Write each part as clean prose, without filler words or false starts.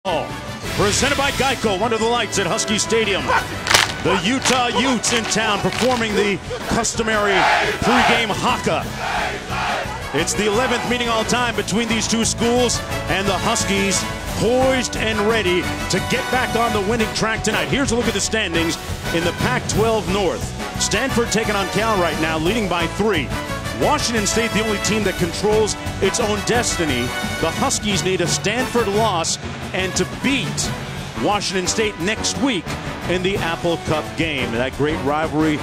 Presented by Geico under the lights at Husky Stadium. The Utah Utes in town performing the customary pregame haka. It's the 11th meeting all time between these two schools, and the Huskies poised and ready to get back on the winning track tonight. Here's a look at the standings in the Pac-12 North. Stanford taking on Cal right now, leading by 3. Washington State, the only team that controls its own destiny. The Huskies need a Stanford loss and to beat Washington State next week in the Apple Cup game. That great rivalry.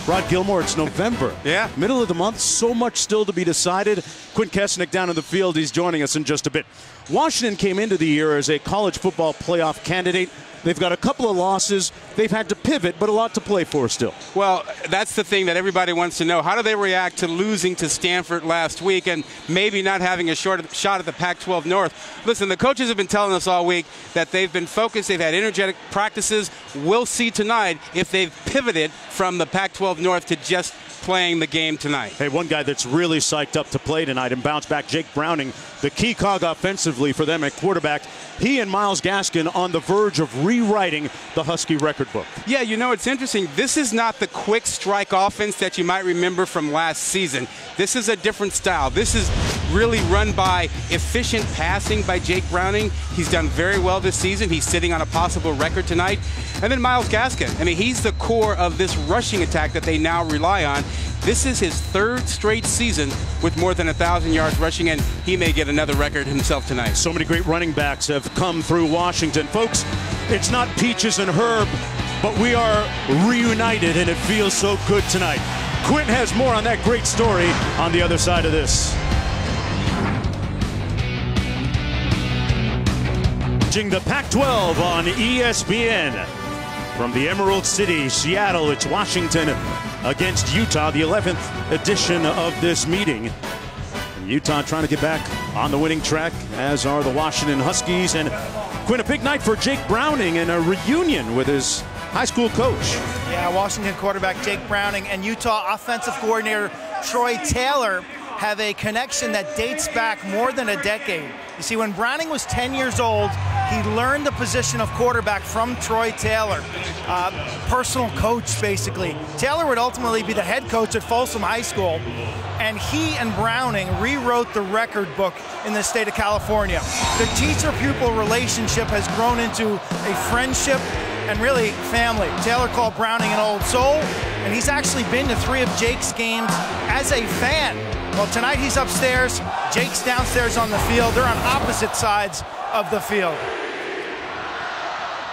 Rod Gilmore, it's November. Yeah. Middle of the month, so much still to be decided. Quinn Kesnick down in the field. He's joining us in just a bit. Washington came into the year as a college football playoff candidate. They've got a couple of losses. They've had to pivot, but a lot to play for still. Well, that's the thing that everybody wants to know. How do they react to losing to Stanford last week and maybe not having a shot at the Pac-12 North? Listen, the coaches have been telling us all week that they've been focused. They've had energetic practices. We'll see tonight if they've pivoted from the Pac-12 North to just playing the game tonight. Hey, one guy that's really psyched up to play tonight and bounce back, Jake Browning, the key cog offensively for them at quarterback. He and Myles Gaskin on the verge of rewriting the Husky record book. Yeah, you know, it's interesting. This is not the quick strike offense that you might remember from last season. This is a different style. This is really run by efficient passing by Jake Browning. He's done very well this season. He's sitting on a possible record tonight. And then Myles Gaskin. I mean, he's the core of this rushing attack that they now rely on. This is his 3rd straight season with more than 1,000 yards rushing, and he may get another record himself tonight. So many great running backs have come through Washington. Folks, it's not Peaches and Herb, but we are reunited, and it feels so good tonight. Quinn has more on that great story on the other side of this. Watching the Pac-12 on ESPN. From the Emerald City, Seattle, it's Washington against Utah, the 11th edition of this meeting. And Utah trying to get back on the winning track, as are the Washington Huskies. And Quinn, a big night for Jake Browning and a reunion with his high school coach. Yeah, Washington quarterback Jake Browning and Utah offensive coordinator Troy Taylor have a connection that dates back more than a decade. You see, when Browning was 10 years old, he learned the position of quarterback from Troy Taylor, personal coach, basically. Taylor would ultimately be the head coach at Folsom High School, and he and Browning rewrote the record book in the state of California. The teacher-pupil relationship has grown into a friendship and really family. Taylor called Browning an old soul, and he's actually been to 3 of Jake's games as a fan. Well, tonight he's upstairs, Jake's downstairs on the field. They're on opposite sides of the field.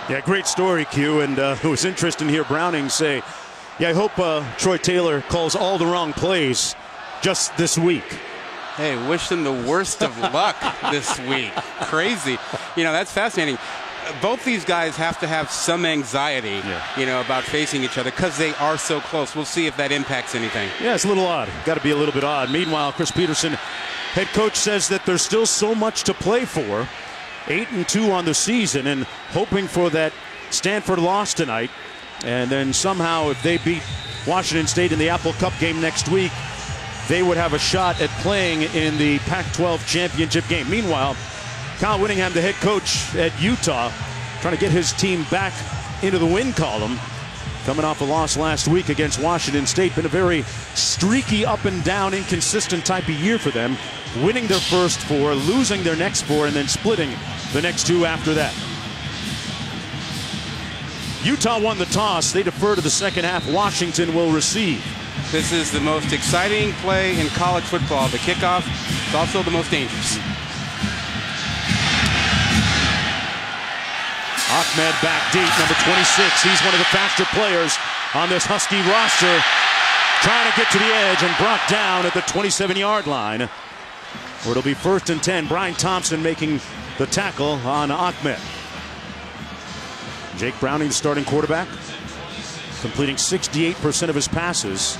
Yeah, great story, Q, and it was interesting to hear Browning say, yeah, I hope Troy Taylor calls all the wrong plays just this week. Hey, wish them the worst of luck this week. Crazy. You know, that's fascinating. Both these guys have to have some anxiety, you know, about facing each other because they are so close. We'll see if that impacts anything. Yeah, it's a little odd. Got to be a little bit odd. Meanwhile, Chris Peterson, head coach, says that there's still so much to play for. 8-2 on the season, and hoping for that Stanford loss tonight. And then somehow, if they beat Washington State in the Apple Cup game next week, they would have a shot at playing in the Pac-12 championship game. Meanwhile, Kyle Whittingham, the head coach at Utah, trying to get his team back into the win column. Coming off a loss last week against Washington State. Been a very streaky, up and down, inconsistent type of year for them. Winning their first 4, losing their next 4, and then splitting the next 2 after that. Utah won the toss. They defer to the second half. Washington will receive. This is the most exciting play in college football. The kickoff is also the most dangerous. Ahmed back deep, number 26. He's one of the faster players on this Husky roster. Trying to get to the edge and brought down at the 27-yard line. Or it'll be 1st and 10. Brian Thompson making the tackle on Ahmed. Jake Browning, the starting quarterback, completing 68% of his passes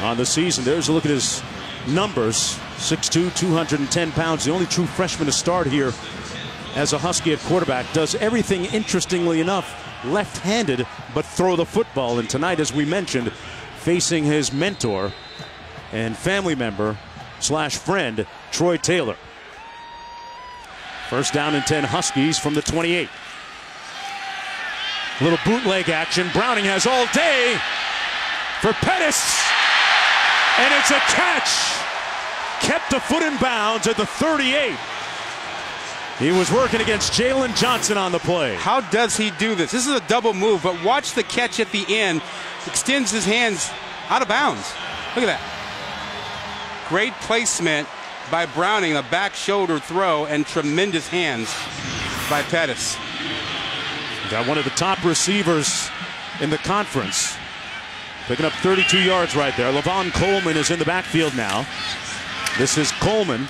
on the season. There's a look at his numbers. 6'2", 210 pounds. The only true freshman to start here as a Husky at quarterback. Does everything, interestingly enough, left-handed, but throw the football. And tonight, as we mentioned, facing his mentor and family member / friend, Troy Taylor. First down and 10 Huskies from the 28. Little bootleg action. Browning has all day for Pettis. And it's a catch. Kept a foot in bounds at the 38. He was working against Jalen Johnson on the play. How does he do this? This is a double move, but watch the catch at the end. Extends his hands out of bounds. Look at that. Great placement by Browning, a back shoulder throw, and tremendous hands by Pettis. Got one of the top receivers in the conference. Picking up 32 yards right there. Lavon Coleman is in the backfield now. This is Coleman.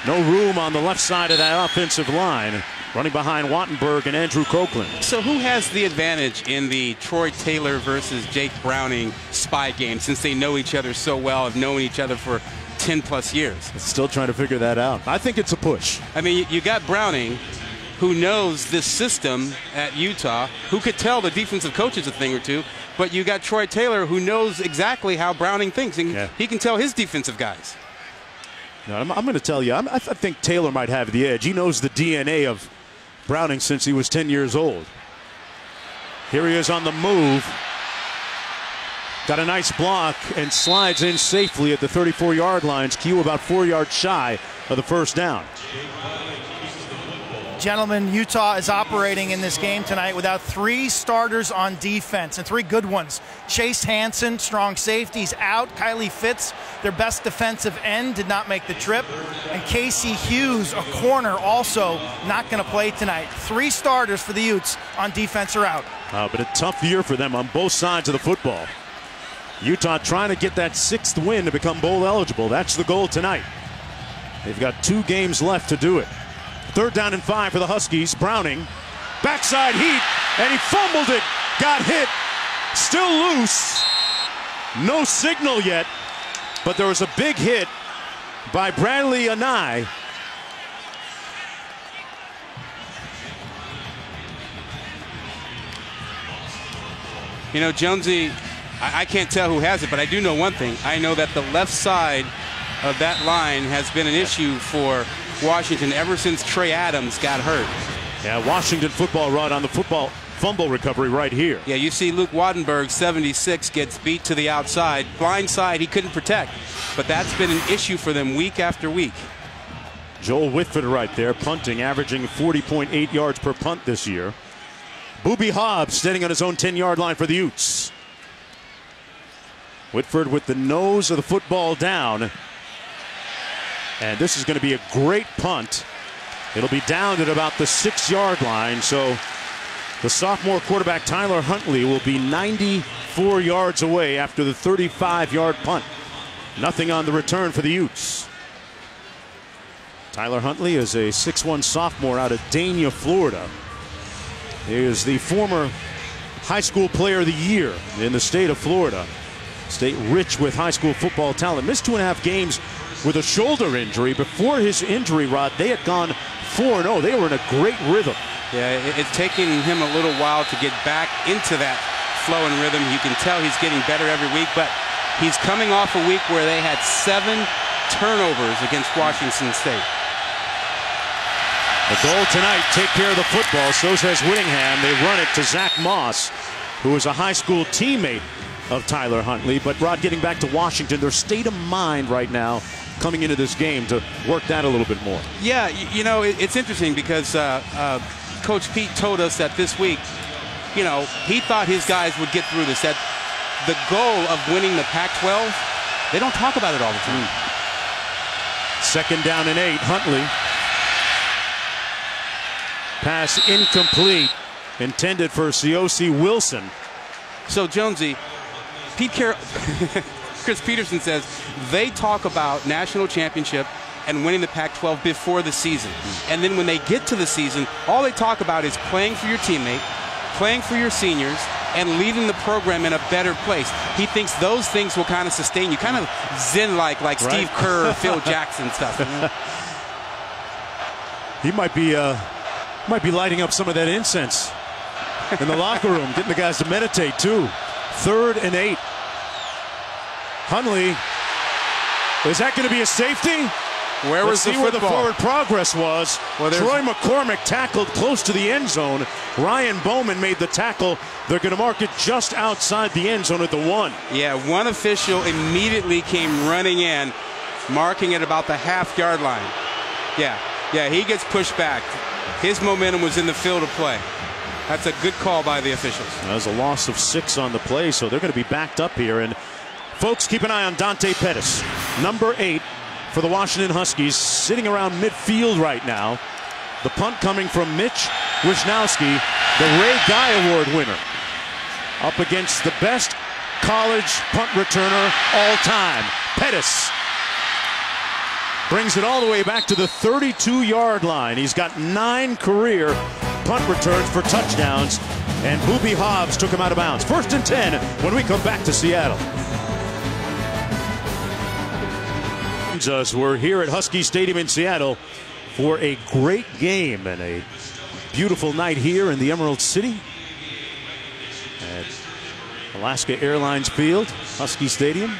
No room on the left side of that offensive line. Running behind Wattenberg and Andrew Copeland. So who has the advantage in the Troy Taylor versus Jake Browning spy game, since they know each other so well, have known each other for 10+ years? Still trying to figure that out. I think it's a push. I mean, you got Browning, who knows this system at Utah, who could tell the defensive coaches a thing or two, but you got Troy Taylor, who knows exactly how Browning thinks, and he can tell his defensive guys. No, I'm going to tell you, I think Taylor might have the edge. He knows the DNA of Browning since he was 10 years old. Here he is on the move. Got a nice block and slides in safely at the 34-yard line. Q about 4 yards shy of the first down. Gentlemen, Utah is operating in this game tonight without 3 starters on defense, and 3 good ones. Chase Hansen, strong safety, out. Kylie Fitz, their best defensive end, did not make the trip. And Casey Hughes, a corner, also not going to play tonight. 3 starters for the Utes on defense are out. But a tough year for them on both sides of the football. Utah trying to get that 6th win to become bowl eligible. That's the goal tonight. They've got 2 games left to do it. 3rd down and 5 for the Huskies. Browning, backside heat, and he fumbled it. Got hit, still loose. No signal yet, but there was a big hit by Bradley Anae. You know, Jonesy, I can't tell who has it, but I do know one thing. I know that the left side of that line has been an issue for Washington ever since Trey Adams got hurt. Yeah, Washington football rod on the football fumble recovery right here. Yeah, you see Luke Wattenberg, 76, gets beat to the outside. Blind side, he couldn't protect. But that's been an issue for them week after week. Joel Whitford right there, punting, averaging 40.8 yards per punt this year. Boobie Hobbs standing on his own 10-yard line for the Utes. Whitford with the nose of the football down. And this is going to be a great punt. It'll be down at about the 6-yard line. So the sophomore quarterback Tyler Huntley will be 94 yards away after the 35-yard punt. Nothing on the return for the Utes. Tyler Huntley is a 6'1 sophomore out of Dania, Florida. He is the former high school player of the year in the state of Florida. State rich with high school football talent. Missed 2.5 games with a shoulder injury. Before his injury, Rod, they had gone 4-0. They were in a great rhythm. Yeah, it's taken him a little while to get back into that flow and rhythm. You can tell he's getting better every week, but he's coming off a week where they had 7 turnovers against Washington State. The goal tonight, take care of the football. So says Whittingham. They run it to Zach Moss, who is a high school teammate of Tyler Huntley. But Rod, getting back to Washington, their state of mind right now coming into this game to work that a little bit more. Yeah, you know, it's interesting because Coach Pete told us that this week, you know, he thought his guys would get through this. That the goal of winning the Pac-12, they don't talk about it all the time. 2nd down and 8, Huntley. Pass incomplete, intended for Siosi Wilson. So, Jonesy, Chris Peterson says they talk about national championship and winning the Pac-12 before the season. And then when they get to the season, all they talk about is playing for your teammate, playing for your seniors, and leaving the program in a better place. He thinks those things will kind of sustain you, kind of zen-like, like right? Steve Kerr, Phil Jackson stuff. You know? He might be lighting up some of that incense in the locker room, getting the guys to meditate too. 3rd and 8. Huntley, is that going to be a safety? Where was the football? Where the forward progress was. Well, Troy McCormick tackled close to the end zone. Ryan Bowman made the tackle. They're going to mark it just outside the end zone at the 1. Yeah, one official immediately came running in, marking it about the half-yard line. Yeah, he gets pushed back. His momentum was in the field of play. That's a good call by the officials. There's a loss of 6 on the play, so they're going to be backed up here. And folks, keep an eye on Dante Pettis, number 8 for the Washington Huskies, sitting around midfield right now. The punt coming from Mitch Wisnowski, the Ray Guy Award winner, up against the best college punt returner all time. Pettis brings it all the way back to the 32-yard line. He's got 9 career punt returns for touchdowns, and Boobie Hobbs took him out of bounds. 1st and 10 when we come back to Seattle. We're here at Husky Stadium in Seattle for a great game and a beautiful night here in the Emerald City at Alaska Airlines Field, Husky Stadium.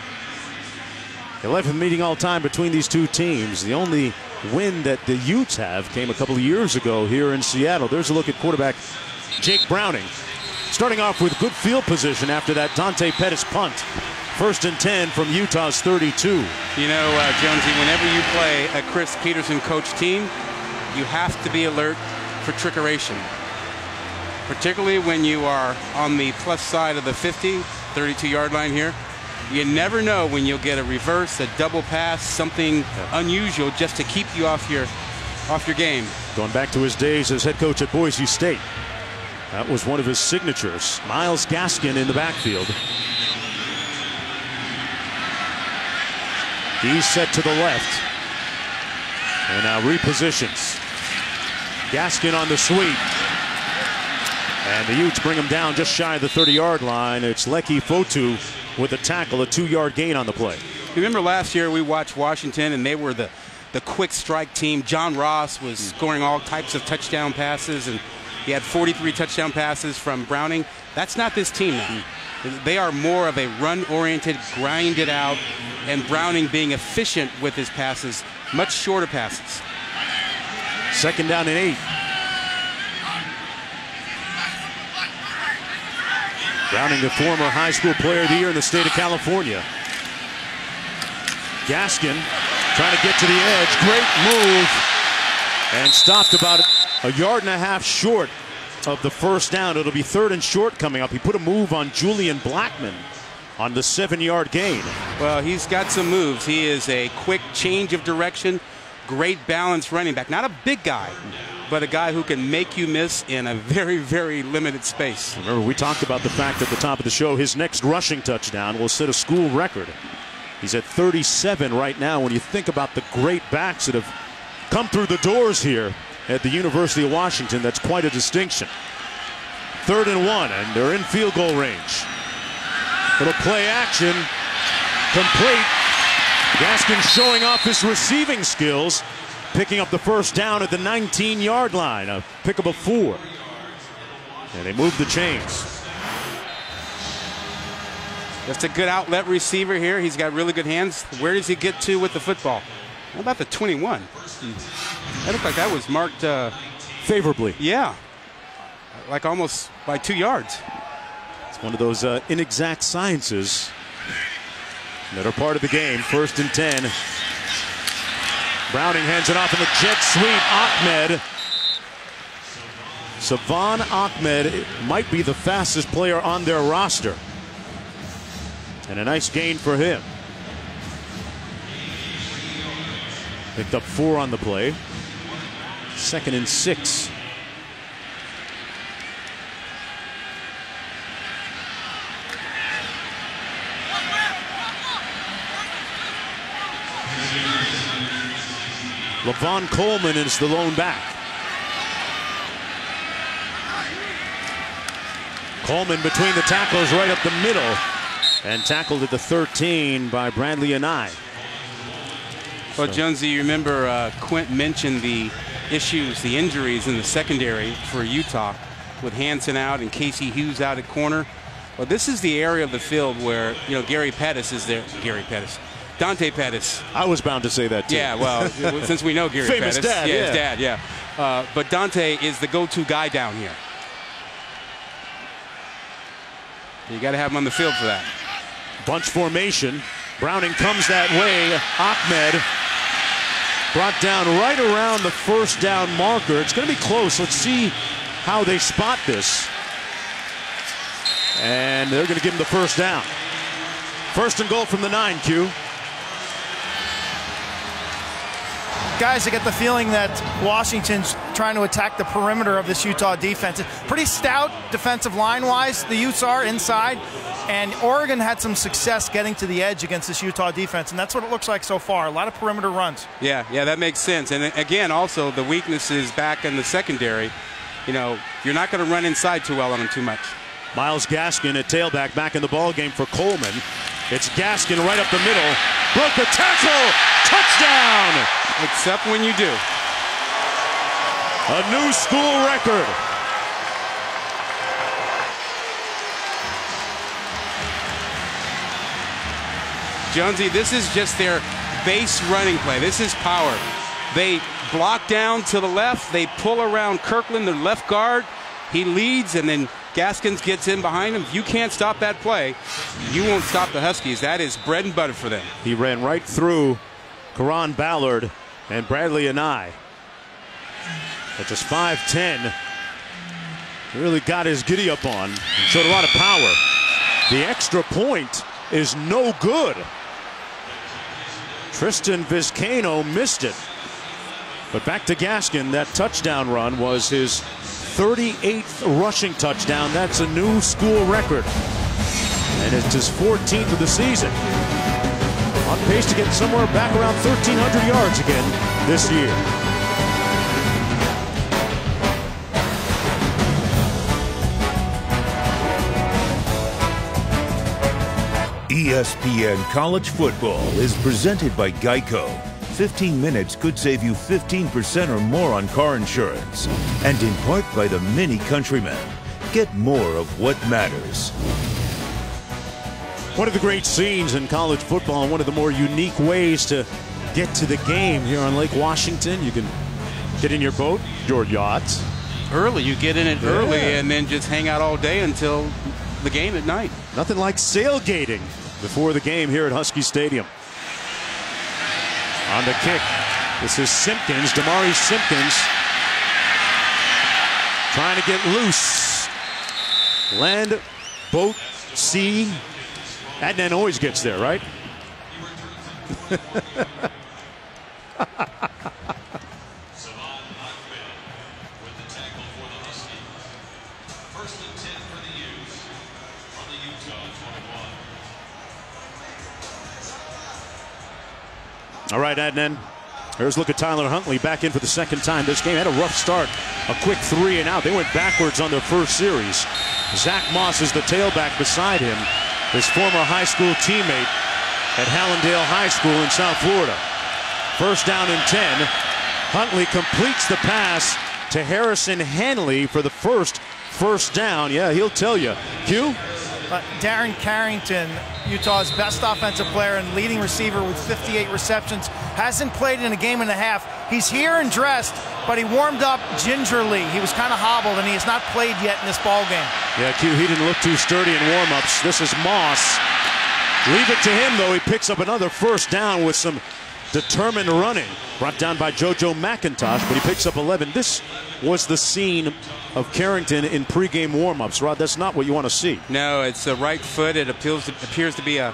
11th meeting all time between these two teams. The only win that the Utes have came a couple of years ago here in Seattle. There's a look at quarterback Jake Browning, starting off with good field position after that Dante Pettis punt. 1st and 10 from Utah's 32. You know, Jonesy, whenever you play a Chris Peterson coach team, you have to be alert for trickeration, particularly when you are on the plus side of the 50, 32-yard line here. You never know when you'll get a reverse, a double pass, something unusual just to keep you off your game. Going back to his days as head coach at Boise State, that was one of his signatures. Myles Gaskin in the backfield. He's set to the left and now repositions. Gaskin on the sweep, and the Utes bring him down just shy of the 30-yard line. It's Leki Fotu with a tackle, a 2-yard gain on the play. You remember last year we watched Washington, and they were the quick strike team. John Ross was scoring all types of touchdown passes, and he had 43 touchdown passes from Browning. That's not this team now. They are more of a run-oriented, grinded out, and Browning being efficient with his passes, much shorter passes. 2nd down and 8. Browning, the former high school player of the year in the state of California. Gaskin trying to get to the edge. Great move. And stopped about 1.5 yards short of the 1st down. It'll be 3rd and short coming up. He put a move on Julian Blackman on the 7-yard gain. Well, he's got some moves. He is a quick change of direction, great balance running back. Not a big guy, but a guy who can make you miss in a very, very limited space. Remember, we talked about the fact at the top of the show his next rushing touchdown will set a school record. He's at 37 right now. When you think about the great backs that have come through the doors here at the University of Washington, that's quite a distinction. 3rd and 1, and they're in field goal range. Little play action, complete. Gaskin showing off his receiving skills, picking up the 1st down at the 19-yard line, a pick of a 4. And they move the chains. That's a good outlet receiver here. He's got really good hands. Where does he get to with the football? How about the 21? That looked like that was marked favorably. Yeah, like almost by 2 yards. It's one of those inexact sciences that are part of the game. 1st and 10. Browning hands it off in the jet sweep. Ahmed. Savon Ahmed might be the fastest player on their roster. And a nice gain for him. Picked up 4 on the play. 2nd and 6. Levon Coleman is the lone back. Coleman between the tackles right up the middle, and tackled at the 13 by Bradley Anai. Well, Jonesy, you remember Quint mentioned the issues, the injuries in the secondary for Utah with Hansen out and Casey Hughes out at corner. Well, this is the area of the field where, you know, Gary Pettis is there. Dante Pettis. I was bound to say that too. Yeah, well, since we know Gary Famous Pettis. dad, yeah, his dad, yeah. But Dante is the go-to guy down here. You got to have him on the field for that. Bunch formation. Browning comes that way. Ahmed brought down right around the first down marker. It's going to be close. Let's see how they spot this. And they're going to give him the first down. First and goal from the 9, Q. Guys, I get the feeling that Washington's trying to attack the perimeter of this Utah defense. Pretty stout defensive line-wise, the Utes are inside. And Oregon had some success getting to the edge against this Utah defense, and that's what it looks like so far. A lot of perimeter runs. Yeah, that makes sense. And again, also, the weakness is back in the secondary. You know, you're not going to run inside too well on them too much. Myles Gaskin at tailback back in the ballgame for Coleman. It's Gaskin right up the middle. Broke the tackle. Touchdown. Except when you do. A new school record. Jonesy, this is just their base running play. This is power. They block down to the left. They pull around Kirkland, their left guard. He leads, and then Gaskins gets in behind him. If you can't stop that play, you won't stop the Huskies. That is bread and butter for them. He ran right through Karan Ballard and Bradley Anai. At just 5'10", really got his giddy up on. Showed a lot of power. The extra point is no good. Tristan Vizcaino missed it. But back to Gaskin. That touchdown run was his 38th rushing touchdown. That's a new school record. And it's his 14th of the season. On pace to get somewhere back around 1,300 yards again this year. ESPN College Football is presented by Geico. 15 minutes could save you 15% or more on car insurance. And in part by the Mini Countryman. Get more of what matters. One of the great scenes in college football and one of the more unique ways to get to the game here on Lake Washington. You can get in your boat, your yacht. Early, you get in it early and then just hang out all day until the game at night. Nothing like sailgating before the game here at Husky Stadium. On the kick, this is Simpkins, Damari Simpkins, trying to get loose. Land, boat, sea. Adnan always gets there, right? All right, Adnan. Here's a look at Tyler Huntley back in for the second time this game. Had a rough start, a quick 3 and out. They went backwards on their first series. Zach Moss is the tailback beside him, his former high school teammate at Hallandale High School in South Florida. First down and 10. Huntley completes the pass to Harrison Hanley for the first down. Yeah, he'll tell you. Q? Darren Carrington, Utah's best offensive player and leading receiver with 58 receptions, hasn't played in a game and a half. He's here and dressed, but he warmed up gingerly. He was kind of hobbled, and he has not played yet in this ball game. Yeah, Q, he didn't look too sturdy in warm-ups. This is Moss. Leave it to him, though. He picks up another first down with some determined running. Brought down by JoJo McIntosh, but he picks up 11. This was the scene of Carrington in pregame warm-ups. Rod, that's not what you want to see. No, it's a right foot. It appears to be a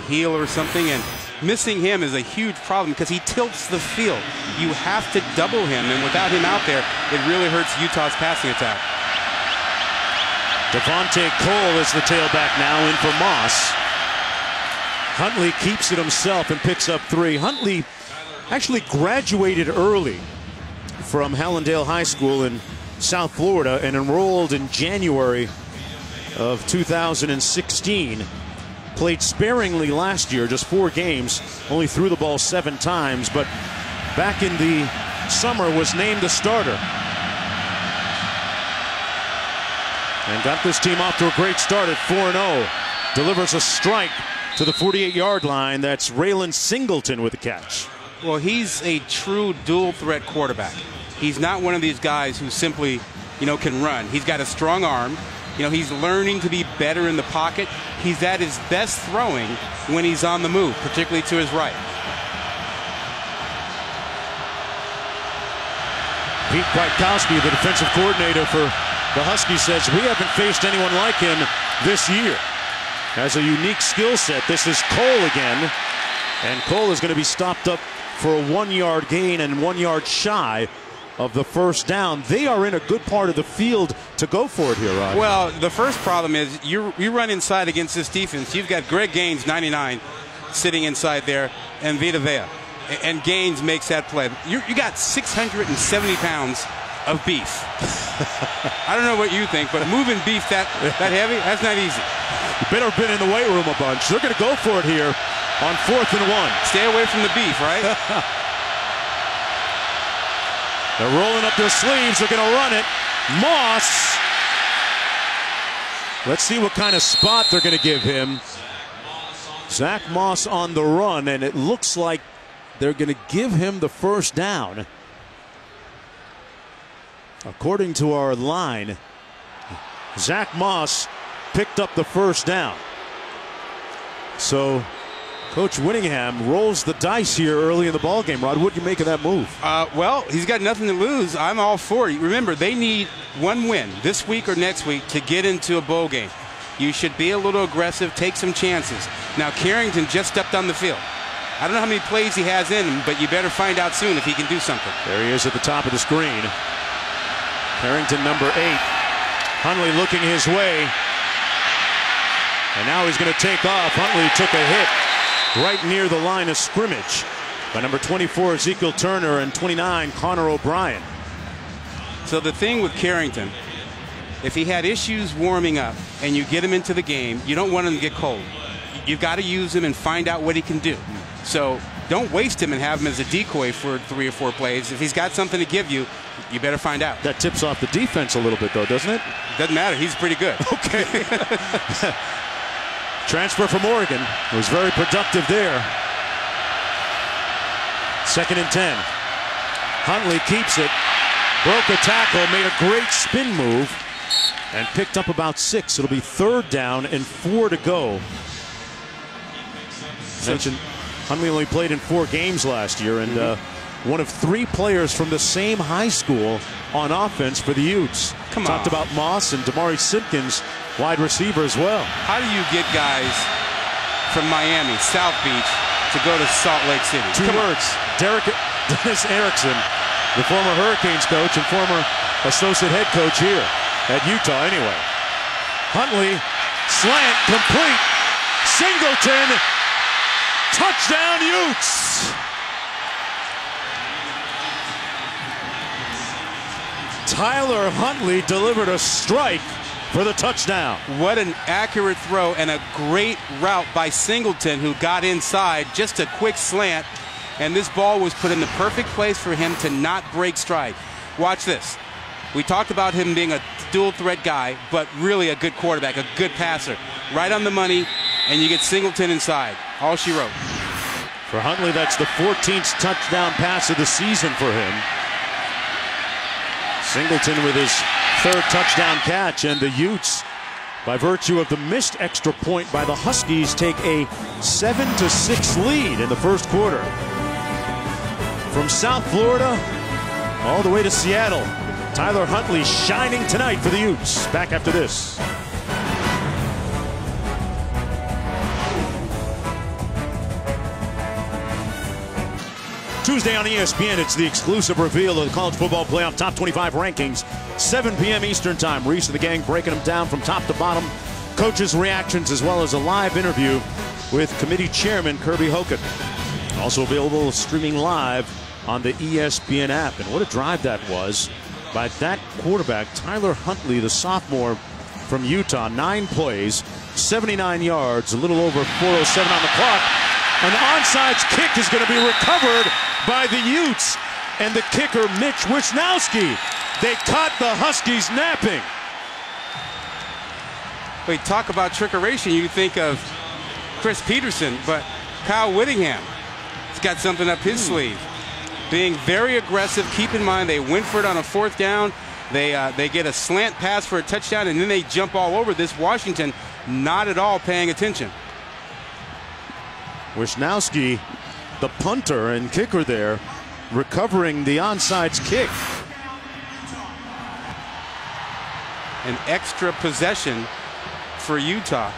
heel or something, and missing him is a huge problem because he tilts the field. You have to double him, and without him out there, it really hurts Utah's passing attack. Devontae Cole is the tailback now in for Moss. Huntley keeps it himself and picks up 3. Huntley actually graduated early from Hallandale High School in South Florida and enrolled in January of 2016. Played sparingly last year, just 4 games, only threw the ball 7 times, but back in the summer was named the starter. And got this team off to a great start at 4-0. Delivers a strike to the 48-yard line. That's Raylan Singleton with the catch. Well, he's a true dual threat quarterback. He's not one of these guys who simply, can run. He's got a strong arm. He's learning to be better in the pocket. He's at his best throwing when he's on the move, particularly to his right. Pete Kwiatkowski, the defensive coordinator for the Huskies, says we haven't faced anyone like him this year. Has a unique skill set. This is Cole again. And Cole is going to be stopped up for a 1-yard gain and 1 yard shy of the first down. They are in a good part of the field to go for it here, Rod. Well, the first problem is you run inside against this defense. You've got Greg Gaines, 99, sitting inside there, and Vita Vea. And Gaines makes that play. You got 670 pounds of beef. I don't know what you think, but moving beef that heavy, that's not easy. You better have been in the weight room a bunch. They're going to go for it here on 4th and 1. Stay away from the beef, right? They're rolling up their sleeves. They're going to run it. Moss. Let's see what kind of spot they're going to give him. Zach Moss on the run, and it looks like they're going to give him the first down. According to our line, Zach Moss picked up the first down. So Coach Whittingham rolls the dice here early in the ballgame. Rod, what do you make of that move? Well, he's got nothing to lose. I'm all for it. Remember, they need one win this week or next week to get into a bowl game. You should be a little aggressive, take some chances. Now, Carrington just stepped on the field. I don't know how many plays he has in him, but you better find out soon if he can do something. There he is at the top of the screen. Carrington, number 8. Huntley looking his way. And now he's going to take off. Huntley took a hit right near the line of scrimmage by number 24, Ezekiel Turner, and 29, Connor O'Brien. So the thing with Carrington, if he had issues warming up and you get him into the game, you don't want him to get cold. You've got to use him and find out what he can do. So don't waste him and have him as a decoy for 3 or 4 plays. If he's got something to give you, you better find out. That tips off the defense a little bit, though, doesn't it? Doesn't matter. He's pretty good. Okay. Transfer from Oregon. Was very productive there. 2nd and 10. Huntley keeps it. Broke a tackle, made a great spin move, and picked up about 6. It'll be 3rd down and 4 to go. Mentioned Huntley only played in 4 games last year, and one of 3 players from the same high school on offense for the Utes. Talked about Moss and Damari Simpkins, wide receiver as well. How do you get guys from Miami, South Beach, to go to Salt Lake City? 2 words. Dennis Erickson, the former Hurricanes coach and former associate head coach here at Utah anyway. Huntley, slant, complete. Singleton, touchdown Utes. Tyler Huntley delivered a strike for the touchdown. What an accurate throw and a great route by Singleton, who got inside. Just a quick slant, and this ball was put in the perfect place for him to not break stride. Watch this. We talked about him being a dual threat guy, but really a good quarterback, a good passer. Right on the money, and you get Singleton inside. All she wrote. For Huntley, that's the 14th touchdown pass of the season for him. Singleton with his 3rd touchdown catch, and the Utes, by virtue of the missed extra point by the Huskies, take a 7-6 lead in the first quarter. From South Florida all the way to Seattle, Tyler Huntley shining tonight for the Utes. Back after this. Tuesday on ESPN, it's the exclusive reveal of the College Football Playoff Top 25 rankings. 7 p.m. Eastern Time. Reese and the gang breaking them down from top to bottom. Coaches' reactions, as well as a live interview with committee chairman Kirby Hocutt. Also available streaming live on the ESPN app. And what a drive that was by that quarterback, Tyler Huntley, the sophomore from Utah. 9 plays, 79 yards, a little over 4:07 on the clock. An onside kick is going to be recovered by the Utes, and the kicker, Mitch Wisnowski. They caught the Huskies napping. We talk about trickeration. You think of Chris Peterson, but Kyle Whittingham has got something up his sleeve. Being very aggressive. Keep in mind, they went for it on a 4th down. They get a slant pass for a touchdown, and then they jump all over this. Washington not at all paying attention. Wisnowski, the punter and kicker there, recovering the onside kick. An extra possession for Utah.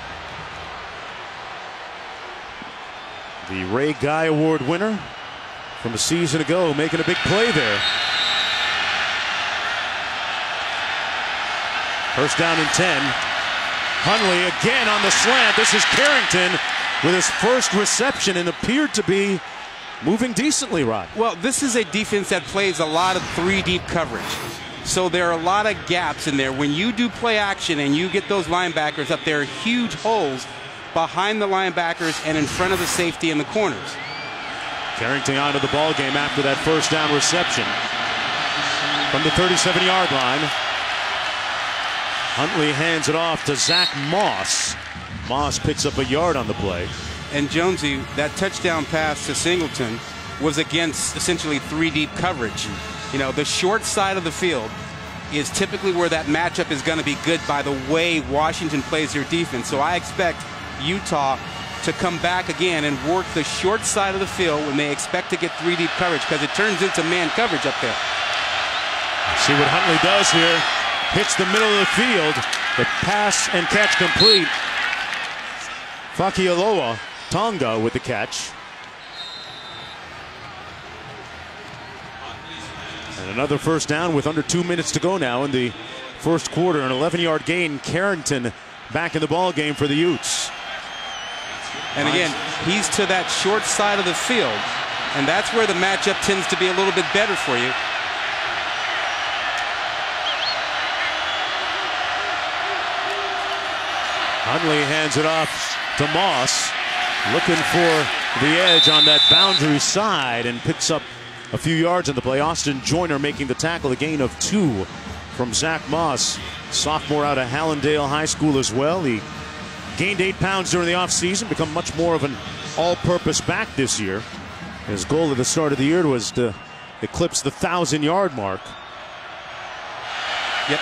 The Ray Guy Award winner from a season ago making a big play there. First down and 10. Hundley again on the slant. This is Carrington with his first reception and appeared to be moving decently, Rod. Well, this is a defense that plays a lot of 3 deep coverage. So there are a lot of gaps in there. When you do play action and you get those linebackers up there, huge holes behind the linebackers and in front of the safety in the corners. Carrington onto the ball game after that first down reception from the 37-yard line. Huntley hands it off to Zach Moss. Moss picks up a yard on the play. And Jonesy, that touchdown pass to Singleton was against essentially 3 deep coverage. You know, the short side of the field is typically where that matchup is going to be good by the way Washington plays their defense. So I expect Utah to come back again and work the short side of the field when they expect to get 3 deep coverage, because it turns into man coverage up there. See what Huntley does here. Hits the middle of the field. The pass and catch complete. Fakialoa Tonga with the catch. And another first down with under 2 minutes to go now in the first quarter. An 11-yard gain. Carrington back in the ball game for the Utes. And again, he's to that short side of the field, and that's where the matchup tends to be a little bit better for you. Huntley hands it off to Moss, looking for the edge on that boundary side, and picks up a few yards on the play. Austin Joyner making the tackle, a gain of 2 from Zach Moss, sophomore out of Hallandale High School as well. He gained 8 pounds during the offseason, become much more of an all-purpose back this year. His goal at the start of the year was to eclipse the 1,000-yard mark. Yep.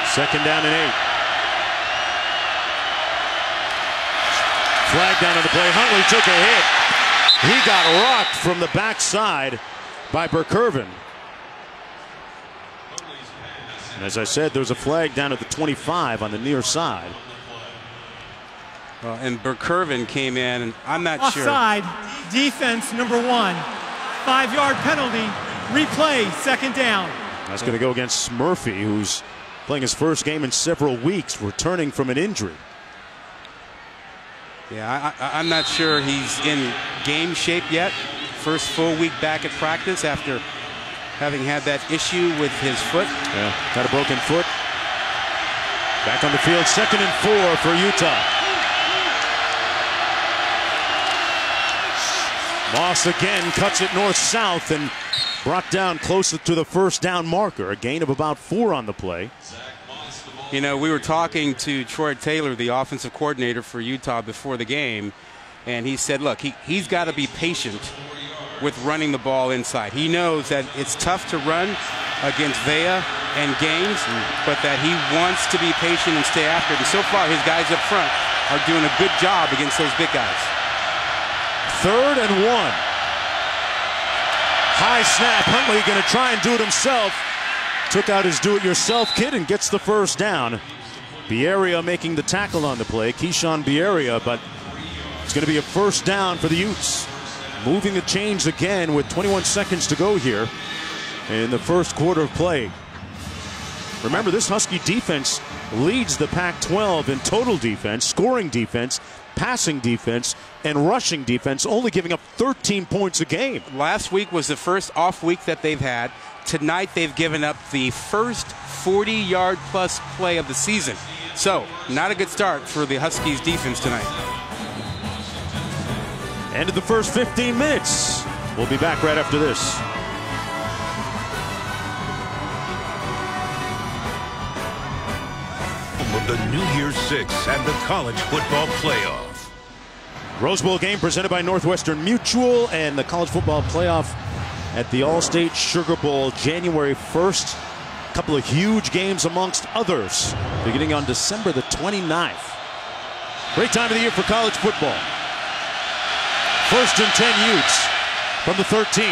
Second down and 8. Flag down on the play. Huntley took a hit. He got rocked from the backside by Burkervin. And as I said, there was a flag down at the 25 on the near side. Well, and Burkervin came in, and I'm not sure. Offside, defense number 1. 5-yard penalty, replay, second down. That's going to go against Murphy, who's playing his first game in several weeks, returning from an injury. Yeah, I'm not sure he's in game shape yet. First full week back at practice after having had that issue with his foot. Yeah, got a broken foot. Back on the field, 2nd and 4 for Utah. Moss again cuts it north-south and brought down closer to the first down marker. A gain of about 4 on the play. You know, we were talking to Troy Taylor, the offensive coordinator for Utah, before the game, and he said, look, he's got to be patient with running the ball inside. He knows that it's tough to run against Vea and Gaines, but that he wants to be patient and stay after it. And so far, his guys up front are doing a good job against those big guys. 3rd and 1. High snap. Huntley going to try and do it himself. Took out his do-it-yourself kit and gets the first down. Bieria making the tackle on the play. Keyshawn Bieria, but it's going to be a first down for the Utes. Moving the chains again with 21 seconds to go here in the first quarter of play. Remember, this Husky defense leads the Pac-12 in total defense, scoring defense, passing defense, and rushing defense, only giving up 13 points a game. Last week was the first off week that they've had. Tonight they've given up the first 40-yard plus play of the season. So, not a good start for the Huskies defense tonight. End of the first 15 minutes. We'll be back right after this. of the New Year's Six and the college football playoff. Rose Bowl game presented by Northwestern Mutual and the college football playoff at the All-State Sugar Bowl January 1st. A couple of huge games amongst others beginning on December the 29th. Great time of the year for college football. 1st and 10 Utes from the 13.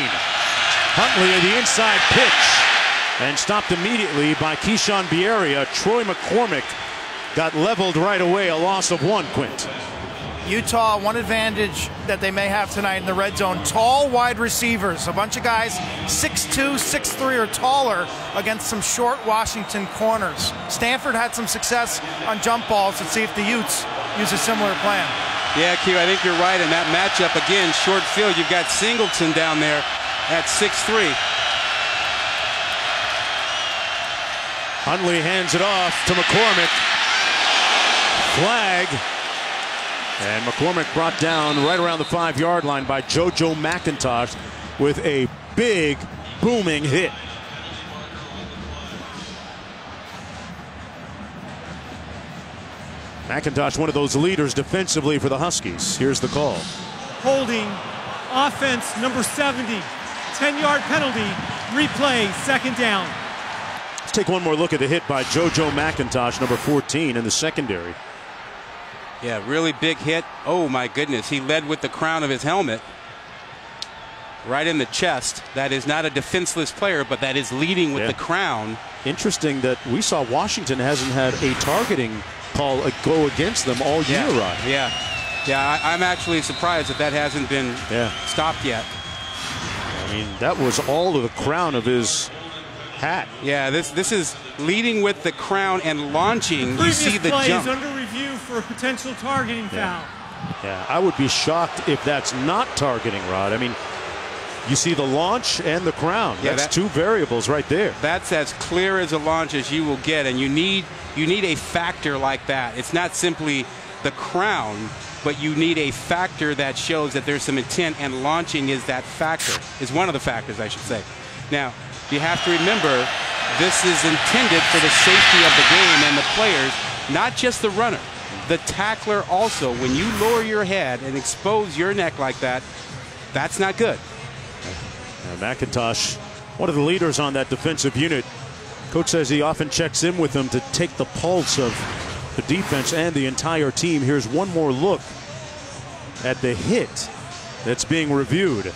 Huntley at the inside pitch and stopped immediately by Keyshawn Bierria. Troy McCormick got leveled right away, a loss of 1, Quint. Utah, one advantage that they may have tonight in the red zone, tall wide receivers. A bunch of guys 6'2", 6'3", or taller against some short Washington corners. Stanford had some success on jump balls. Let's see if the Utes use a similar plan. Yeah, Q, I think you're right in that matchup. Again, short field, you've got Singleton down there at 6'3". Huntley hands it off to McCormick. Flag. And McCormick brought down right around the 5-yard line by JoJo McIntosh with a big, booming hit. McIntosh, one of those leaders defensively for the Huskies. Here's the call. Holding, offense number 70, 10-yard penalty, replay, 2nd down. Let's take one more look at the hit by JoJo McIntosh, number 14 in the secondary. Yeah, really big hit. Oh, my goodness. He led with the crown of his helmet right in the chest. That is not a defenseless player, but that is leading with the crown. Interesting that we saw Washington hasn't had a targeting call go against them all year, Rod. Yeah, I'm actually surprised that hasn't been stopped yet. I mean, that was all of the crown of his hat. Yeah, this is leading with the crown and launching. You see the jump. Is under review for a potential targeting foul. Yeah, I would be shocked if that's not targeting, Rod. I mean, you see the launch and the crown. Yeah, that's two variables right there. That's as clear as a launch as you will get, and you need a factor like that. It's not simply the crown, but you need a factor that shows that there's some intent, and launching is that factor, is one of the factors, I should say. Now, you have to remember, this is intended for the safety of the game and the players, not just the runner. The tackler also. When you lower your head and expose your neck like that, that's not good. McIntosh, one of the leaders on that defensive unit. Coach says he often checks in with them to take the pulse of the defense and the entire team. Here's one more look at the hit that's being reviewed.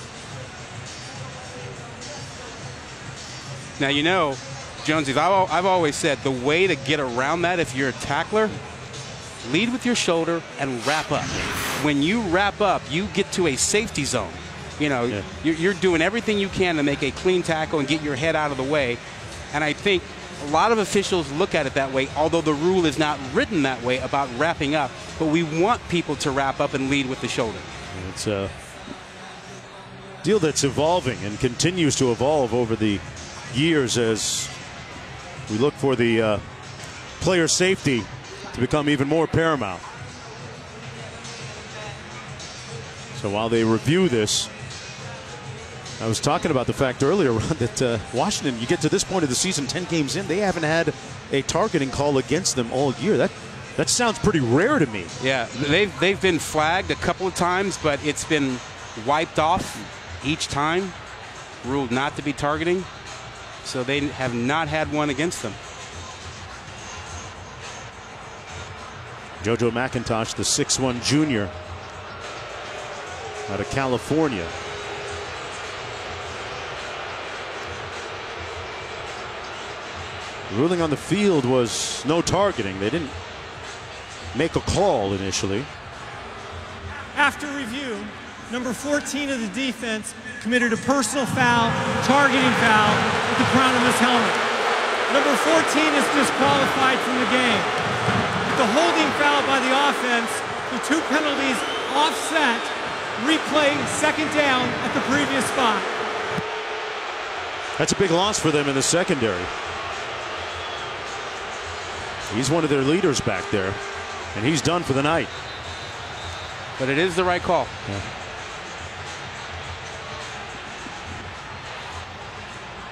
Now, you know, Jonesy, I've always said the way to get around that, if you're a tackler, lead with your shoulder and wrap up. When you wrap up, you get to a safety zone. You know, you're doing everything you can to make a clean tackle and get your head out of the way. And I think a lot of officials look at it that way, although the rule is not written that way about wrapping up. But we want people to wrap up and lead with the shoulder. It's a deal that's evolving and continues to evolve over the years as we look for the player safety to become even more paramount. So while they review this, I was talking about the fact earlier that Washington, you get to this point of the season, 10 games in, they haven't had a targeting call against them all year. That sounds pretty rare to me. Yeah, they've been flagged a couple of times, but it's been wiped off each time, ruled not to be targeting. So they have not had one against them. JoJo McIntosh, the 6'1" junior out of California. The ruling on the field was no targeting. They didn't make a call initially. After review, number 14 of the defense committed a personal foul, targeting foul with the crown of his helmet. Number 14 is disqualified from the game. With the holding foul by the offense, the two penalties offset, replay 2nd down at the previous spot. That's a big loss for them in the secondary. He's one of their leaders back there, and he's done for the night. But it is the right call. Yeah.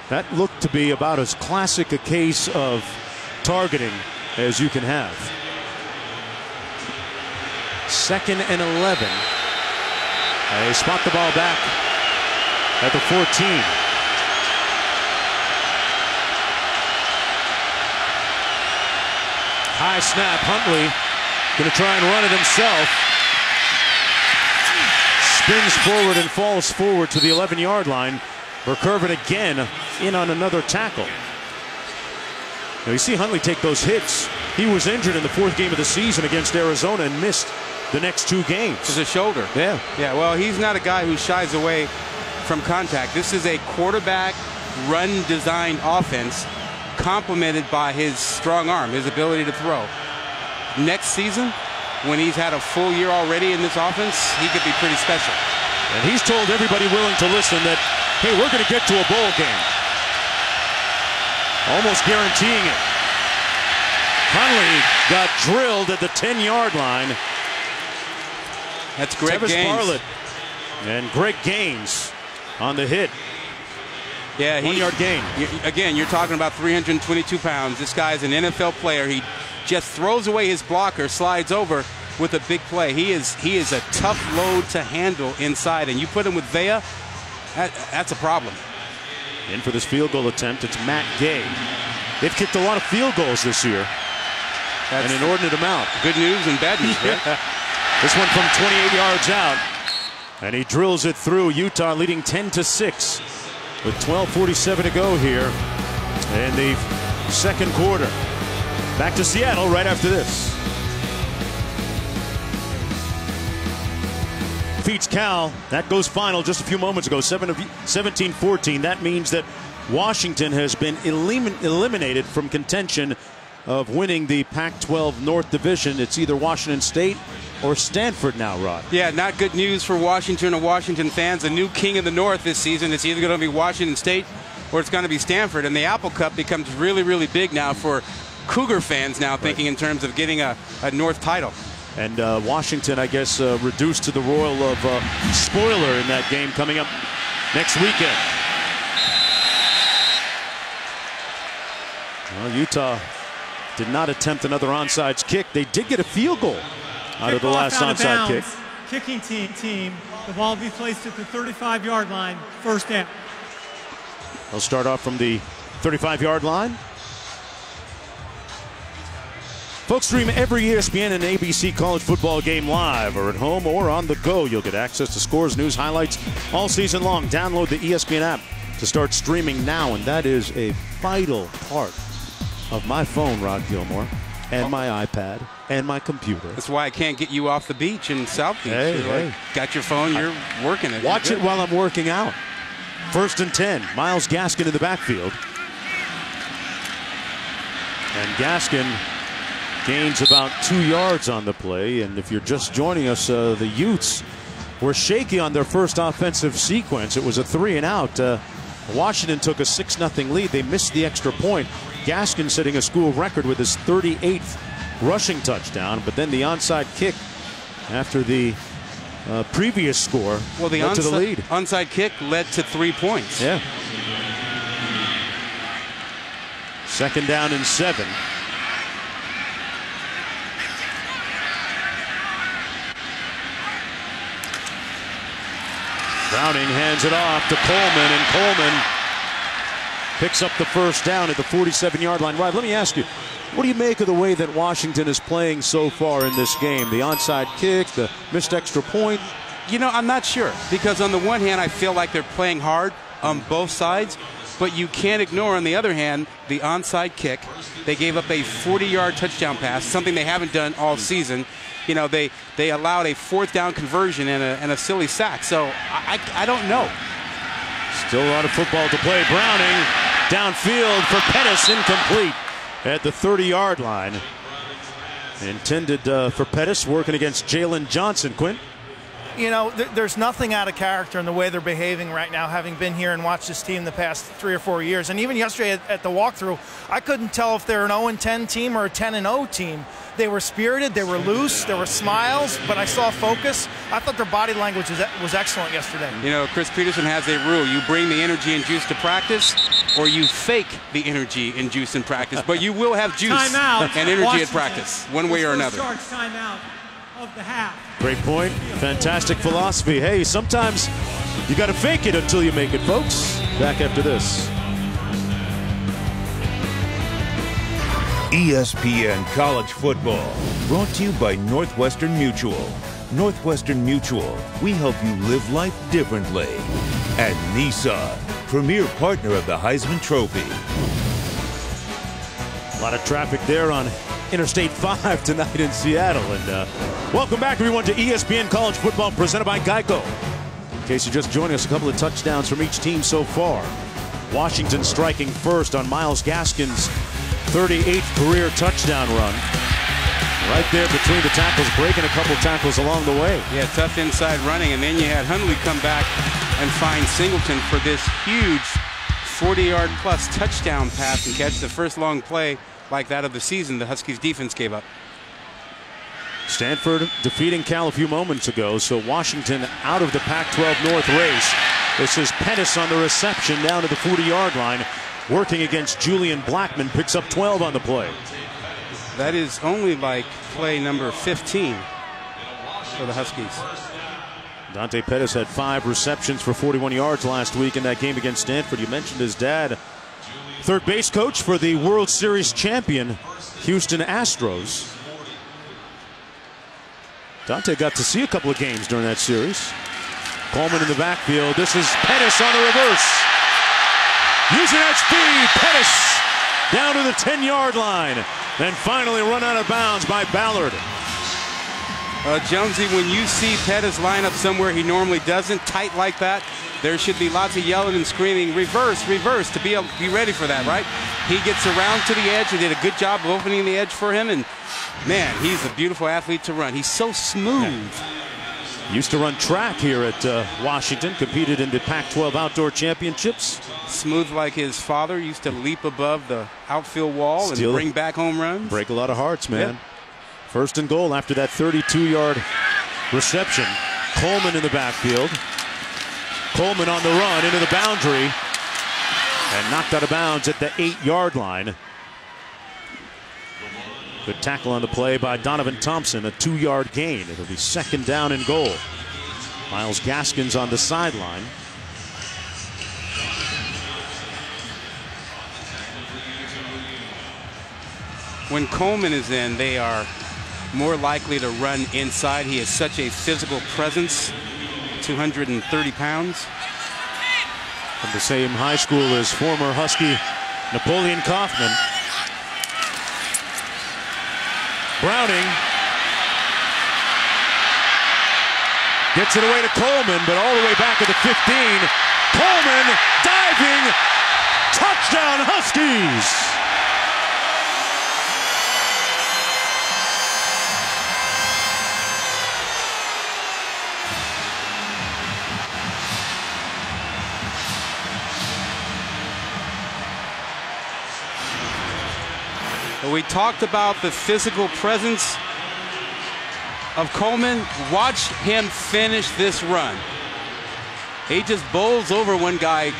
That looked to be about as classic a case of targeting as you can have. 2nd and 11. They spot the ball back at the 14. High snap. Huntley going to try and run it himself. Spins forward and falls forward to the 11-yard line. Burkervin again in on another tackle. Now you see Huntley take those hits. He was injured in the 4th game of the season against Arizona and missed the next 2 games. It's a shoulder. Yeah. Yeah, well, he's not a guy who shies away from contact. This is a quarterback run-designed offense complemented by his strong arm, his ability to throw. Next season, when he's had a full year already in this offense, he could be pretty special. And he's told everybody willing to listen that, hey, we're going to get to a bowl game. Almost guaranteeing it. Huntley got drilled at the 10-yard line. That's Greg Tevis Gaines. Bartlett and Greg Gaines on the hit. Yeah, 1-yard gain. Again, you're talking about 322 pounds. This guy's an NFL player. He just throws away his blocker, slides over with a big play. He is a tough load to handle inside, and you put him with Vea, that's a problem. In for this field goal attempt, it's Matt Gay. They've kicked a lot of field goals this year. That's an inordinate amount. Good news and bad news, right? This one from 28 yards out. And he drills it through. Utah leading 10-6 with 12:47 to go here in the 2nd quarter. Back to Seattle right after this. Feats Cal. That goes final just a few moments ago. 17-14. That means that Washington has been eliminated from contention of winning the Pac-12 North Division. It's either Washington State or Stanford now, Rod. Yeah, not good news for Washington or Washington fans. The new king of the North this season. It's either going to be Washington State or it's going to be Stanford. And the Apple Cup becomes really, really big now for Cougar fans now, thinking in terms of getting a North title. And Washington, I guess, reduced to the role of spoiler in that game coming up next weekend. Well, Utah did not attempt another onside kick. They did get a field goal out of the last onside kick. Kicking team. The ball will be placed at the 35-yard line. First down. They'll start off from the 35-yard line. Folks, stream every ESPN and ABC college football game live or at home or on the go. You'll get access to scores, news, highlights all season long. Download the ESPN app to start streaming now, and that is a vital part of my phone, Rod Gilmore, and my iPad, and my computer. That's why I can't get you off the beach in South Beach. Hey. Like, got your phone, you're working it. Watch it while I'm working out. 1st and 10. Myles Gaskin in the backfield. And Gaskin gains about 2 yards on the play. And if you're just joining us, the Utes were shaky on their first offensive sequence. It was a 3-and-out. Washington took a 6-0 lead. They missed the extra point. Gaskin setting a school record with his 38th rushing touchdown. But then the onside kick after the previous score led to the lead. Onside kick led to 3 points. Yeah. 2nd down and 7. Browning hands it off to Coleman, and Coleman picks up the first down at the 47-yard line. Rod, let me ask you, what do you make of the way that Washington is playing so far in this game? The onside kick, the missed extra point? You know, I'm not sure, because on the one hand, I feel like they're playing hard on both sides, but you can't ignore, on the other hand, the onside kick. They gave up a 40-yard touchdown pass, something they haven't done all season. You know, they allowed a 4th down conversion and a silly sack. So I don't know. Still a lot of football to play. Browning downfield for Pettis, incomplete at the 30-yard line. Intended for Pettis, working against Jalen Johnson. Quint? You know, there's nothing out of character in the way they're behaving right now, having been here and watched this team the past 3 or 4 years. And even yesterday at the walkthrough, I couldn't tell if they're an 0-10 team or a 10-0 team. They were spirited, they were loose, there were smiles, but I saw focus. I thought their body language was excellent yesterday. You know, Chris Petersen has a rule. You bring the energy and juice to practice, or you fake the energy and juice in practice. But you will have juice and energy Washington at practice, one way or another. Charge timeout of the half. Great point. Fantastic philosophy. Hey, sometimes you got to fake it until you make it, folks. Back after this. ESPN College Football, brought to you by Northwestern Mutual. Northwestern Mutual, we help you live life differently. And Nissan, premier partner of the Heisman Trophy. A lot of traffic there on Interstate 5 tonight in Seattle. And welcome back, everyone, to ESPN College Football presented by Geico. In case you're just joining us, a couple of touchdowns from each team so far. Washington striking first on Myles Gaskin's 38th career touchdown run. Right there between the tackles, breaking a couple tackles along the way. Yeah, tough inside running, and then you had Hundley come back and find Singleton for this huge 40-yard plus touchdown pass and catch, the first long play like that of the season the Huskies defense gave up. Stanford defeating Cal a few moments ago, so Washington out of the Pac-12 North race. This is Pettis on the reception down to the 40-yard line, working against Julian Blackman, picks up 12 on the play. That is only like play number 15 for the Huskies. Dante Pettis had 5 receptions for 41 yards last week in that game against Stanford. You mentioned his dad, third base coach for the World Series champion Houston Astros. Dante got to see a couple of games during that series. Coleman in the backfield. This is Pettis on the reverse. Using that speed, Pettis down to the 10-yard line. Then finally run out of bounds by Ballard. Jonesy, when you see Pettis line up somewhere he normally doesn't, tight like that, there should be lots of yelling and screaming, reverse, reverse, to be ready for that, right? He gets around to the edge. He did a good job of opening the edge for him, and man, he's a beautiful athlete to run. He's so smooth. Yeah. Used to run track here at Washington, competed in the Pac-12 Outdoor Championships. Smooth like his father, used to leap above the outfield wall and bring back home runs. Break a lot of hearts, man. Yep. First and goal after that 32-yard reception. Coleman in the backfield. Coleman on the run into the boundary and knocked out of bounds at the 8-yard line. Good tackle on the play by Donovan Thompson, a 2-yard gain. It'll be second down and goal. Myles Gaskins on the sideline. When Coleman is in, they are more likely to run inside. He has such a physical presence, 230 pounds. From the same high school as former Husky Napoleon Kaufman. Browning gets it away to Coleman, but all the way back at the 15. Coleman diving, touchdown Huskies! We talked about the physical presence of Coleman. Watch him finish this run. He just bowls over one guy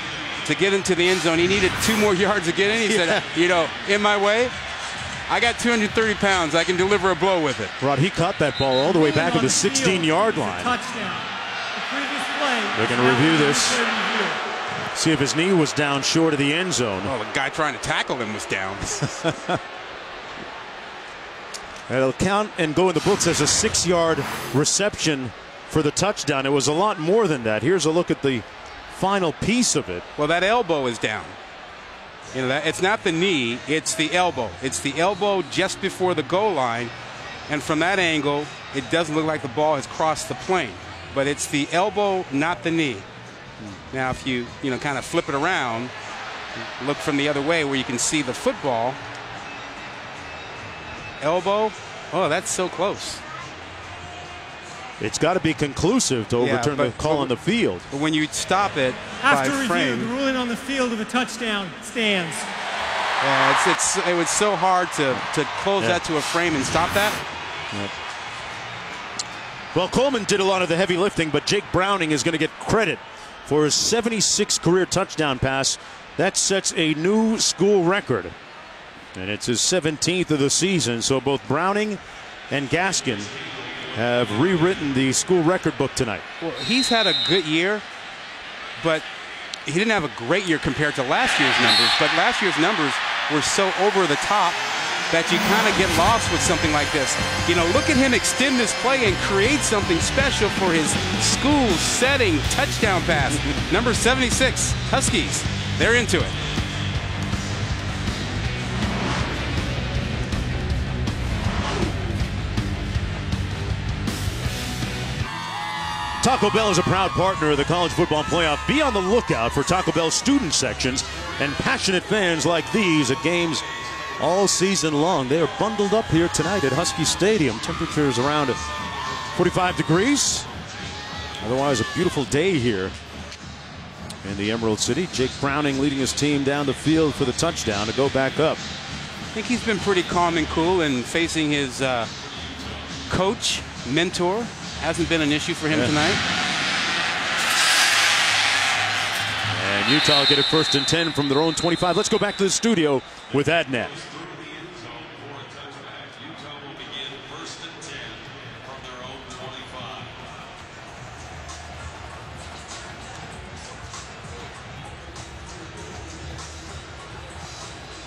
to get into the end zone. He needed 2 more yards to get in. He said, you know, in my way, I got 230 pounds. I can deliver a blow with it. Rod, he caught that ball all the way back at the 16-yard line. Touchdown. The previous play. They're going to review this. See if his knee was down short of the end zone. Well, the guy trying to tackle him was down. It'll count and go in the books as a 6-yard reception for the touchdown. It was a lot more than that. Here's a look at the final piece of it. Well, that elbow is down. You know, that it's not the knee, it's the elbow. It's the elbow just before the goal line. And from that angle, it doesn't look like the ball has crossed the plane. But it's the elbow, not the knee. Now, if you kind of flip it around, look from the other way where you can see the football. Elbow, oh, that's so close. It's got to be conclusive to overturn the call on the field. But when you stop it After by review, frame, the ruling on the field of a touchdown stands. it was so hard to close that to a frame and stop that. Well, Coleman did a lot of the heavy lifting, but Jake Browning is going to get credit for his 76th career touchdown pass. That sets a new school record, and it's his 17th of the season. So both Browning and Gaskin have rewritten the school record book tonight. Well, he's had a good year, but he didn't have a great year compared to last year's numbers. But last year's numbers were so over the top that you kind of get lost with something like this. You know, look at him extend this play and create something special for his school setting touchdown pass. Number 76, Huskies. They're into it. Taco Bell is a proud partner of the College Football Playoff. Be on the lookout for Taco Bell student sections and passionate fans like these at games all season long. They are bundled up here tonight at Husky Stadium. Temperatures around 45 degrees. Otherwise, a beautiful day here in the Emerald City. Jake Browning leading his team down the field for the touchdown to go back up. I think he's been pretty calm and cool, and facing his coach, mentor, hasn't been an issue for him tonight. And Utah get it 1st and 10 from their own 25. Let's go back to the studio with Adnet.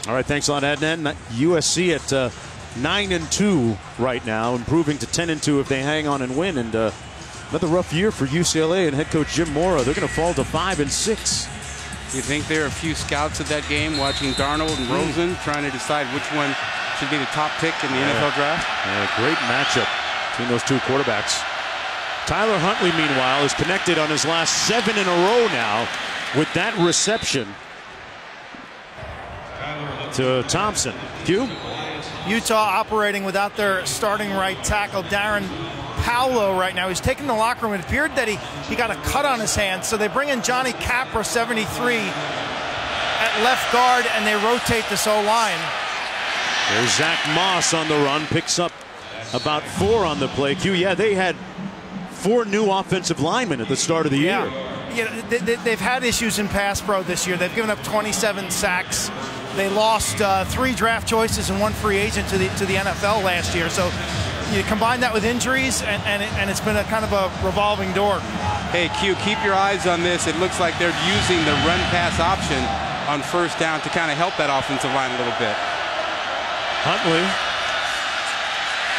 All right, thanks a lot, Adnan. USC at 9-2 right now, improving to 10-2 if they hang on and win. And another rough year for UCLA and head coach Jim Mora. They're going to fall to 5-6. Do you think there are a few scouts at that game watching Darnold and Rosen trying to decide which one should be the top pick in the NFL draft? Great matchup between those two quarterbacks. Tyler Huntley, meanwhile, is connected on his last 7 in a row now with that reception to Thompson. Q? Utah operating without their starting right tackle, Darren Paolo, right now. He's taking the locker room. It appeared that he got a cut on his hand, so they bring in Johnny Capra, 73, at left guard, and they rotate this O-line. There's Zach Moss on the run, picks up about 4 on the play. Q, they had 4 new offensive linemen at the start of the year. Yeah, they've had issues in pass pro this year. They've given up 27 sacks. They lost 3 draft choices and 1 free agent to the NFL last year. So you combine that with injuries, and it's been a kind of a revolving door. Hey, Q, keep your eyes on this. It looks like they're using the run-pass option on 1st down to kind of help that offensive line a little bit. Huntley.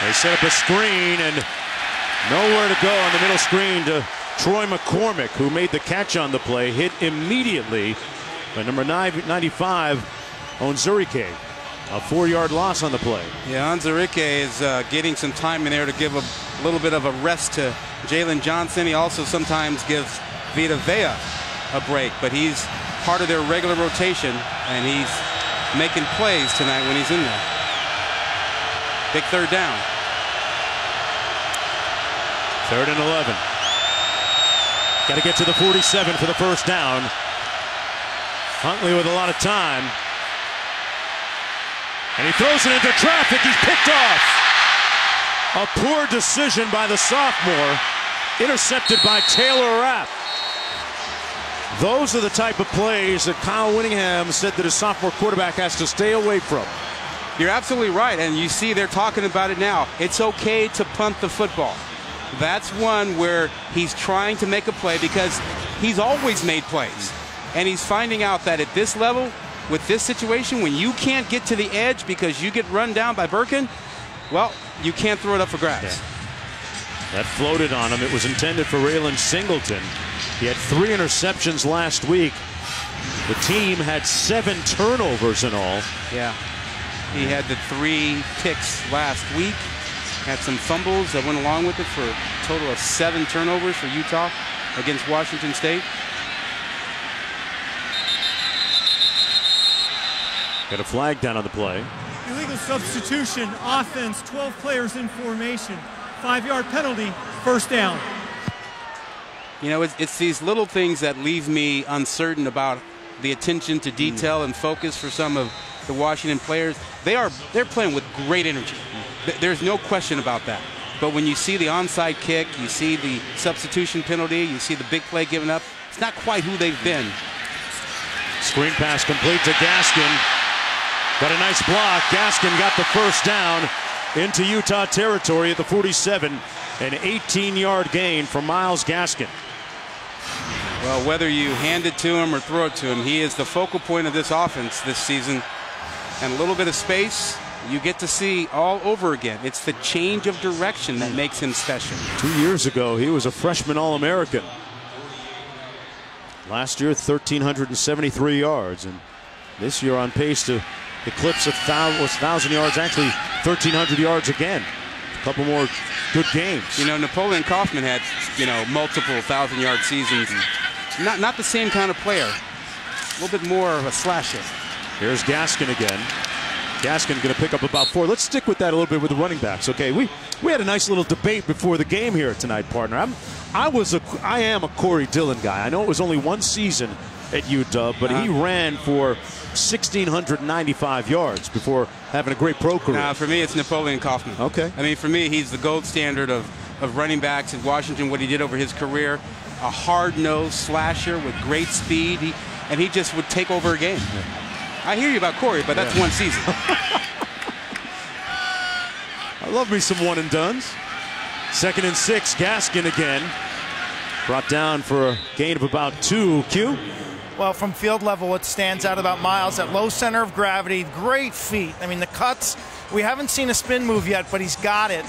They set up a screen, and nowhere to go on the middle screen to Troy McCormick, who made the catch on the play, hit immediately by number 95, Onwuzurike. A 4-yard loss on the play. Yeah, Onwuzurike is getting some time in there to give a little bit of a rest to Jalen Johnson. He also sometimes gives Vita Vea a break, but he's part of their regular rotation, and he's making plays tonight when he's in there. Big 3rd down. 3rd and 11. Got to get to the 47 for the 1st down. Huntley with a lot of time. And he throws it into traffic. He's picked off. A poor decision by the sophomore. Intercepted by Taylor Rapp. Those are the type of plays that Kyle Whittingham said that his sophomore quarterback has to stay away from. You're absolutely right, and you see they're talking about it now. It's okay to punt the football. That's one where he's trying to make a play because he's always made plays. And he's finding out that at this level, with this situation, when you can't get to the edge because you get run down by Birkin, well, you can't throw it up for grabs. Yeah. That floated on him. It was intended for Raylan Singleton. He had 3 interceptions last week. The team had 7 turnovers in all. Yeah. He had the 3 picks last week. Had some fumbles that went along with it for a total of 7 turnovers for Utah against Washington State. Got a flag down on the play. Illegal substitution, offense, 12 players in formation. 5-yard penalty, first down. You know, it's these little things that leave me uncertain about the attention to detail and focus for some of the Washington players. They're playing with great energy. There's no question about that. But when you see the onside kick, you see the substitution penalty, you see the big play given up, it's not quite who they've been. Screen pass complete to Gaskin. Got a nice block. Gaskin got the first down into Utah territory at the 47. An 18-yard gain for Myles Gaskin. Well, whether you hand it to him or throw it to him, he is the focal point of this offense this season. And a little bit of space, you get to see all over again. It's the change of direction that makes him special. 2 years ago, he was a freshman All-American. Last year, 1,373 yards. And this year on pace to eclipse 1,000 yards, actually 1,300 yards again. A couple more good games. You know, Napoleon Kaufman had, multiple 1,000-yard seasons. Not the same kind of player. A little bit more of a slasher. Here's Gaskin again. Gaskin going to pick up about 4. Let's stick with that a little bit with the running backs. Okay, we had a nice little debate before the game here tonight, partner. I am a Corey Dillon guy. I know it was only one season at Utah, but he ran for 1,695 yards before having a great pro career. For me, it's Napoleon Kaufman. Okay. I mean, for me, he's the gold standard of running backs in Washington, what he did over his career. A hard-nosed slasher with great speed, and he just would take over a game. Yeah. I hear you about Corey, but that's one season. I love me some one and dones. 2nd and 6, Gaskin again. Brought down for a gain of about 2. Q? Well, from field level, what stands out about Myles, that low center of gravity, great feet. I mean, the cuts, we haven't seen a spin move yet, but he's got it.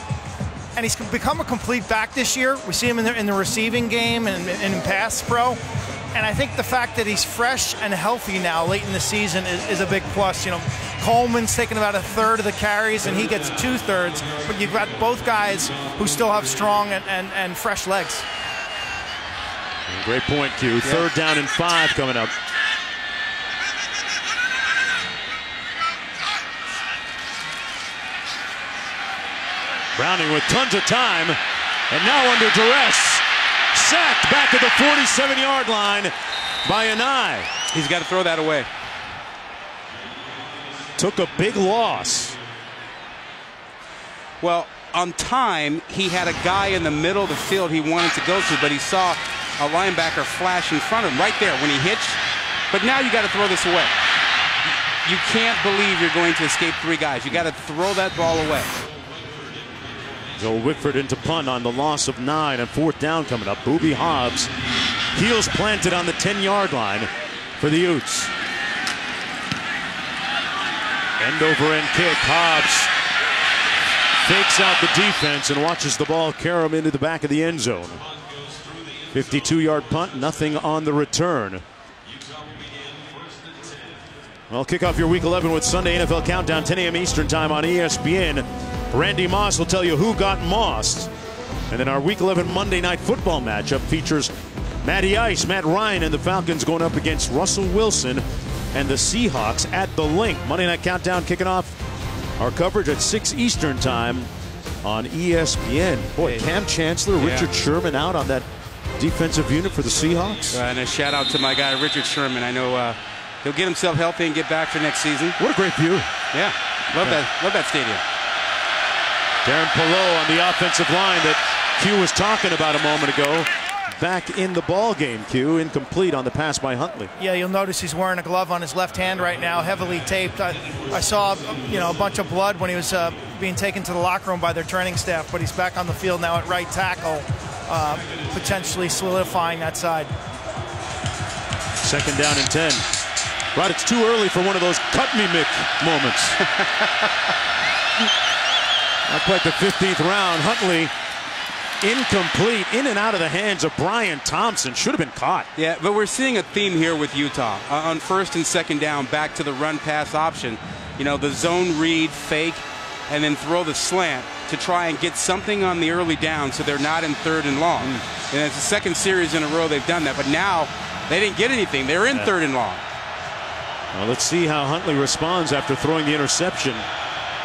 And he's become a complete back this year. We see him in the receiving game and in pass pro. And I think the fact that he's fresh and healthy now late in the season is a big plus. Coleman's taking about 1/3 of the carries, and he gets 2/3. But you've got both guys who still have strong and fresh legs. Great point, Q. Yeah. 3rd down and 5 coming up. Browning with tons of time, and now under duress. Sacked back at the 47-yard line by Anae. He's got to throw that away. Took a big loss. Well, on time, he had a guy in the middle of the field he wanted to go to, but he saw a linebacker flash in front of him right there when he hitched. But now you got to throw this away. You can't believe you're going to escape 3 guys. You got to throw that ball away. Joel Whitford into punt on the loss of 9 and 4th down coming up. Booby Hobbs, heels planted on the 10-yard line for the Utes. End over end kick. Hobbs fakes out the defense and watches the ball carry him into the back of the end zone. 52-yard punt, nothing on the return. Well, kick off your Week 11 with Sunday NFL Countdown, 10 a.m. Eastern Time on ESPN. Randy Moss will tell you who got mossed. And then our Week 11 Monday Night Football matchup features Matty Ice, Matt Ryan, and the Falcons going up against Russell Wilson and the Seahawks at the Link. Monday Night Countdown kicking off our coverage at 6 Eastern Time on ESPN. Boy, Cam Chancellor, Richard Sherman out on that defensive unit for the Seahawks. And a shout out to my guy, Richard Sherman. I know he'll get himself healthy and get back for next season. What a great view. Yeah, love that stadium. Darren Pillow on the offensive line that Q was talking about a moment ago. Back in the ball game, Q. Incomplete on the pass by Huntley. Yeah, you'll notice he's wearing a glove on his left hand right now, heavily taped. I saw a bunch of blood when he was being taken to the locker room by their training staff, but he's back on the field now at right tackle, potentially solidifying that side. 2nd down and 10. Right, it's too early for one of those cut me Mick moments. Not quite the 15th round. Huntley incomplete, in and out of the hands of Brian Thompson. Should have been caught. Yeah, but we're seeing a theme here with Utah. On 1st and 2nd down, back to the run-pass option. The zone read, fake, and then throw the slant to try and get something on the early down so they're not in 3rd and long. And it's the 2nd series in a row they've done that. But now they didn't get anything. They're in 3rd and long. Well, let's see how Huntley responds after throwing the interception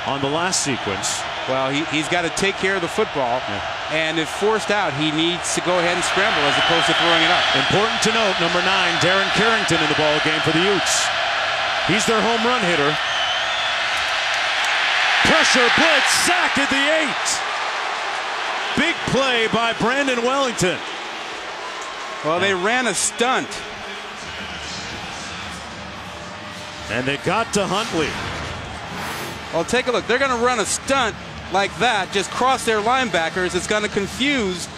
on the last sequence. Well, he's got to take care of the football, and if forced out, he needs to go ahead and scramble as opposed to throwing it up. Important to note, number 9, Darren Carrington in the ball game for the Utes. He's their home run hitter. Pressure, blitz, sack at the 8. Big play by Brandon Wellington. Well, they ran a stunt. And they got to Huntley. Well, take a look. They're going to run a stunt like that, just cross their linebackers. It's going to confuse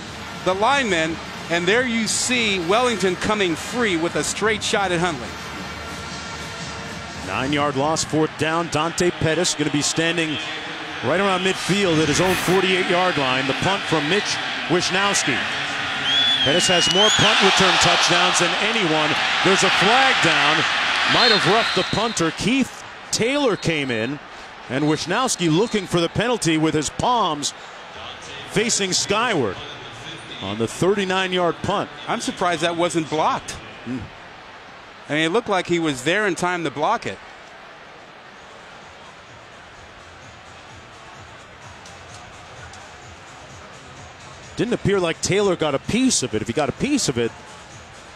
the linemen. And there you see Wellington coming free with a straight shot at Huntley. 9-yard loss, 4th down. Dante Pettis going to be standing right around midfield at his own 48-yard line. The punt from Mitch Wisnowski. Pettis has more punt return touchdowns than anyone. There's a flag down. Might have roughed the punter. Keith Taylor came in, and Wisnowski looking for the penalty with his palms facing skyward on the 39-yard punt. I'm surprised that wasn't blocked. I mean, it looked like he was there in time to block it. Didn't appear like Taylor got a piece of it. If he got a piece of it,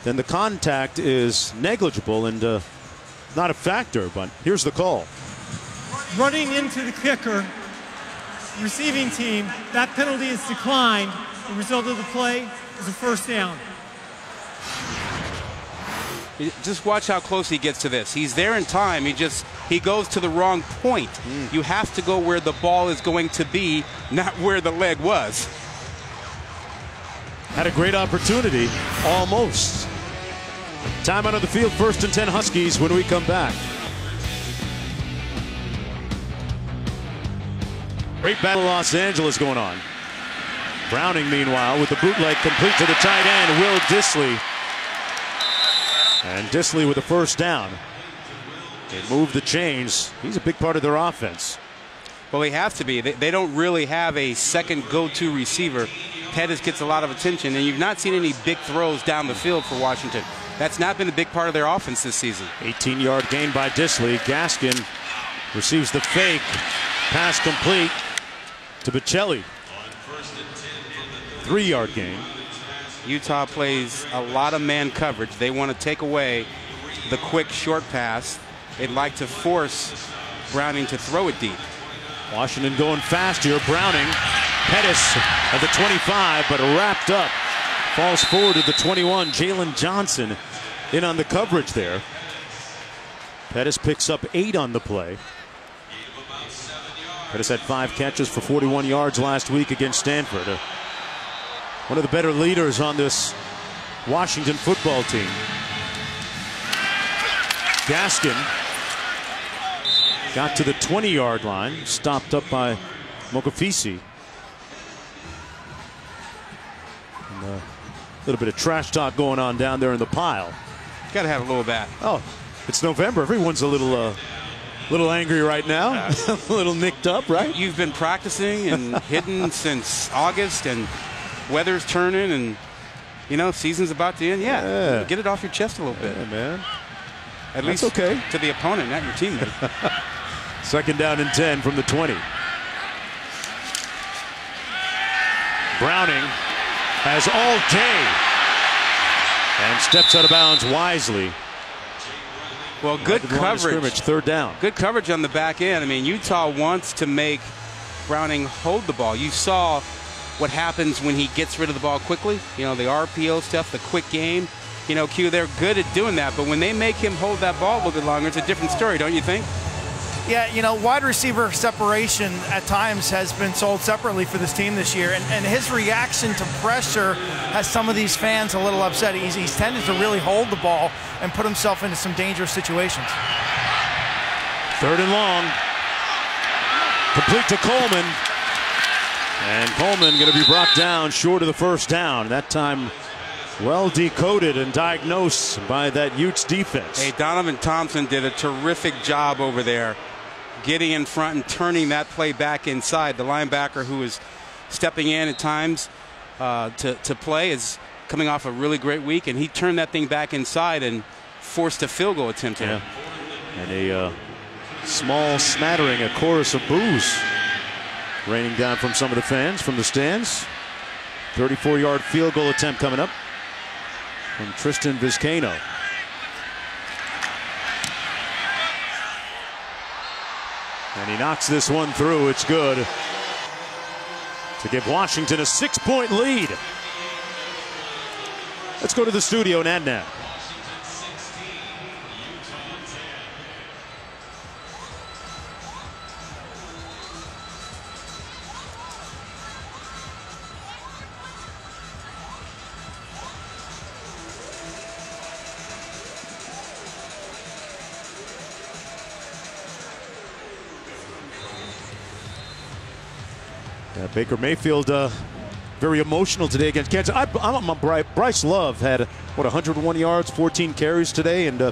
then the contact is negligible and not a factor. But here's the call. Running into the kicker, receiving team, that penalty is declined. The result of the play is a 1st down. Just watch how close he gets to this. He's there in time. He goes to the wrong point. You have to go where the ball is going to be, not where the leg was. Had a great opportunity, almost. Time out of the field, 1st and 10 Huskies when we come back. Great battle in Los Angeles going on. Browning, meanwhile, with the bootleg complete to the tight end, Will Dissly. And Dissly with a 1st down. They move the chains. He's a big part of their offense. Well, they have to be. They don't really have a second go-to receiver. Pettis gets a lot of attention, and you've not seen any big throws down the field for Washington. That's not been a big part of their offense this season. 18-yard gain by Dissly. Gaskin receives the fake. Pass complete to Bocelli. 3-yard gain. Utah plays a lot of man coverage. They want to take away the quick short pass. They'd like to force Browning to throw it deep. Washington going fast here. Browning, Pettis at the 25, but wrapped up. Falls forward to the 21. Jalen Johnson in on the coverage there. Pettis picks up 8 on the play. Pettis had 5 catches for 41 yards last week against Stanford. One of the better leaders on this Washington football team. Gaskin got to the 20-yard line, stopped up by Mokafisi. And a little bit of trash talk going on down there in the pile. Got to have a little of that. Oh, it's November. Everyone's a little angry right now, a little nicked up, right? You've been practicing and hitting since August, and weather's turning, and you know season's about to end. Yeah. Get it off your chest a little bit, man. At least okay to the opponent, not your teammate. 2nd down and 10 from the 20. Browning has all day and steps out of bounds wisely. Well, good coverage. 3rd down. Good coverage on the back end. I mean, Utah wants to make Browning hold the ball. You saw what happens when he gets rid of the ball quickly. You know, the RPO stuff, the quick game. You know, Q, they're good at doing that. But when they make him hold that ball a little bit longer, it's a different story, don't you think? Yeah, you know, wide receiver separation at times has been sold separately for this team this year, and his reaction to pressure has some of these fans a little upset. He's tended to really hold the ball and put himself into some dangerous situations. 3rd and long. Complete to Coleman. And Coleman going to be brought down short of the 1st down. That time well decoded and diagnosed by that Utes defense. Hey, Donovan Thompson did a terrific job over there, getting in front and turning that play back inside. The linebacker who is stepping in at times to play is coming off a really great week, and he turned that thing back inside and forced a field goal attempt here. And a small smattering, a chorus of boos raining down from some of the fans from the stands. 34-yard field goal attempt coming up from Tristan Vizcaino. And he knocks this one through. It's good to give Washington a 6-point lead. Let's go to the studio and Adnan. Baker Mayfield very emotional today against Kansas. Bryce Love had, 101 yards, 14 carries today, and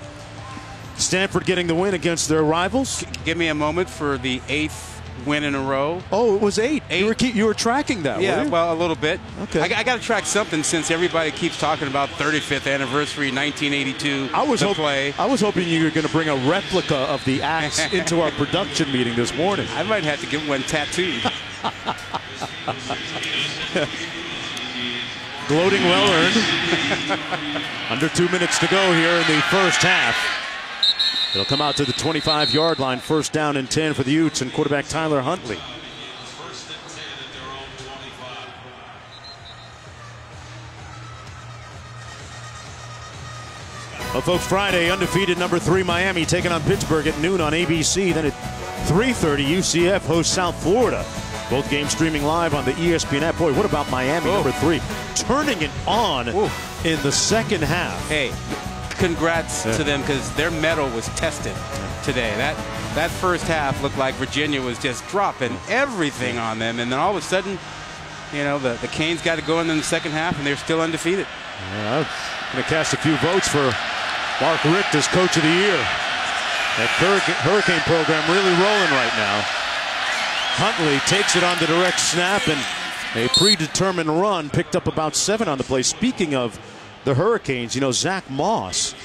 Stanford getting the win against their rivals. Give me a moment for the 8th win in a row. Oh, it was 8. You were tracking that, yeah, were you? Well, a little bit. Okay. I got to track something since everybody keeps talking about 35th anniversary, 1982. I was hoping you were going to bring a replica of the axe into our production meeting this morning. I might have to get one tattooed. Gloating well earned. Under 2 minutes to go here in the first half. It'll come out to the 25-yard line. First down and 10 for the Utes and quarterback Tyler Huntley. Well, folks, Friday, undefeated number 3 Miami taking on Pittsburgh at noon on ABC. Then at 3:30, UCF hosts South Florida. Both games streaming live on the ESPN app. Boy, what about Miami, number 3? Turning it on in the second half. Hey, congrats to them because their mettle was tested today. That first half looked like Virginia was just dropping everything on them. And then all of a sudden, you know, the Canes got it going in the second half, and they're still undefeated. Yeah, I'm going to cast a few votes for Mark Richt as Coach of the Year. That Hurricane program really rolling right now. Huntley takes it on the direct snap, and a predetermined run, picked up about 7 on the play. Speaking of the Hurricanes, you know, Zach Moss,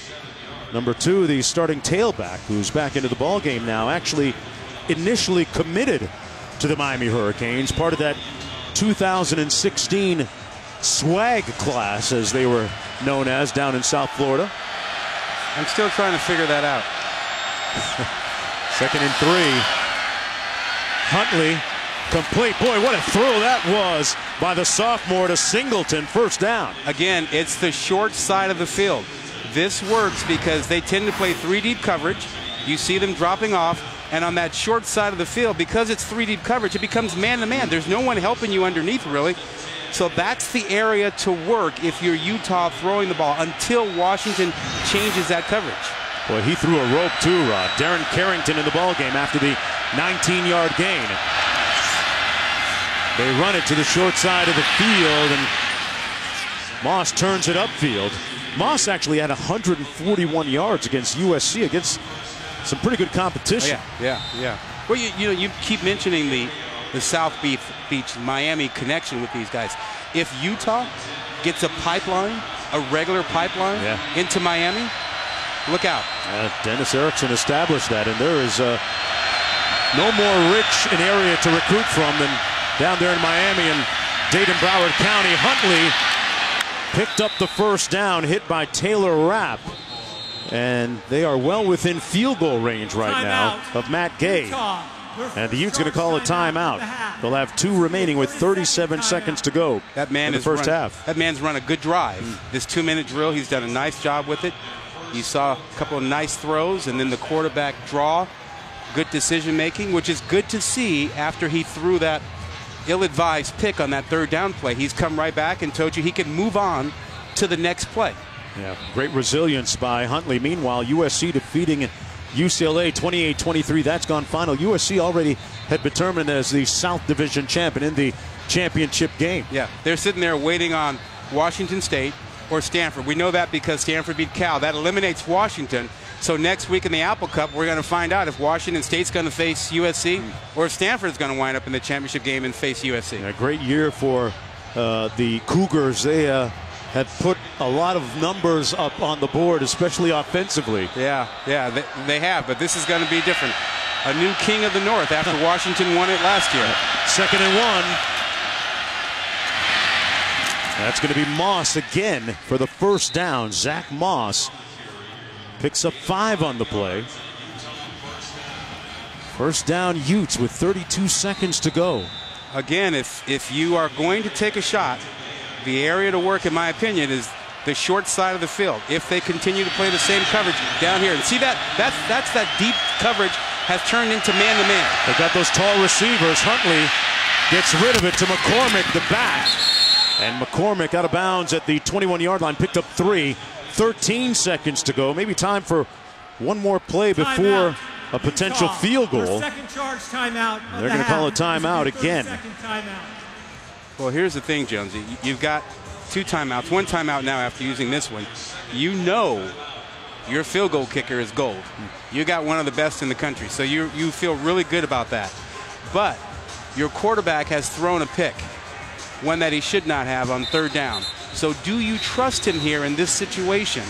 number 2, the starting tailback, who's back into the ball game now, actually initially committed to the Miami Hurricanes, part of that 2016 swag class, as they were known as, down in South Florida. I'm still trying to figure that out. 2nd and 3. Huntley, complete. Boy, what a throw that was by the sophomore to Singleton. First down. Again, it's the short side of the field. This works because they tend to play 3 deep coverage. You see them dropping off, and on that short side of the field, because it's 3 deep coverage, it becomes man-to-man. There's no one helping you underneath, really. So that's the area to work if you're Utah throwing the ball until Washington changes that coverage. Boy, he threw a rope too, Rod. Darren Carrington in the ball game after the 19-yard gain. They run it to the short side of the field, and Moss turns it upfield. Moss actually had 141 yards against USC, against some pretty good competition. Oh, yeah. Well, you keep mentioning the South Beach Miami connection with these guys. If Utah gets a pipeline, a regular pipeline into Miami, look out. Dennis Erickson established that, and there is no more rich an area to recruit from than down there in Miami and Dayton Broward County. Huntley picked up the first down, hit by Taylor Rapp, and they are well within field goal range right now of Matt Gay. And the Utes going to call a timeout. They'll have 2 remaining with 37 seconds to go in the first half. That man's run a good drive. This 2-minute drill, he's done a nice job with it. You saw a couple of nice throws, and then the quarterback draw. Good decision making, which is good to see after he threw that ill-advised pick on that 3rd down play. He's come right back and told you he can move on to the next play. Yeah, great resilience by Huntley. Meanwhile, USC defeating UCLA 28-23. That's gone final. USC already had been determined as the South Division champion in the championship game. Yeah, they're sitting there waiting on Washington State or Stanford. We know that because Stanford beat Cal. That eliminates Washington. So next week in the Apple Cup, we're going to find out if Washington State's going to face USC or if Stanford's going to wind up in the championship game and face USC. A great year for the Cougars. They have put a lot of numbers up on the board, especially offensively. Yeah, they have, but this is going to be different. A new king of the North after Washington won it last year. 2nd and 1. That's going to be Moss again for the first down. Zach Moss picks up 5 on the play. First down, Utes with 32 seconds to go. Again, if you are going to take a shot, the area to work, in my opinion, is the short side of the field. If they continue to play the same coverage down here, and see that's that deep coverage has turned into man-to-man. They got those tall receivers. Huntley gets rid of it to McCormick, the back. And McCormick out of bounds at the 21-yard line, picked up 3. 13 seconds to go. Maybe time for one more play before a potential field goal. Second charge timeout. They're going to call a timeout again. Well, here's the thing, Jonesy. You've got 2 timeouts, 1 timeout now after using this one. You know your field goal kicker is gold. You got one of the best in the country, so you feel really good about that. But your quarterback has thrown a pick, one that he should not have on 3rd down. So do you trust him here in this situation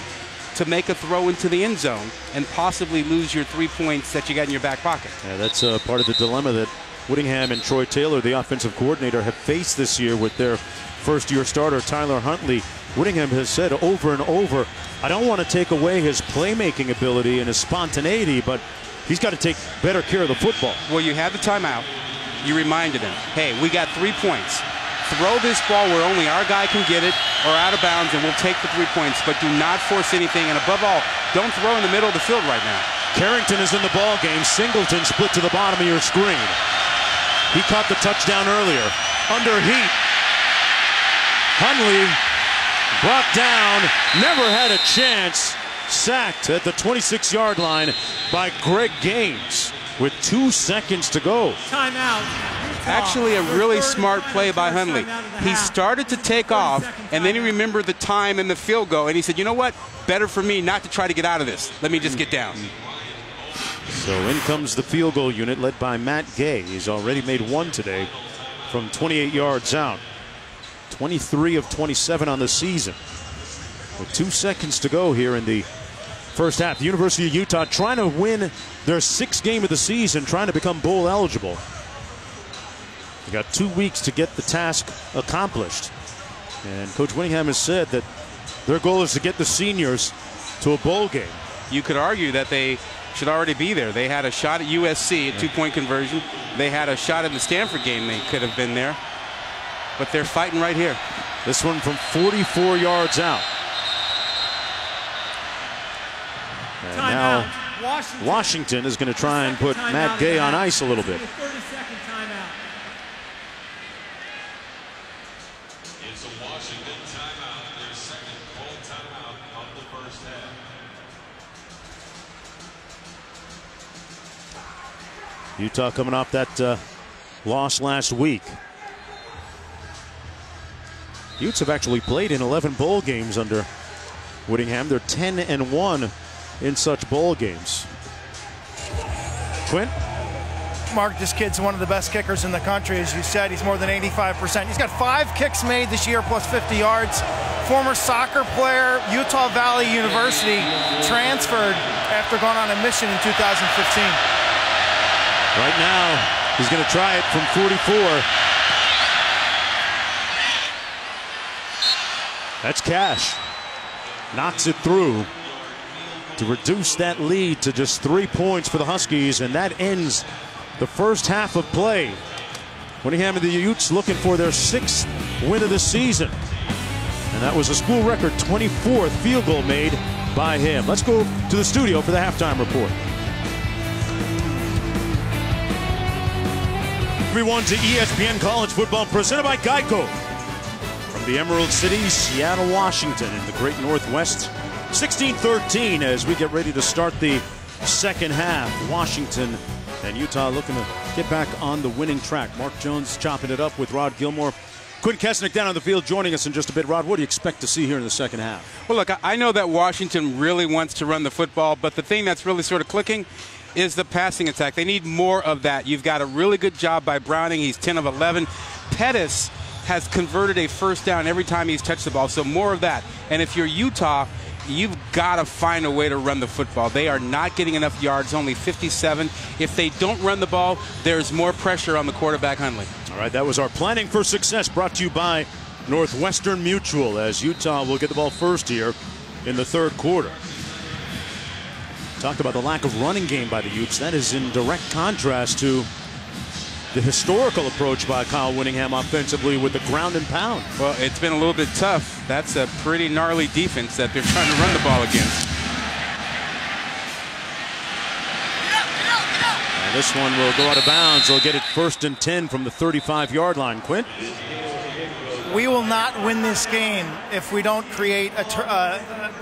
to make a throw into the end zone and possibly lose your 3 points that you got in your back pocket? Yeah, that's part of the dilemma that Whittingham and Troy Taylor, the offensive coordinator, have faced this year with their first-year starter, Tyler Huntley. Whittingham has said over and over, I don't want to take away his playmaking ability and his spontaneity, but he's got to take better care of the football. Well, you had the timeout. You reminded him, hey, we got 3 points. Throw this ball where only our guy can get it or out of bounds, and we'll take the 3 points, but do not force anything. And above all, don't throw in the middle of the field right now. Carrington is in the ball game. Singleton split to the bottom of your screen. He caught the touchdown earlier. Under heat. Huntley brought down, never had a chance. Sacked at the 26-yard line by Greg Gaines with 2 seconds to go. Timeout. Actually, a really smart play by Huntley. He started to take off, and then he remembered the time and the field goal, and he said, you know what? Better for me not to try to get out of this. Let me just get down. So in comes the field goal unit led by Matt Gay. He's already made 1 today from 28 yards out. 23 of 27 on the season. With 2 seconds to go here in the first half. The University of Utah trying to win their 6th game of the season, trying to become bowl eligible. They got 2 weeks to get the task accomplished. And Coach Whittingham has said that their goal is to get the seniors to a bowl game. You could argue that they should already be there. They had a shot at USC, a 2-point conversion. They had a shot in the Stanford game. They could have been there. But they're fighting right here. This one from 44 yards out. And now Washington is going to try and put Matt Gay on ice a little bit. It's a Washington timeout, their second full timeout of the first half. Utah coming off that loss last week. Utes have actually played in 11 bowl games under Whittingham. They're 10-1 in such bowl games. Quint? Mark, this kid's one of the best kickers in the country. As you said, he's more than 85%. He's got 5 kicks made this year plus 50 yards. Former soccer player, Utah Valley University, transferred after going on a mission in 2015. Right now, he's going to try it from 44. That's Cash. Knocks it through to reduce that lead to just 3 points for the Huskies, and that ends the first half of play. Whittingham and the Utes looking for their 6th win of the season. And that was a school record 24th field goal made by him. Let's go to the studio for the halftime report. Everyone to ESPN College Football presented by Geico. From the Emerald City, Seattle, Washington in the great Northwest. 16-13 as we get ready to start the second half. Washington and Utah looking to get back on the winning track. Mark Jones chopping it up with Rod Gilmore. Quinn Kesnick down on the field joining us in just a bit. Rod, what do you expect to see here in the second half? Well, look, I know that Washington really wants to run the football, but the thing that's really sort of clicking is the passing attack. They need more of that. You've got a really good job by Browning. He's 10 of 11. Pettis has converted a first down every time he's touched the ball, so more of that. And if you're Utah, you've got to find a way to run the football. They are not getting enough yards, only 57. If they don't run the ball, there's more pressure on the quarterback, Huntley. All All right, that was our Planning for Success, brought to you by Northwestern Mutual, as Utah will get the ball first here in the third quarter. Talked about the lack of running game by the Utes. That is in direct contrast to the historical approach by Kyle Whittingham offensively with the ground and pound. Well, it's been a little bit tough. That's a pretty gnarly defense that they're trying to run the ball against. And this one will go out of bounds. They'll get it 1st and 10 from the 35-yard line. Quint? We will not win this game if we don't create a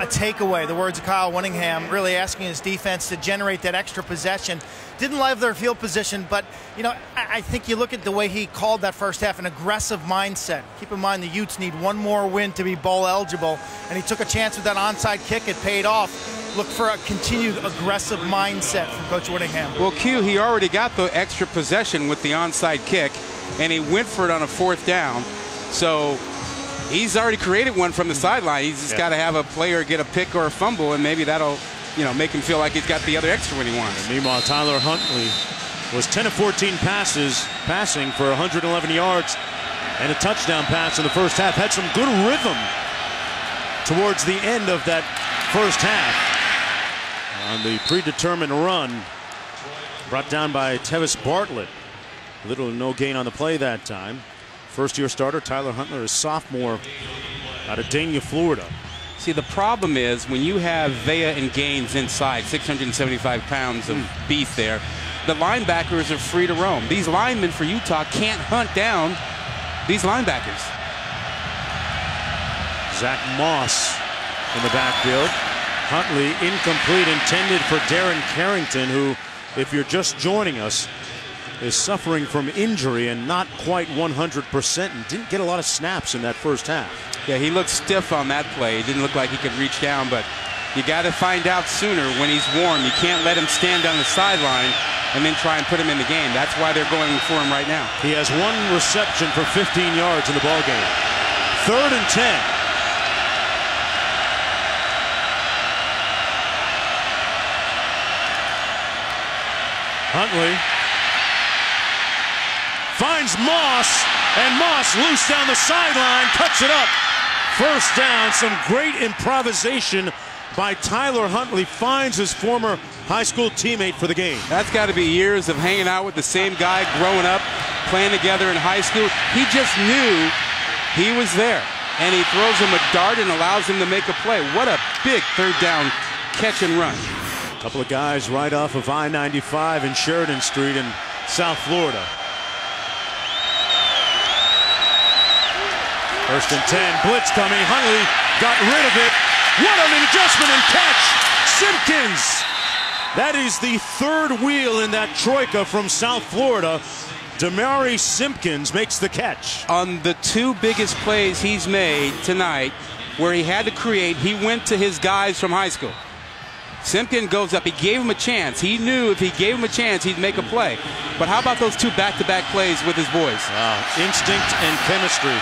takeaway. The words of Kyle Whittingham, really asking his defense to generate that extra possession. Didn't love their field position, but you know, I think you look at the way he called that first half, an aggressive mindset. Keep in mind the Utes need one more win to be bowl eligible, and he took a chance with that onside kick. It paid off. Look for a continued aggressive mindset from Coach Whittingham. Well, Q, he already got the extra possession with the onside kick, and he went for it on a 4th down. So he's already created one from the sideline. He's just got to have a player get a pick or a fumble, and maybe that'll, you know, make him feel like he's got the other extra when he wants. And meanwhile, Tyler Huntley was 10 of 14 passes, passing for 111 yards and a touchdown pass in the first half. Had some good rhythm towards the end of that first half on the predetermined run brought down by Tevis Bartlett. Little or no gain on the play that time. First-year starter Tyler Huntley, a sophomore out of Dania, Florida. See, the problem is when you have Vea and Gaines inside, 675 pounds of beef there, the linebackers are free to roam. These linemen for Utah can't hunt down these linebackers. Zach Moss in the backfield. Huntley incomplete, intended for Darren Carrington, who, if you're just joining us, is suffering from injury and not quite 100% and didn't get a lot of snaps in that first half. Yeah, he looked stiff on that play. It didn't look like he could reach down, but you got to find out sooner when he's warm. You can't let him stand on the sideline and then try and put him in the game. That's why they're going for him right now. He has 1 reception for 15 yards in the ball game. 3rd and 10. Huntley finds Moss, and Moss loose down the sideline, cuts it up. First down. Some great improvisation by Tyler Huntley. Finds his former high school teammate for the game. That's got to be years of hanging out with the same guy, growing up, playing together in high school. He just knew he was there, and he throws him a dart and allows him to make a play. What a big 3rd down catch and run. A couple of guys right off of I-95 and Sheridan Street in South Florida. 1st and 10, blitz coming. Huntley got rid of it. What an adjustment and catch! Simpkins! That is the 3rd wheel in that troika from South Florida. Damari Simpkins makes the catch. On the 2 biggest plays he's made tonight, where he had to create, he went to his guys from high school. Simpkins goes up. He gave him a chance. He knew if he gave him a chance, he'd make a play. But how about those 2 back-to-back plays with his boys? Wow. Instinct and chemistry.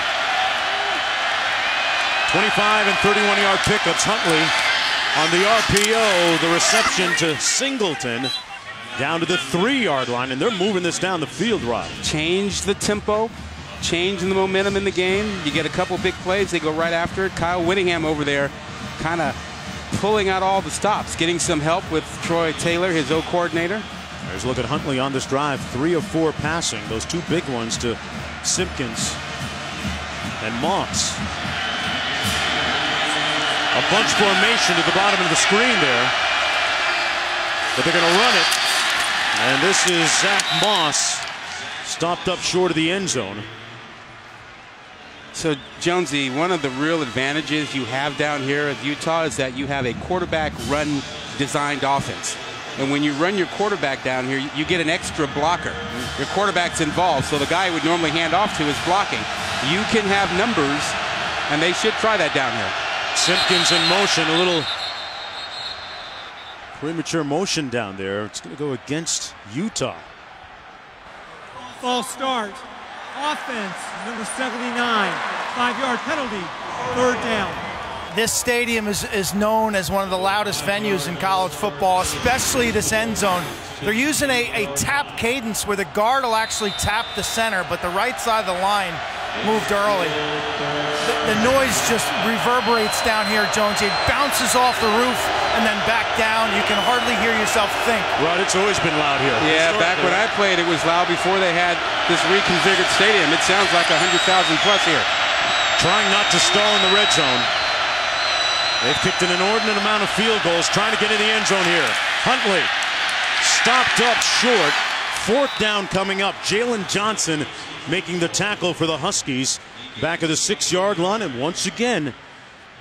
25 and 31-yard pickups. Huntley on the RPO. The reception to Singleton down to the 3-yard line, and they're moving this down the field, Rob. Change the tempo, change the momentum in the game. You get a couple big plays, they go right after it. Kyle Whittingham over there kind of pulling out all the stops, getting some help with Troy Taylor, his O coordinator. There's a look at Huntley on this drive. 3 of 4 passing. Those 2 big ones to Simpkins and Moss. A bunch formation to the bottom of the screen there. But they're going to run it. And this is Zach Moss, stopped up short of the end zone. So, Jonesy, one of the real advantages you have down here at Utah is that you have a quarterback run designed offense. And when you run your quarterback down here, you get an extra blocker. Your quarterback's involved, so the guy you would normally hand off to is blocking. You can have numbers, and they should try that down here. Simpkins in motion, a little premature motion down there. It's going to go against Utah. False start. Offense, number 79. 5-yard penalty. 3rd down. This stadium is known as one of the loudest venues in college football, especially this end zone. They're using a tap cadence where the guard will actually tap the center, but the right side of the line moved early. The noise just reverberates down here, Jonesy. It bounces off the roof and then back down. You can hardly hear yourself think. Rod, it's always been loud here. Yeah, back when I played, it was loud before they had this reconfigured stadium. It sounds like 100,000 plus here. Trying not to stall in the red zone. They've kicked an inordinate amount of field goals, trying to get in the end zone here. Huntley stopped up short. 4th down coming up. Jalen Johnson making the tackle for the Huskies back at the 6-yard line. And once again,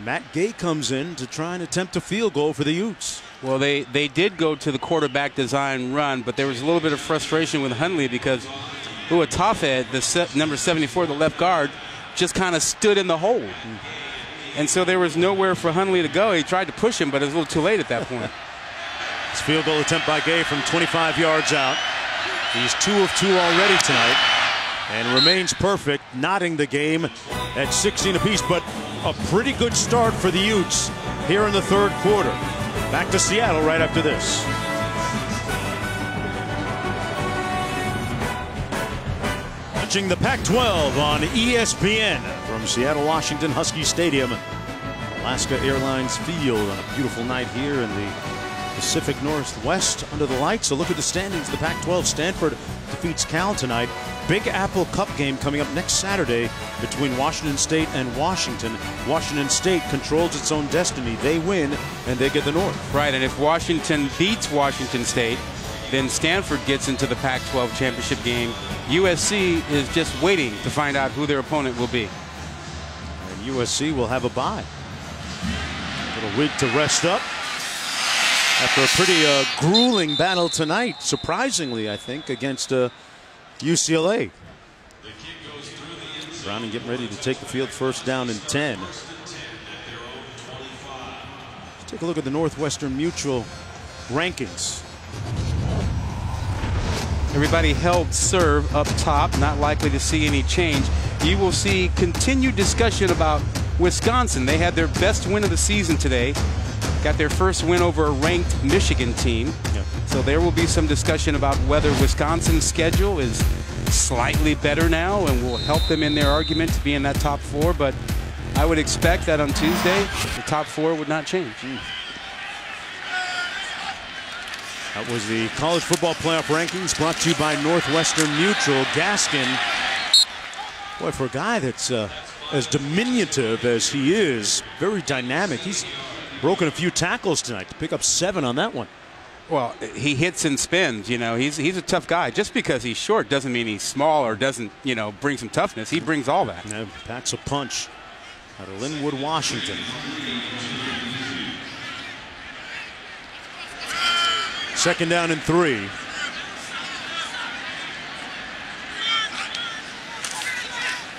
Matt Gay comes in to try and attempt a field goal for the Utes. Well, they did go to the quarterback design run, but there was a little bit of frustration with Huntley because Uatafed, the number 74, the left guard, just kind of stood in the hole. And so there was nowhere for Huntley to go. He tried to push him, but it was a little too late at that point. This field goal attempt by Gay from 25 yards out. He's 2 of 2 already tonight and remains perfect, knotting the game at 16 apiece. But a pretty good start for the Utes here in the 3rd quarter. Back to Seattle right after this. Watching the Pac-12 on ESPN from Seattle, Washington, Husky Stadium, Alaska Airlines Field on a beautiful night here in the Pacific Northwest under the lights. So look at the standings. The Pac-12, Stanford defeats Cal tonight. Big Apple Cup game coming up next Saturday between Washington State and Washington. Washington State controls its own destiny. They win and they get the North. Right, and if Washington beats Washington State, then Stanford gets into the Pac-12 championship game. USC is just waiting to find out who their opponent will be. And USC will have a bye. A little week to rest up after a pretty grueling battle tonight, surprisingly, I think, against UCLA. Browning getting ready to take the field, 1st down and 10. Let's take a look at the Northwestern Mutual rankings. Everybody held serve up top, not likely to see any change. You will see continued discussion about Wisconsin. They had their best win of the season today. Got their first win over a ranked Michigan team. Yep. So there will be some discussion about whether Wisconsin's schedule is slightly better now and will help them in their argument to be in that top 4. But I would expect that on Tuesday, the top 4 would not change. That was the College Football Playoff rankings brought to you by Northwestern Mutual. Gaskin, boy, for a guy that's as diminutive as he is, very dynamic. He's broken a few tackles tonight to pick up 7 on that one. Well, he hits and spins. You know, he's a tough guy. Just because he's short doesn't mean he's small or doesn't, you know, bring some toughness. He brings all that. Yeah, packs a punch out of Linwood, Washington. Second down and 3.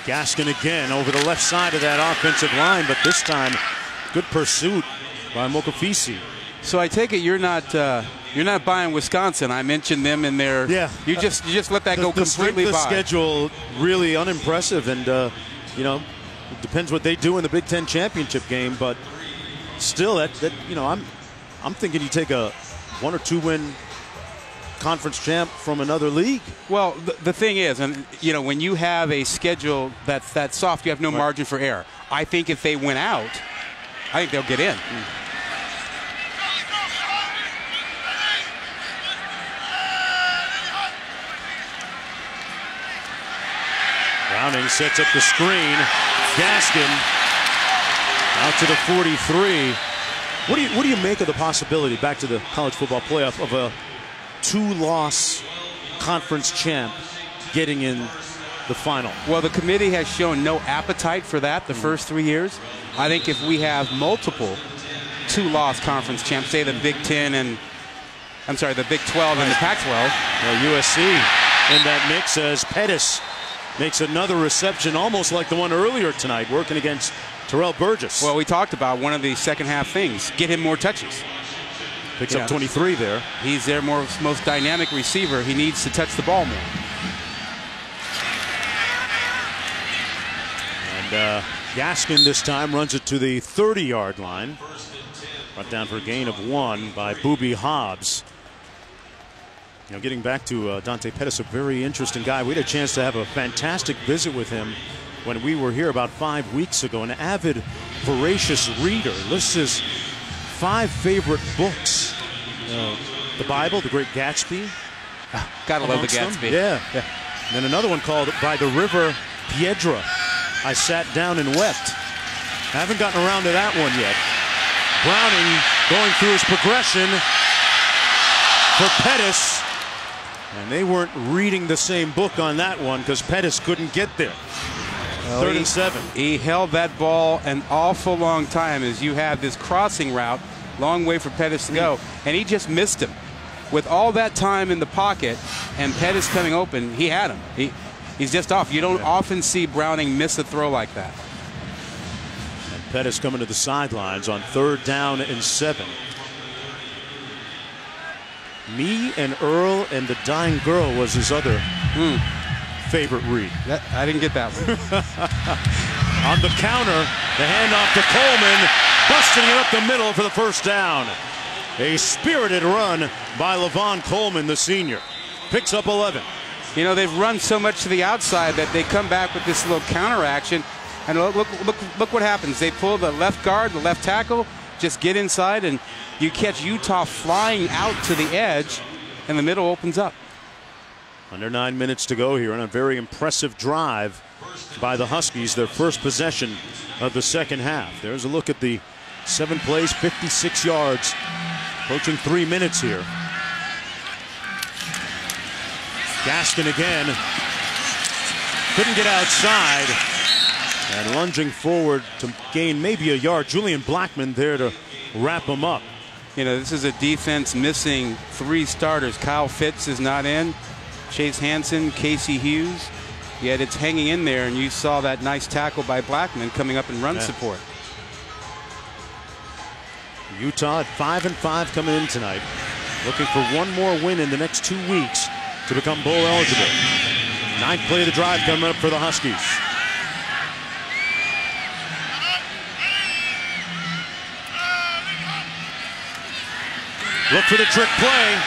Gaskin again over the left side of that offensive line, but this time good pursuit by Mokafisi. So I take it you're not buying Wisconsin. I mentioned them in there. Yeah. You just let that go completely the by. schedule really unimpressive, and you know, it depends what they do in the Big Ten championship game. But still, that you know, I'm thinking you take a 1 or 2 win conference champ from another league. Well, the thing is, and you know, when you have a schedule that's that soft, you have no margin for error. I think if they win out, I think they'll get in. Browning sets up the screen. Gaskin out to the 43. What do you make of the possibility, back to the college football playoff, of a 2-loss conference champ getting in the final? Well, the committee has shown no appetite for that the first 3 years. I think if we have multiple 2-loss conference champs, say the Big 10 and the Big 12 and the Pac-12. Well, USC in that mix as Pettis makes another reception, almost like the one earlier tonight, working against Terrell Burgess. Well, we talked about one of the second half things. Get him more touches. Picks up 23 there. He's their most dynamic receiver. He needs to touch the ball more. And Gaskin this time runs it to the 30-yard line. Brought down for a gain of 1 by Boobie Hobbs. Getting back to Dante Pettis, a very interesting guy. We had a chance to have a fantastic visit with him when we were here about 5 weeks ago. An avid, voracious reader. Lists his 5 favorite books. The Bible, The Great Gatsby. Gotta love The Gatsby. Yeah. And then another one called By the River Piedra. I sat down and wept. I haven't gotten around to that one yet. Browning going through his progression for Pettis. And they weren't reading the same book on that one because Pettis couldn't get there. 3rd and 7. He held that ball an awful long time as you have this crossing route. Long way for Pettis to go. And he just missed him. With all that time in the pocket and Pettis coming open, he had him. He's just off. You don't often see Browning miss a throw like that. And Pettis coming to the sidelines on 3rd down and 7. Me and Earl and the Dying Girl was his other favorite read. I didn't get that one. On the counter, the handoff to Coleman, busting it up the middle for the first down. A spirited run by Lavon Coleman, the senior. Picks up 11. You know, they've run so much to the outside that they come back with this little counter action. And look what happens. They pull the left guard, the left tackle, just get inside, and you catch Utah flying out to the edge, and the middle opens up. Under 9 minutes to go here on a very impressive drive by the Huskies, their first possession of the second half. There's a look at the 7 plays, 56 yards, approaching 3 minutes here. Gaskin again. Couldn't get outside. And lunging forward to gain maybe a yard. Julian Blackman there to wrap him up. You know, this is a defense missing 3 starters. Kyle Fitz is not in. Chase Hansen, Casey Hughes. Yet it's hanging in there, and you saw that nice tackle by Blackman coming up in run support. Utah at 5-5 coming in tonight. Looking for one more win in the next 2 weeks to become bowl eligible. 9th play of the drive coming up for the Huskies. Look for the trick play.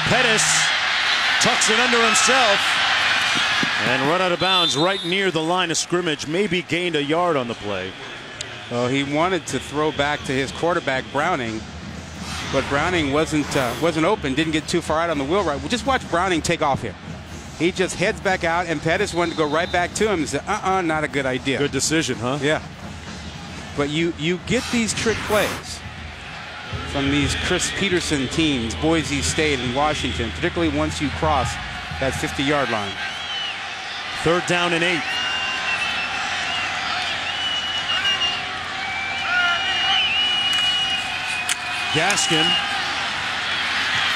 Pettis tucks it under himself and run out of bounds right near the line of scrimmage. Maybe gained a yard on the play. Well, he wanted to throw back to his quarterback Browning, but Browning wasn't open. Didn't get too far out on the wheel route. Well, just watch Browning take off here. He just heads back out, and Pettis wanted to go right back to him and said, not a good idea. Good decision, huh? Yeah. But you get these trick plays from these Chris Peterson teams, Boise State and Washington, particularly once you cross that 50-yard line. 3rd down and 8. Gaskin.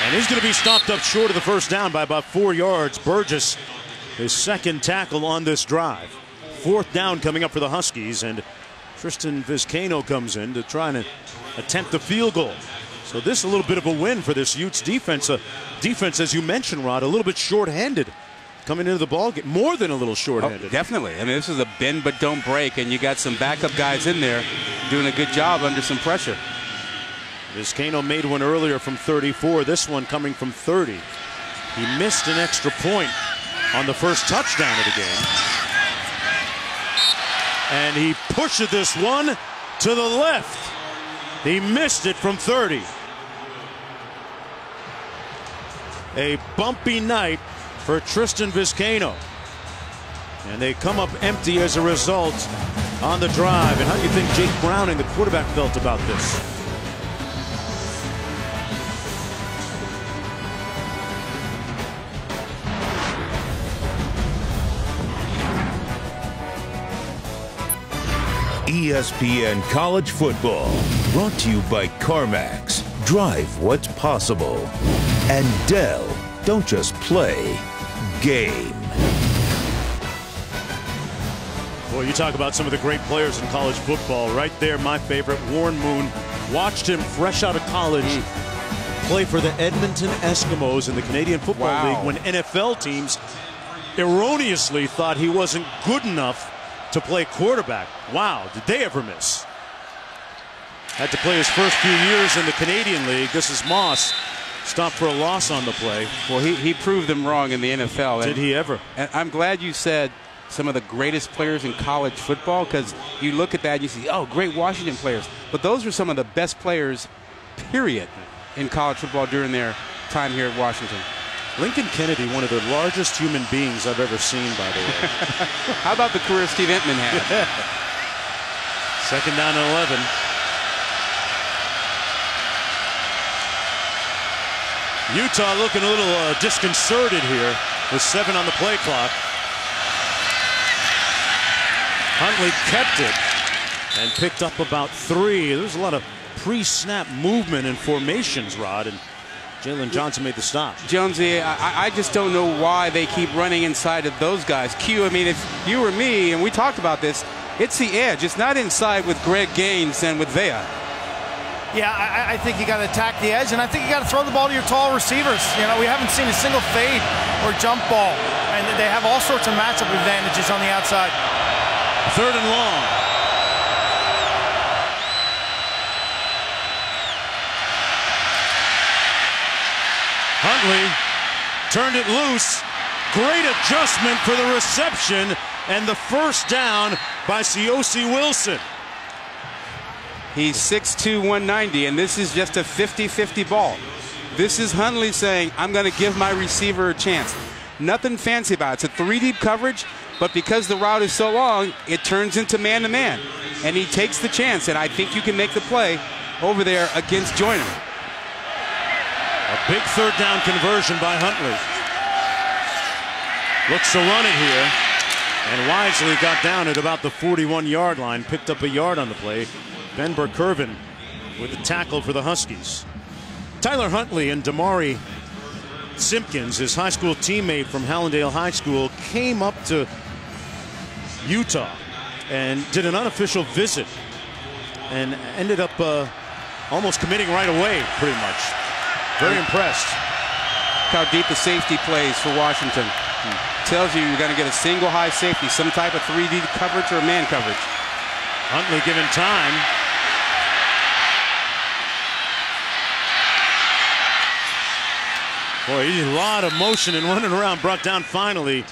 And he's going to be stopped up short of the first down by about 4 yards. Burgess, his 2nd tackle on this drive. 4th down coming up for the Huskies, and Tristan Vizcaino comes in to try and attempt the field goal. So this is a little bit of a win for this Utes defense. Defense, as you mentioned, Rod, a little bit short-handed coming into the ball game. More than a little short-handed. Oh, definitely. I mean, this is a bend but don't break, and you got some backup guys in there doing a good job under some pressure. Vizcaino made one earlier from 34. This one coming from 30. He missed an extra point on the first touchdown of the game. And he pushes this one to the left. He missed it from 30. A bumpy night for Tristan Vizcaino. And they come up empty as a result on the drive. And how do you think Jake Browning, the quarterback, felt about this? ESPN College Football, brought to you by CarMax. Drive what's possible. And Dell, don't just play, game. Boy, you talk about some of the great players in college football. Right there, my favorite, Warren Moon. Watched him fresh out of college play for the Edmonton Eskimos in the Canadian Football League when NFL teams erroneously thought he wasn't good enough to play quarterback. Wow, did they ever miss? Had to play his first few years in the Canadian League. This is Moss Stop for a loss on the play. Well, he proved them wrong in the NFL. Did he ever? And I'm glad you said some of the greatest players in college football, because you look at that and you see, oh, great Washington players. But those were some of the best players, period, in college football during their time here at Washington. Lincoln Kennedy, one of the largest human beings I've ever seen, by the way. How about the career Steve Entman had? Second down and 11. Utah looking a little disconcerted here with 7 on the play clock. Huntley kept it and picked up about 3. There's a lot of pre-snap movement and formations, Rod, and Jalen Johnson made the stop. Jonesy, I just don't know why they keep running inside of those guys. Q, I mean, if you or me, and we talked about this, it's the edge. It's not inside with Greg Gaines and with Vea. Yeah, I think you got to attack the edge, and I think you got to throw the ball to your tall receivers. You know, we haven't seen a single fade or jump ball, and they have all sorts of matchup advantages on the outside. 3rd and long. Huntley turned it loose. Great adjustment for the reception and the first down by Siosi Wilson. He's 6'2", 190, and this is just a 50-50 ball. This is Huntley saying, I'm going to give my receiver a chance. Nothing fancy about it. It's a 3-deep coverage, but because the route is so long, it turns into man-to-man. And he takes the chance, and I think you can make the play over there against Joyner. A big 3rd down conversion by Huntley. Looks to run it here, and wisely got down at about the 41-yard line, picked up a yard on the play. Ben Burkervin with the tackle for the Huskies. Tyler Huntley and Damari Simpkins, his high school teammate from Hallandale High School, came up to Utah and did an unofficial visit and ended up almost committing right away, pretty much. Very impressed. Look how deep the safety plays for Washington. Tells you you're going to get a single high safety, some type of 3D coverage or man coverage. Huntley given time. Boy, a lot of motion and running around, brought down finally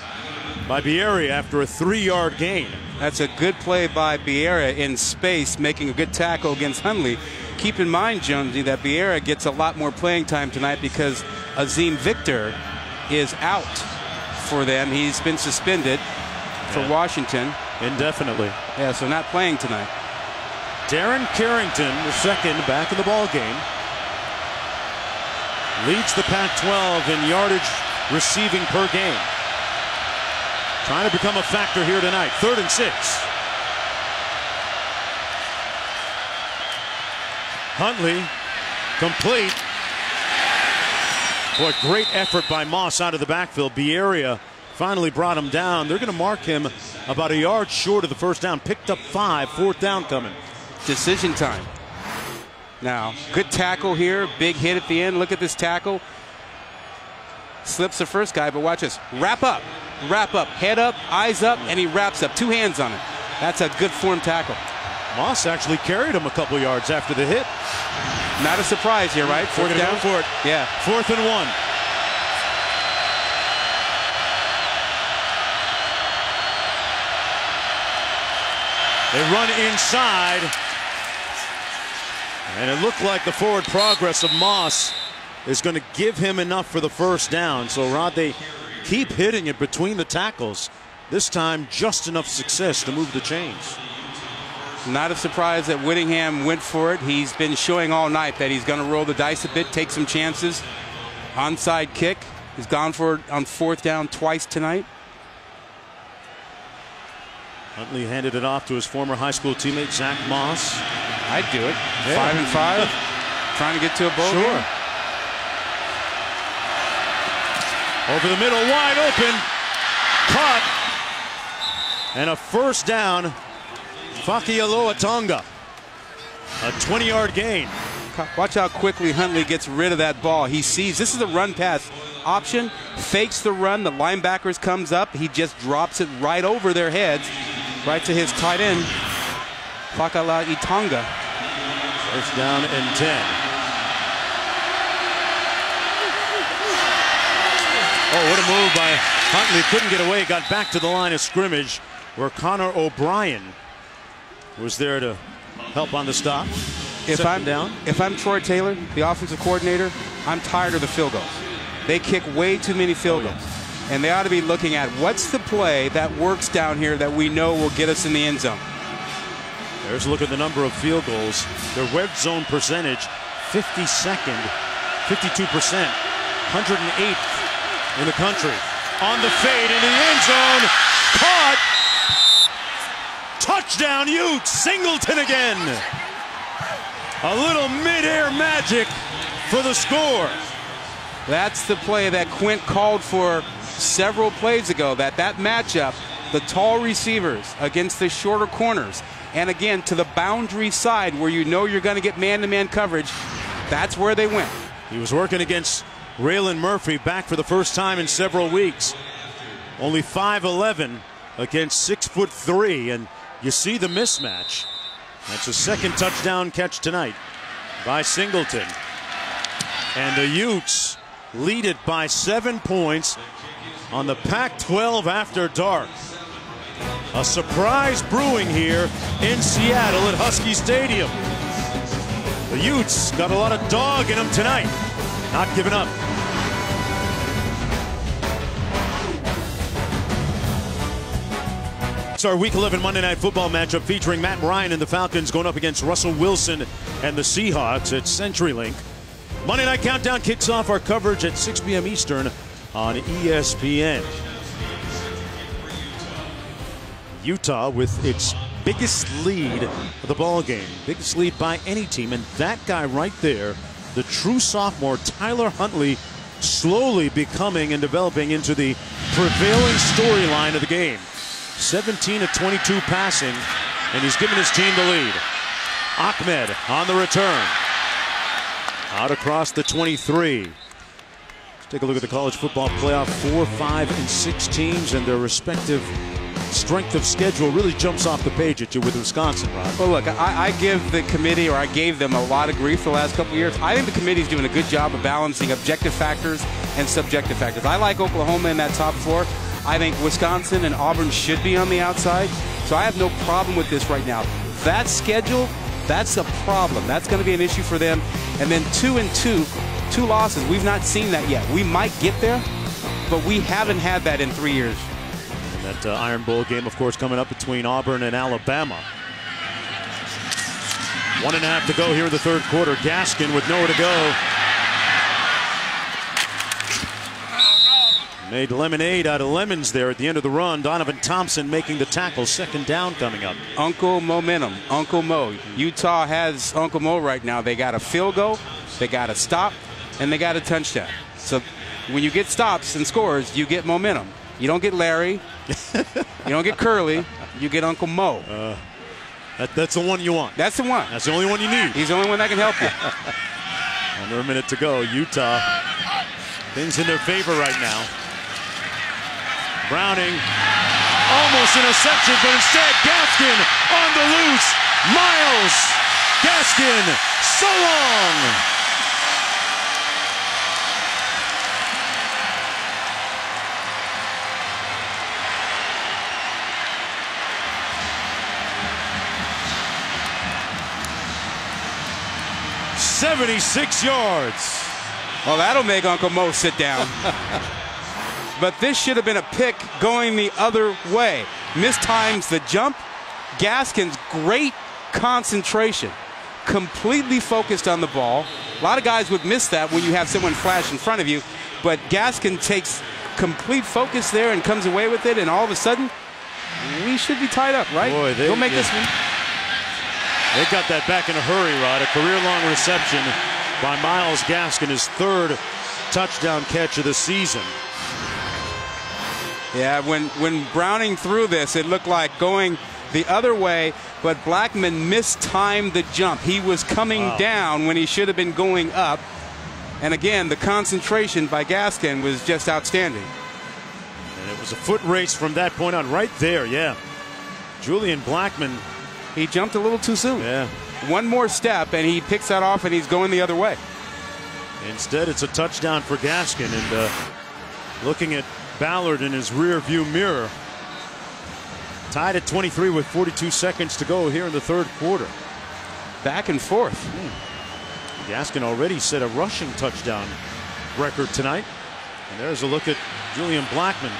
by Bierria after a 3-yard gain. That's a good play by Bierria in space, making a good tackle against Huntley. Keep in mind, Jonesy, that Bierria gets a lot more playing time tonight because Azim Victor is out for them. He's been suspended for Washington. Indefinitely. Yeah, so not playing tonight. Darren Carrington, the second, back in the ball game. Leads the Pac-12 in yardage receiving per game. Trying to become a factor here tonight. 3rd and 6. Huntley complete. Boy, great effort by Moss out of the backfield. Bierria finally brought him down. They're going to mark him about a yard short of the first down. Picked up 5. 4th down coming. Decision time. Now, good tackle here. Big hit at the end. Look at this tackle. Slips the first guy, but watch this. Wrap up. Wrap up. Head up, eyes up, and he wraps up. 2 hands on it. That's a good form tackle. Moss actually carried him a couple yards after the hit. Not a surprise here, right? 4th down. Go for it. Yeah. 4th and 1. They run inside. And it looked like the forward progress of Moss is going to give him enough for the first down. So, Rod, they keep hitting it between the tackles. This time, just enough success to move the chains. Not a surprise that Whittingham went for it. He's been showing all night that he's going to roll the dice a bit, take some chances. Onside kick. He's gone for it on 4th down twice tonight. Huntley handed it off to his former high school teammate, Zach Moss. I'd do it. Yeah. 5 and 5. Trying to get to a bowl Sure. game. Over the middle, wide open. Caught. And a first down. Fakialoa Tonga. A 20-yard gain. Watch how quickly Huntley gets rid of that ball. He sees this is a run pass option. Fakes the run. The linebackers comes up. He just drops it right over their heads. Right to his tight end. Fakala Itonga. First down and 10. Oh, what a move by Huntley. Couldn't get away. Got back to the line of scrimmage where Connor O'Brien was there to help on the stop. If I'm Troy Taylor, the offensive coordinator, I'm tired of the field goals. They kick way too many field goals. And they ought to be looking at what's the play that works down here that we know will get us in the end zone. There's a look at the number of field goals. Their red zone percentage, 52nd, 52%, 108th in the country. On the fade into the end zone, caught. Touchdown Utes, Singleton again. A little mid-air magic for the score. That's the play that Quint called for several plays ago, that matchup, the tall receivers against the shorter corners, and again to the boundary side where you know you're going to get man-to-man coverage, that's where they went. He was working against Raylan Murphy, back for the first time in several weeks. Only 5'11" against 6'3", and you see the mismatch. That's a second touchdown catch tonight by Singleton. And the Utes lead it by 7 points on the Pac-12 After Dark. A surprise brewing here in Seattle at Husky Stadium. The Utes got a lot of dog in them tonight. Not giving up. It's our Week 11 Monday Night Football matchup featuring Matt Ryan and the Falcons going up against Russell Wilson and the Seahawks at CenturyLink. Monday Night Countdown kicks off our coverage at 6 p.m. Eastern on ESPN. Utah with its biggest lead of the ball game, biggest lead by any team, and that guy right there, the true sophomore Tyler Huntley, slowly becoming and developing into the prevailing storyline of the game. 17 of 22 passing, and he's given his team the lead. Ahmed on the return. Out across the 23. Let's take a look at the college football playoff. 4, 5, and 6 teams and their respective strength of schedule really jumps off the page at you with Wisconsin, Rod. Well, look, I give the committee, or I gave them a lot of grief the last couple of years. I think the committee's doing a good job of balancing objective factors and subjective factors. I like Oklahoma in that top 4. I think Wisconsin and Auburn should be on the outside. So I have no problem with this right now. That schedule, that's a problem. That's going to be an issue for them. And then 2-2, 2 losses. We've not seen that yet. We might get there, but we haven't had that in 3 years. And that Iron Bowl game, of course, coming up between Auburn and Alabama. 1.5 to go here in the third quarter. Gaskin with nowhere to go. Made lemonade out of lemons there at the end of the run. Donovan Thompson making the tackle. Second down coming up. Uncle Momentum, Uncle Mo. Utah has Uncle Mo right now. They got a field goal, they got a stop, and they got a touchdown. So when you get stops and scores, you get momentum. You don't get Larry. You don't get Curly. You get Uncle Mo. That's the one you want. That's the one. That's the only one you need. He's the only one that can help you. Under a minute to go. Utah, things in their favor right now. Browning, almost interception, but instead Gaskin on the loose. Miles Gaskin, so long. "76 yards. Well, that'll make Uncle Mo sit down. But this should have been a pick going the other way. Mistimes the jump. Gaskin's great concentration. Completely focused on the ball. A lot of guys would miss that when you have someone flash in front of you. But Gaskin takes complete focus there and comes away with it. And all of a sudden, we should be tied up, right? Boy, Go make this one. They got that back in a hurry, Rod. A career-long reception by Miles Gaskin, his third touchdown catch of the season. Yeah, when Browning threw this, it looked like going the other way, but Blackman mistimed the jump. He was coming down when he should have been going up. And again, the concentration by Gaskin was just outstanding. And it was a foot race from that point on right there, yeah. Julian Blackman. He jumped a little too soon. Yeah. One more step, and he picks that off, and he's going the other way. Instead, it's a touchdown for Gaskin, and looking at Ballard in his rear view mirror. Tied at 23 with 42 seconds to go here in the third quarter. Back and forth. Gaskin already set a rushing touchdown record tonight. And there's a look at Julian Blackmon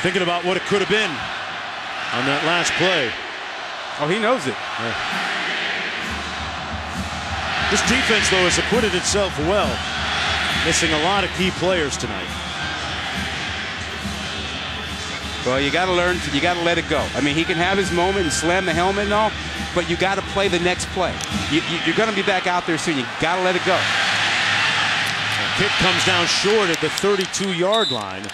thinking about what it could have been on that last play. Oh, he knows it. Yeah. This defense, though, has acquitted itself well, missing a lot of key players tonight. Well, you got to learn. You got to let it go. I mean, he can have his moment and slam the helmet and all, but you got to play the next play. You're going to be back out there soon. You got to let it go. The kick comes down short at the 32-yard line.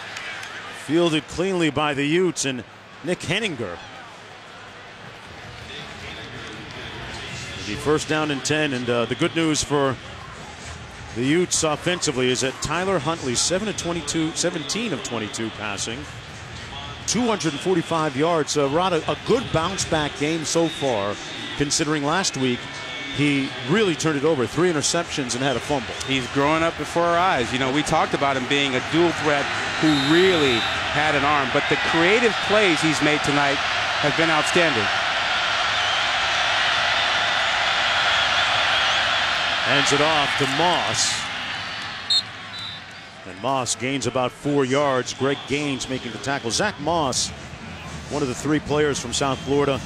Fielded cleanly by the Utes and Nick Henninger. It'll be first down and 10, and the good news for the Utes offensively is that Tyler Huntley, 17 of 22 passing, 245 yards. Rod, a good bounce-back game so far, considering last week he really turned it over. 3 interceptions and had a fumble. He's growing up before our eyes. You know, we talked about him being a dual threat who really had an arm, but the creative plays he's made tonight have been outstanding. Hands it off to Moss. And Moss gains about 4 yards. Greg Gaines making the tackle. Zach Moss, one of the 3 players from South Florida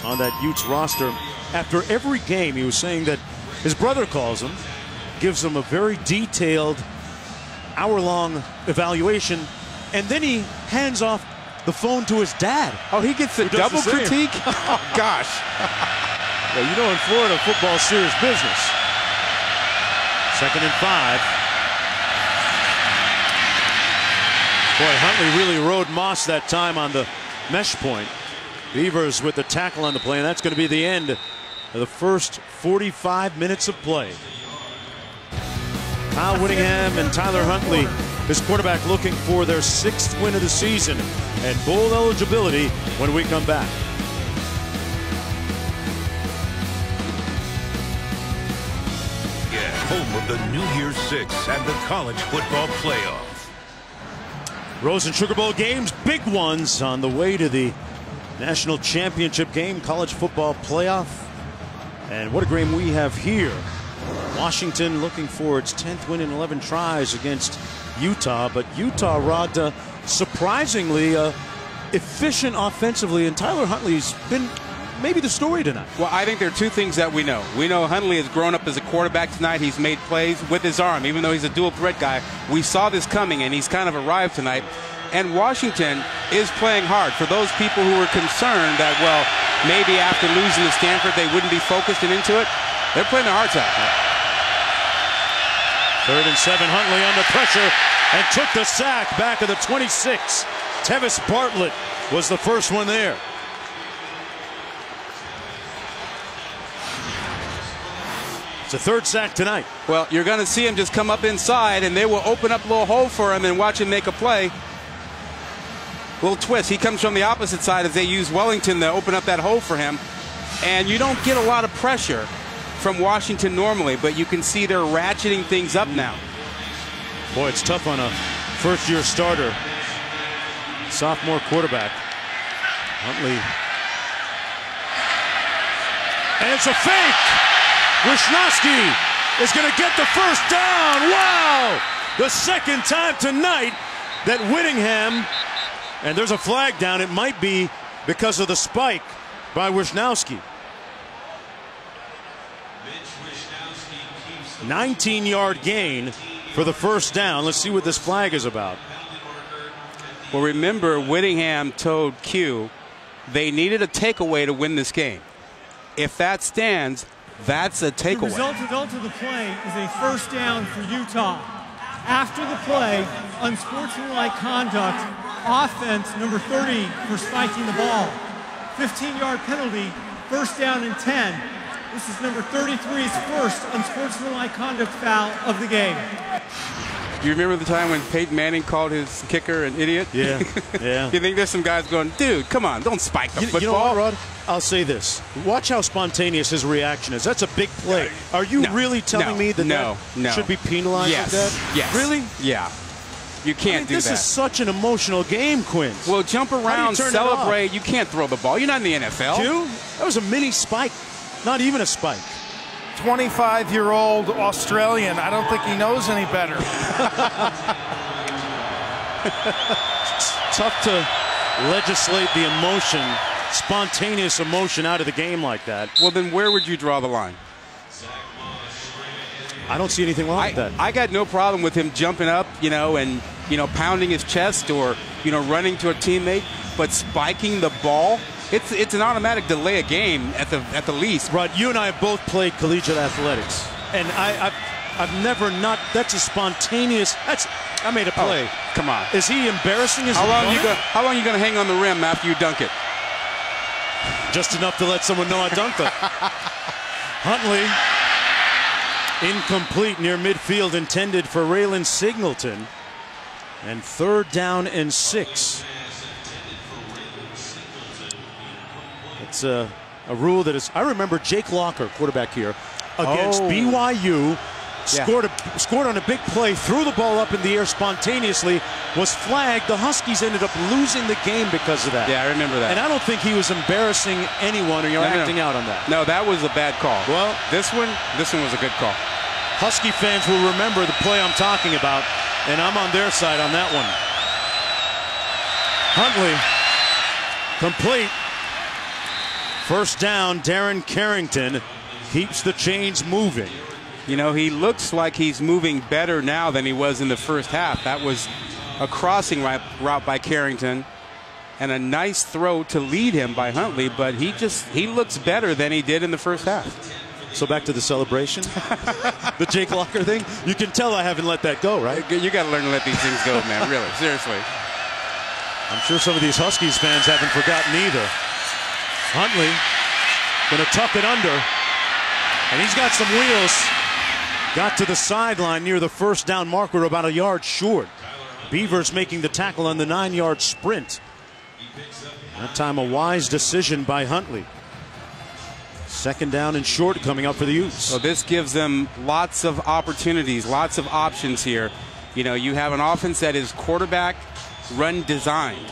on that Utes roster. After every game, he was saying that his brother calls him, gives him a very detailed hour-long evaluation, and then he hands off the phone to his dad. Oh, he gets a double critique? Oh, gosh. Well, you know, in Florida, football's serious business. 2nd and 5. Boy, Huntley really rode Moss that time on the mesh point. Beavers with the tackle on the play, and that's going to be the end of the first 45 minutes of play. Kyle Whittingham and Tyler Huntley, his quarterback, looking for their 6th win of the season and bowl eligibility when we come back. Home of the New Year's Six and the College Football Playoff. Rosen Sugar Bowl games, big ones on the way to the national championship game, college football playoff. And what a game we have here. Washington looking for its 10th win in 11 tries against Utah, but Utah, Rod, surprisingly efficient offensively, and Tyler Huntley's been maybe the story tonight. Well, I think there are 2 things that we know. We know Huntley has grown up as a quarterback tonight. He's made plays with his arm, even though he's a dual threat guy. We saw this coming, and he's kind of arrived tonight. And Washington is playing hard. For those people who were concerned that, well, maybe after losing to Stanford they wouldn't be focused and into it, they're playing their hearts out. 3rd and 7, Huntley under pressure and took the sack back of the 26. Tevis Bartlett was the first one there. It's a 3rd sack tonight. Well, you're going to see him just come up inside, and they will open up a little hole for him and watch him make a play. Little twist. He comes from the opposite side as they use Wellington to open up that hole for him. And you don't get a lot of pressure from Washington normally, but you can see they're ratcheting things up now. Boy, it's tough on a first-year starter. Sophomore quarterback. Huntley. And it's a fake! Wishnowsky is going to get the first down. Wow! The 2nd time tonight that Whittingham, and there's a flag down. It might be because of the spike by Wishnowsky. 19-yard gain for the first down. Let's see what this flag is about. Well, remember, Whittingham told Q they needed a takeaway to win this game. If that stands, that's a takeaway. The result of the play is a first down for Utah. After the play, unsportsmanlike conduct, offense number 30 for spiking the ball. 15-yard penalty, first down and 10. This is number 33's first unsportsmanlike conduct foul of the game. You remember the time when Peyton Manning called his kicker an idiot? Yeah, yeah. You think there's some guys going, dude, come on, don't spike the football. You know what, Rod? I'll say this. Watch how spontaneous his reaction is. That's a big play. Are you really telling me that that should be penalized like that? Yes. Really? Yeah. You can't do this that. This is such an emotional game, Quinn. Well, jump around, celebrate. You can't throw the ball. You're not in the NFL. That was a mini spike. Not even a spike. 25-year-old Australian. I don't think he knows any better. It's tough to legislate the emotion, spontaneous emotion out of the game like that. Well, then where would you draw the line? I don't see anything wrong with that. I got no problem with him jumping up, and pounding his chest or running to a teammate, but spiking the ball, it's an automatic delay a game at the least. Rod, you and I have both played collegiate athletics, and I've never not. That's a spontaneous. I made a play. Oh, come on. Is he embarrassing his opponent? How long are you going to hang on the rim after you dunk it? Just enough to let someone know I dunked it. Huntley. Incomplete near midfield, intended for Raylan Singleton. And 3rd down and 6. It's a rule that is. I remember Jake Locker, quarterback here, against BYU, scored on a big play, threw the ball up in the air spontaneously, was flagged. The Huskies ended up losing the game because of that. Yeah, I remember that. And I don't think he was embarrassing anyone or acting out on that. No, that was a bad call. Well, this one was a good call. Husky fans will remember the play I'm talking about, and I'm on their side on that one. Huntley, complete. 1st down, Darren Carrington keeps the chains moving. He looks like he's moving better now than he was in the first half. That was a crossing route by Carrington and a nice throw to lead him by Huntley, but he looks better than he did in the first half. So back to the celebration, the Jake Locker thing. You can tell I haven't let that go, right? You got to learn to let these things go, man. Really, seriously. I'm sure some of these Huskies fans haven't forgotten either. Huntley going to tuck it under, and he's got some wheels. Got to the sideline near the 1st down marker, about a yard short. Beavers making the tackle on the 9-yard sprint. That time a wise decision by Huntley. 2nd down and short coming up for the Utes. So this gives them lots of opportunities, lots of options here. You have an offense that is quarterback run designed.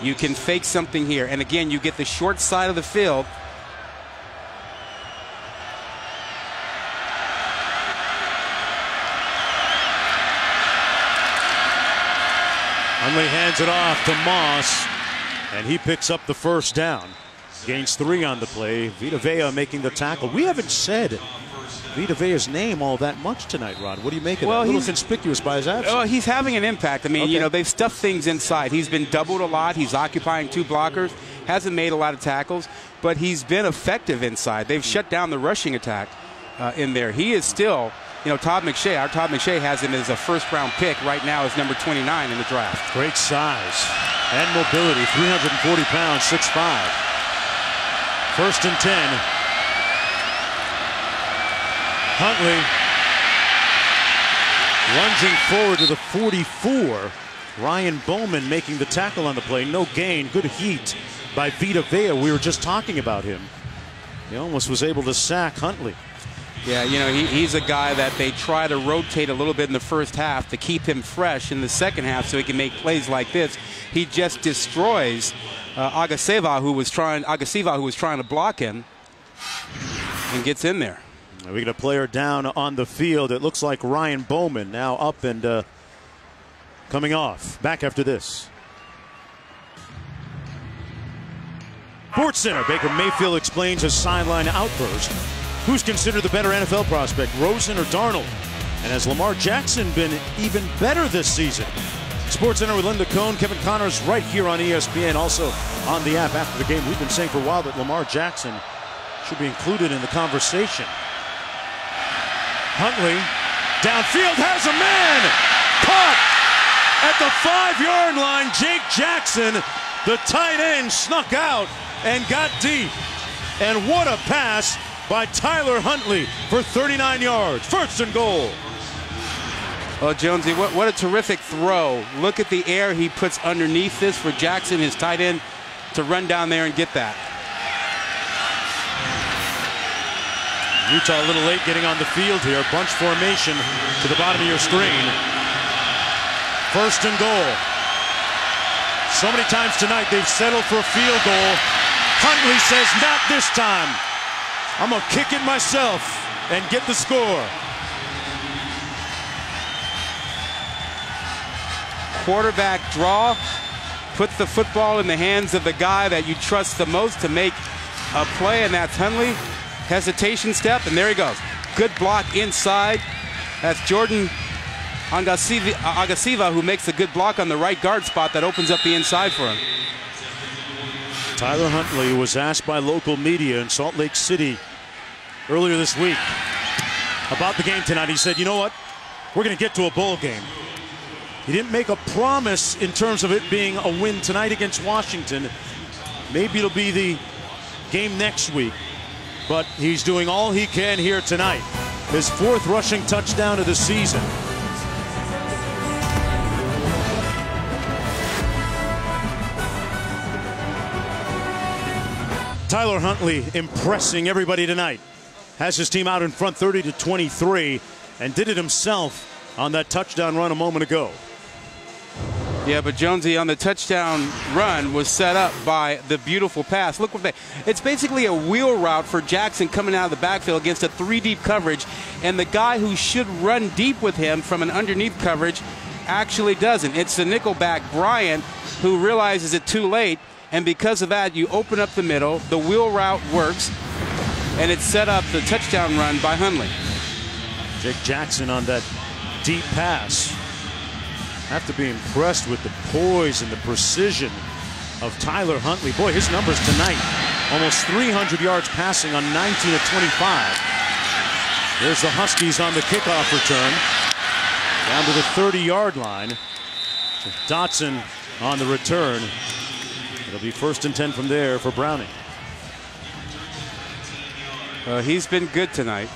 You can fake something here. And again, you get the short side of the field. Huntley hands it off to Moss, and he picks up the 1st down. Gains 3 on the play. Vita Vea making the tackle. We haven't said Vita Vea's name all that much tonight, Rod. What do you make of that? A little conspicuous by his absence. Well, he's having an impact. I mean, they've stuffed things inside. He's been doubled a lot. He's occupying 2 blockers. Hasn't made a lot of tackles, but he's been effective inside. They've shut down the rushing attack in there. He is still, Todd McShay. Our Todd McShay has him as a 1st-round pick right now as number 29 in the draft. Great size and mobility. 340 pounds, 6'5". 1st and 10. Huntley lunging forward to the 44. Ryan Bowman making the tackle on the play. No gain. Good heat by Vita Vea. We were just talking about him. He almost was able to sack Huntley. Yeah, he's a guy that they try to rotate a little bit in the first half to keep him fresh in the second half so he can make plays like this. He just destroys Agasiva, who was trying to block him, and gets in there. We got a player down on the field. It looks like Ryan Bowman now up and coming off. Back after this. Sports Center. Baker Mayfield explains his sideline outburst. Who's considered the better NFL prospect, Rosen or Darnold? And has Lamar Jackson been even better this season? Sports Center with Linda Cohn, Kevin Connors right here on ESPN. Also on the app after the game. We've been saying for a while that Lamar Jackson should be included in the conversation. Huntley downfield has a man caught at the 5-yard line. Jake Jackson, the tight end, snuck out and got deep. And what a pass by Tyler Huntley for 39 yards. 1st and goal. Well, Jonesy, what a terrific throw. Look at the air he puts underneath this for Jackson, his tight end, to run down there and get that. Utah a little late getting on the field here. Bunch formation to the bottom of your screen. First and goal. So many times tonight they've settled for a field goal. Huntley says, not this time. I'm going to kick it myself and get the score. Quarterback draw. Put the football in the hands of the guy that you trust the most to make a play, and that's Huntley. Hesitation step, and there he goes. Good block inside. That's Jordan Agasiva who makes a good block on the right guard spot that opens up the inside for him. Tyler Huntley was asked by local media in Salt Lake City earlier this week about the game tonight. He said, you know what? We're going to get to a bowl game. He didn't make a promise in terms of it being a win tonight against Washington. Maybe it'll be the game next week. But he's doing all he can here tonight. His 4th rushing touchdown of the season. Tyler Huntley impressing everybody tonight. Has his team out in front 30-23 and did it himself on that touchdown run a moment ago. Yeah, but Jonesy on the touchdown run was set up by the beautiful pass. Look what it's basically a wheel route for Jackson coming out of the backfield against a 3-deep coverage, and the guy who should run deep with him from an underneath coverage actually doesn't. It's the nickelback Bryant who realizes it too late, and because of that, you open up the middle, the wheel route works, and it set up the touchdown run by Huntley. Jake Jackson on that deep pass. Have to be impressed with the poise and the precision of Tyler Huntley. Boy, his numbers tonight, almost 300 yards passing on 19 of 25. There's the Huskies on the kickoff return. Down to the 30-yard line. Dotson on the return. It'll be 1st and 10 from there for Browning. He's been good tonight.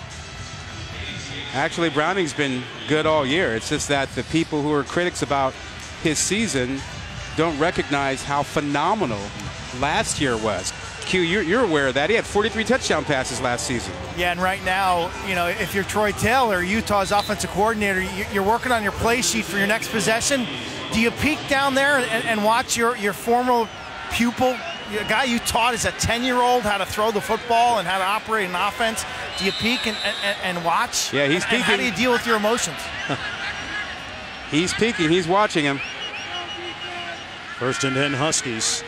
Actually, Browning's been good all year. It's just that the people who are critics about his season don't recognize how phenomenal last year was. Q, you're aware of that. He had 43 touchdown passes last season. Yeah, and right now, you know, if you're Troy Taylor, Utah's offensive coordinator, you're working on your play sheet for your next possession. Do you peek down there and watch your former pupil, a guy you taught as a 10-year-old how to throw the football and how to operate an offense? Do you peek and watch? Yeah, he's peeking. And how do you deal with your emotions? He's peeking. He's watching him. 1st and 10 Huskies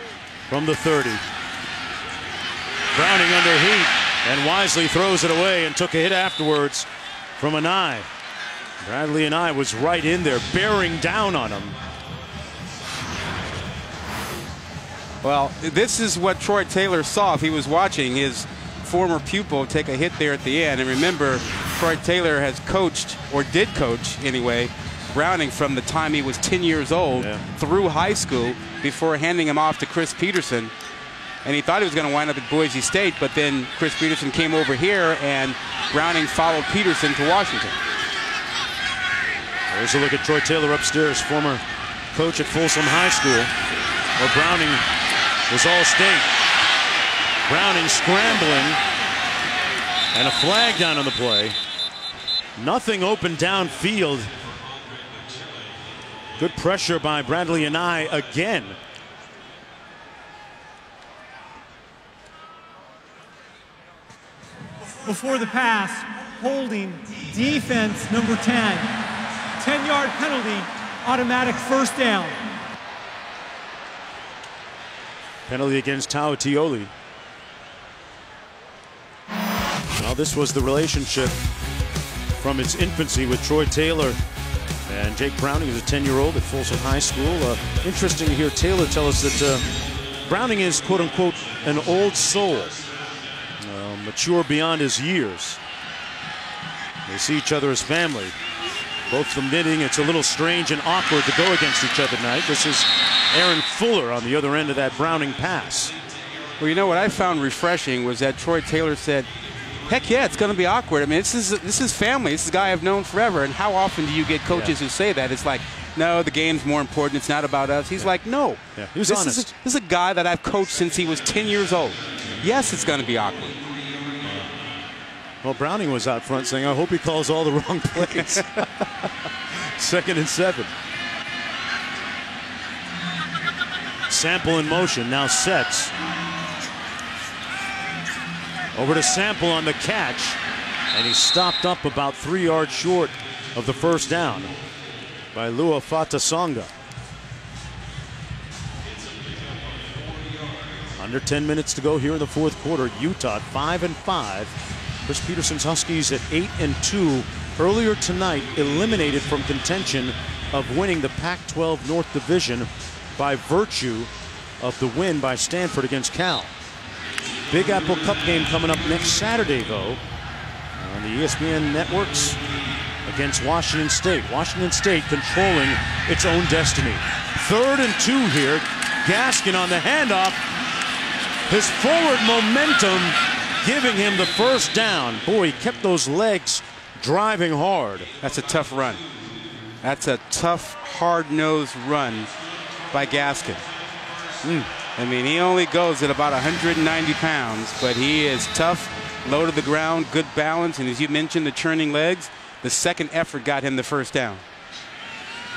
from the 30. Browning under heat and wisely throws it away and took a hit afterwards from Anae. Bradley Anae was right in there, bearing down on him. Well, this is what Troy Taylor saw if he was watching his former pupil take a hit there at the end. And remember, Troy Taylor has coached, or did coach anyway, Browning from the time he was 10 years old through high school before handing him off to Chris Peterson. And he thought he was going to wind up at Boise State, but then Chris Peterson came over here and Browning followed Peterson to Washington. There's a look at Troy Taylor upstairs, former coach at Folsom High School, where Browning was All-State. Browning scrambling, and a flag down on the play. Nothing open downfield. Good pressure by Bradley Anae again. Before the pass, holding, defense number 10. 10-yard penalty, automatic 1st down. Penalty against Tautioli. Well, this was the relationship from its infancy with Troy Taylor and Jake Browning is a 10-year-old at Folsom High School. Interesting to hear Taylor tell us that Browning is, quote-unquote, an old soul, mature beyond his years. They see each other as family. Both of them knitting. It's a little strange and awkward to go against each other tonight. This is Aaron Fuller on the other end of that Browning pass. Well, you know what I found refreshing was that Troy Taylor said, heck yeah, it's going to be awkward. I mean, this is family. This is a guy I've known forever. And how often do you get coaches who say that? It's like, no, the game's more important. It's not about us. He's like, no. Yeah, he was honest. This is a guy that I've coached since he was 10 years old. Yes, it's going to be awkward. Well, Browning was out front saying, I hope he calls all the wrong plays. 2nd and 7. Sample in motion, now sets. Over to Sample on the catch, and he's stopped up about 3 yards short of the first down by Lua Fatasonga. Under 10 minutes to go here in the fourth quarter. Utah at 5-5. Chris Peterson's Huskies at 8-2. Earlier tonight, eliminated from contention of winning the Pac-12 North Division by virtue of the win by Stanford against Cal. Big Apple Cup game coming up next Saturday, though, on the ESPN networks against Washington State. Washington State controlling its own destiny. 3rd and 2 here. Gaskin on the handoff. His forward momentum giving him the first down. Boy, he kept those legs driving hard. That's a tough run. That's a tough, hard-nosed run by Gaskin. I mean, he only goes at about 190 pounds, but he is tough, low to the ground, good balance, and as you mentioned, the churning legs, the second effort got him the first down.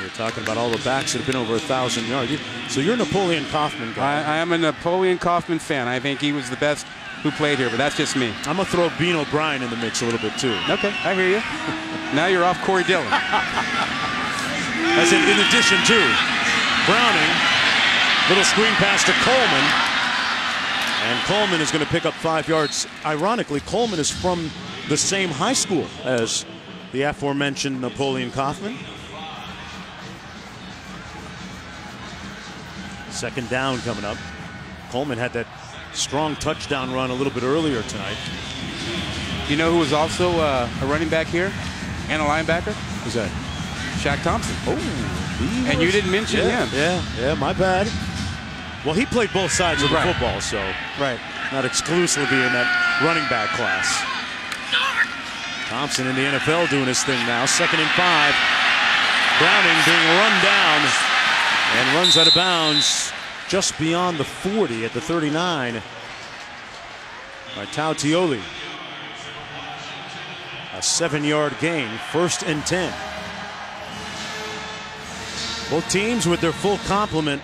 We're talking about all the backs that have been over 1,000 yards. So you're a Napoleon Kaufman guy. I am a Napoleon Kaufman fan. I think he was the best who played here, but that's just me. I'm going to throw Bean O'Brien in the mix a little bit, too. Okay, I hear you. Now you're off Corey Dillon. As in addition to Browning, little screen pass to Coleman. And Coleman is going to pick up 5 yards. Ironically, Coleman is from the same high school as the aforementioned Napoleon Kaufman. Second down coming up. Coleman had that strong touchdown run a little bit earlier tonight. You know who was also a running back here and a linebacker? Who's that? Shaq Thompson. Oh, and you didn't mention him. Yeah, my bad. Well, he played both sides of the football, so not exclusively in that running back class. Thompson in the NFL doing his thing now. 2nd and 5. Browning being run down and runs out of bounds just beyond the 40 at the 39 by Tautioli. A 7-yard gain, 1st and 10. Both teams with their full complement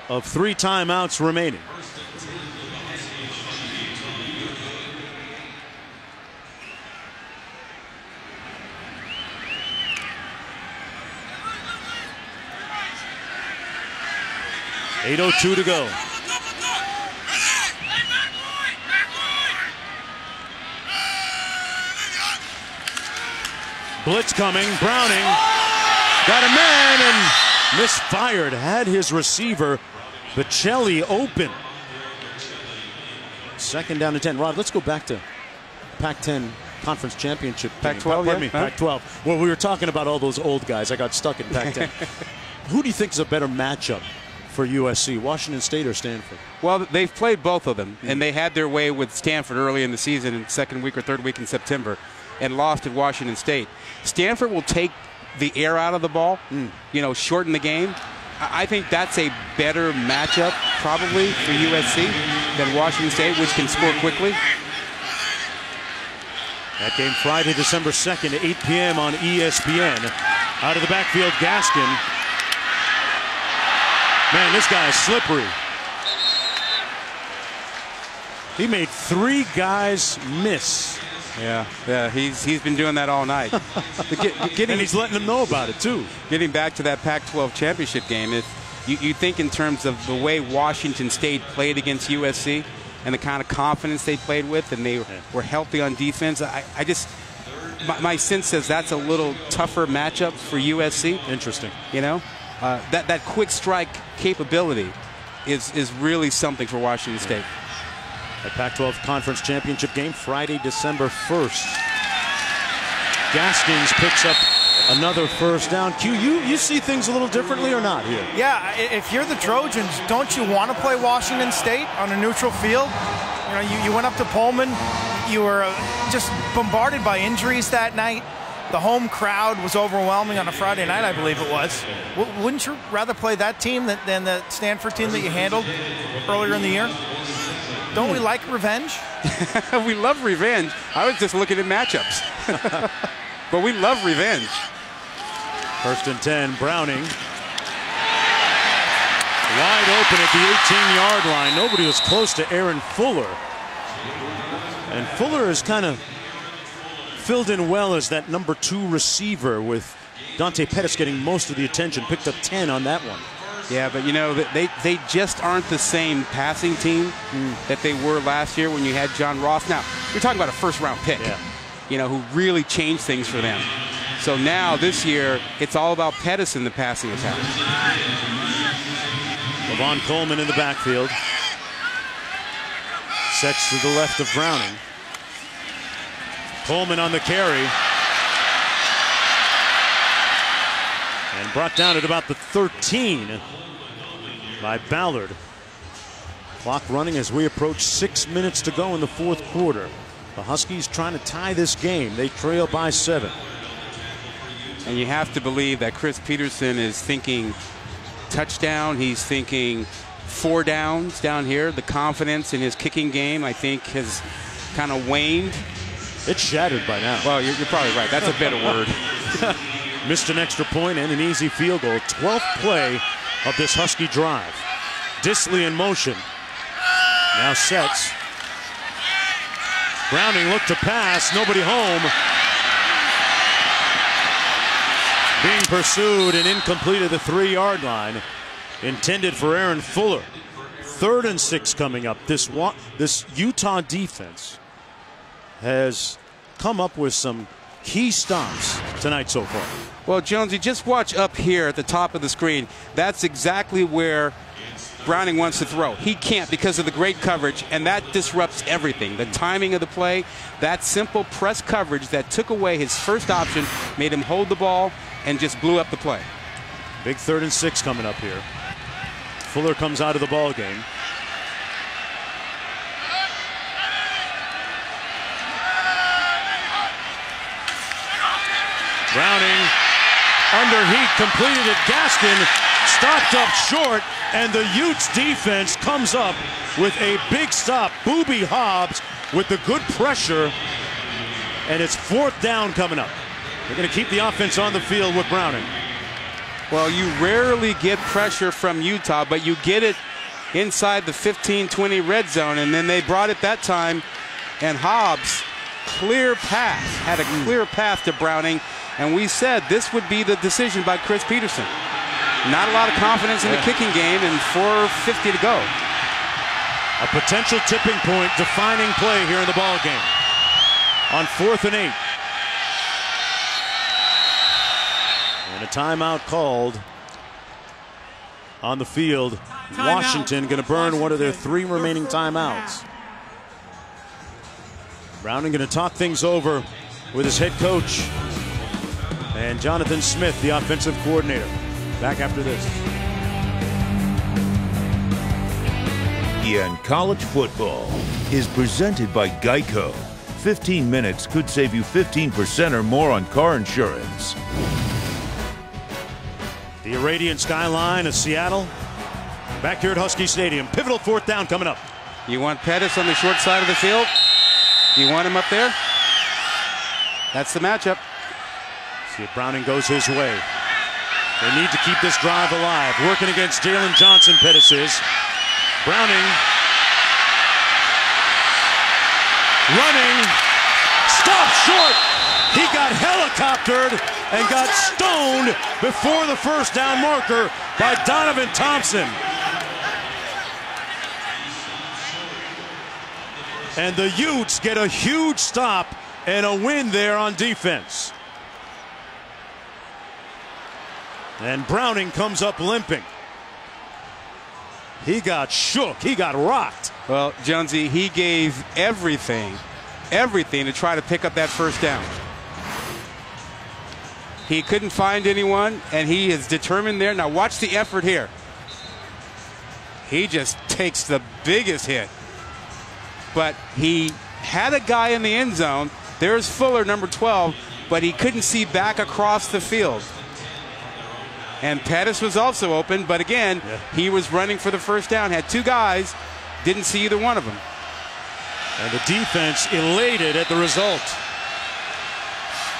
of 3 timeouts remaining. .802 to go. Blitz coming. Browning got a man and misfired. Had his receiver Bocelli open. 2nd down and 10. Rod, let's go back to Pac-10 Conference Championship game. Pac-12, Pardon me, Pac-12. Well, we were talking about all those old guys. I got stuck in Pac-10. Who do you think is a better matchup for USC, Washington State or Stanford? Well, they've played both of them, and they had their way with Stanford early in the season in 2nd week or 3rd week in September and lost at Washington State. Stanford will take the air out of the ball, shorten the game. I think that's a better matchup probably for USC than Washington State, which can score quickly. That game Friday, December 2nd at 8 p.m. on ESPN. Out of the backfield, Gaskin. Man, this guy is slippery. He made 3 guys miss. Yeah, he's been doing that all night. And he's letting them know about it, too. Getting back to that Pac-12 championship game, you think in terms of the way Washington State played against USC and the kind of confidence they played with, and they were healthy on defense, my sense says that's a little tougher matchup for USC. Interesting. That quick strike capability is really something for Washington State. A Pac-12 Conference Championship game Friday, December 1st. Gaskins picks up another first down. Q, you see things a little differently or not here? Yeah, if you're the Trojans, don't you want to play Washington State on a neutral field? You went up to Pullman. You were just bombarded by injuries that night. The home crowd was overwhelming on a Friday night, I believe it was. Wouldn't you rather play that team than the Stanford team that you handled earlier in the year? Don't we like revenge? We love revenge. I was just looking at matchups. But we love revenge. 1st and 10, Browning. Wide open at the 18-yard line. Nobody was close to Aaron Fuller. And Fuller has kind of filled in well as that number 2 receiver, with Dante Pettis getting most of the attention. Picked up 10 on that one. Yeah, but you know, they just aren't the same passing team that they were last year when you had John Ross. Now, you're talking about a first-round pick, you know, who really changed things for them. So now, this year, it's all about Pettis in the passing attack. Levon Coleman in the backfield. Sets to the left of Browning. Coleman on the carry. And brought down at about the 13 by Ballard. Clock running as we approach 6 minutes to go in the fourth quarter. The Huskies trying to tie this game. They trail by 7. And you have to believe that Chris Peterson is thinking touchdown. He's thinking 4 downs down here. The confidence in his kicking game, I think, has kind of waned. It's shattered by now. Well, you're probably right. That's a better word. Missed an extra point and an easy field goal. 12th play of this Husky drive. Disley in motion. Now sets. Browning looked to pass. Nobody home. Being pursued and incomplete at the 3-yard line. Intended for Aaron Fuller. 3rd and 6 coming up. This Utah defense has come up with some key stops tonight so far. Well, Jonesy, just watch up here at the top of the screen. That's exactly where Browning wants to throw. He can't because of the great coverage, and that disrupts everything. The timing of the play, that simple press coverage that took away his first option, made him hold the ball, and just blew up the play. Big 3rd and 6 coming up here. Fuller comes out of the ball game. Browning under heat, completed it. Gaskin stopped up short, and the Utes defense comes up with a big stop. Booby Hobbs with the good pressure, and it's 4th down coming up. They're going to keep the offense on the field with Browning. Well, you rarely get pressure from Utah, but you get it inside the 15-20 red zone, and then they brought it that time, and Hobbs, clear path, had a clear path to Browning. And we said this would be the decision by Chris Peterson. Not a lot of confidence in the kicking game, and 4:50 to go. A potential tipping point, defining play here in the ball game. On 4th and 8. And a timeout called on the field. Washington going to burn one of their 3 remaining timeouts. Browning going to talk things over with his head coach. And Jonathan Smith, the offensive coordinator. Back after this. And college football is presented by Geico. 15 minutes could save you 15% or more on car insurance. The irradiant skyline of Seattle. Back here at Husky Stadium. Pivotal 4th down coming up. You want Pettis on the short side of the field? You want him up there? That's the matchup. See if Browning goes his way. They need to keep this drive alive. Working against Jalen Johnson, Pettis is. Browning. Running. Stopped short. He got helicoptered and got stoned before the 1st down marker by Donovan Thompson. And the Utes get a huge stop and a win there on defense. And Browning comes up limping. He got shook. He got rocked. Well, Jonesy, he gave everything to try to pick up that 1st down. He couldn't find anyone, and he is determined there. Now watch the effort here. He just takes the biggest hit. But he had a guy in the end zone. There's Fuller, number 12, but he couldn't see back across the field. And Pettis was also open, but again, he was running for the 1st down. Had 2 guys, didn't see either one of them. And the defense elated at the result.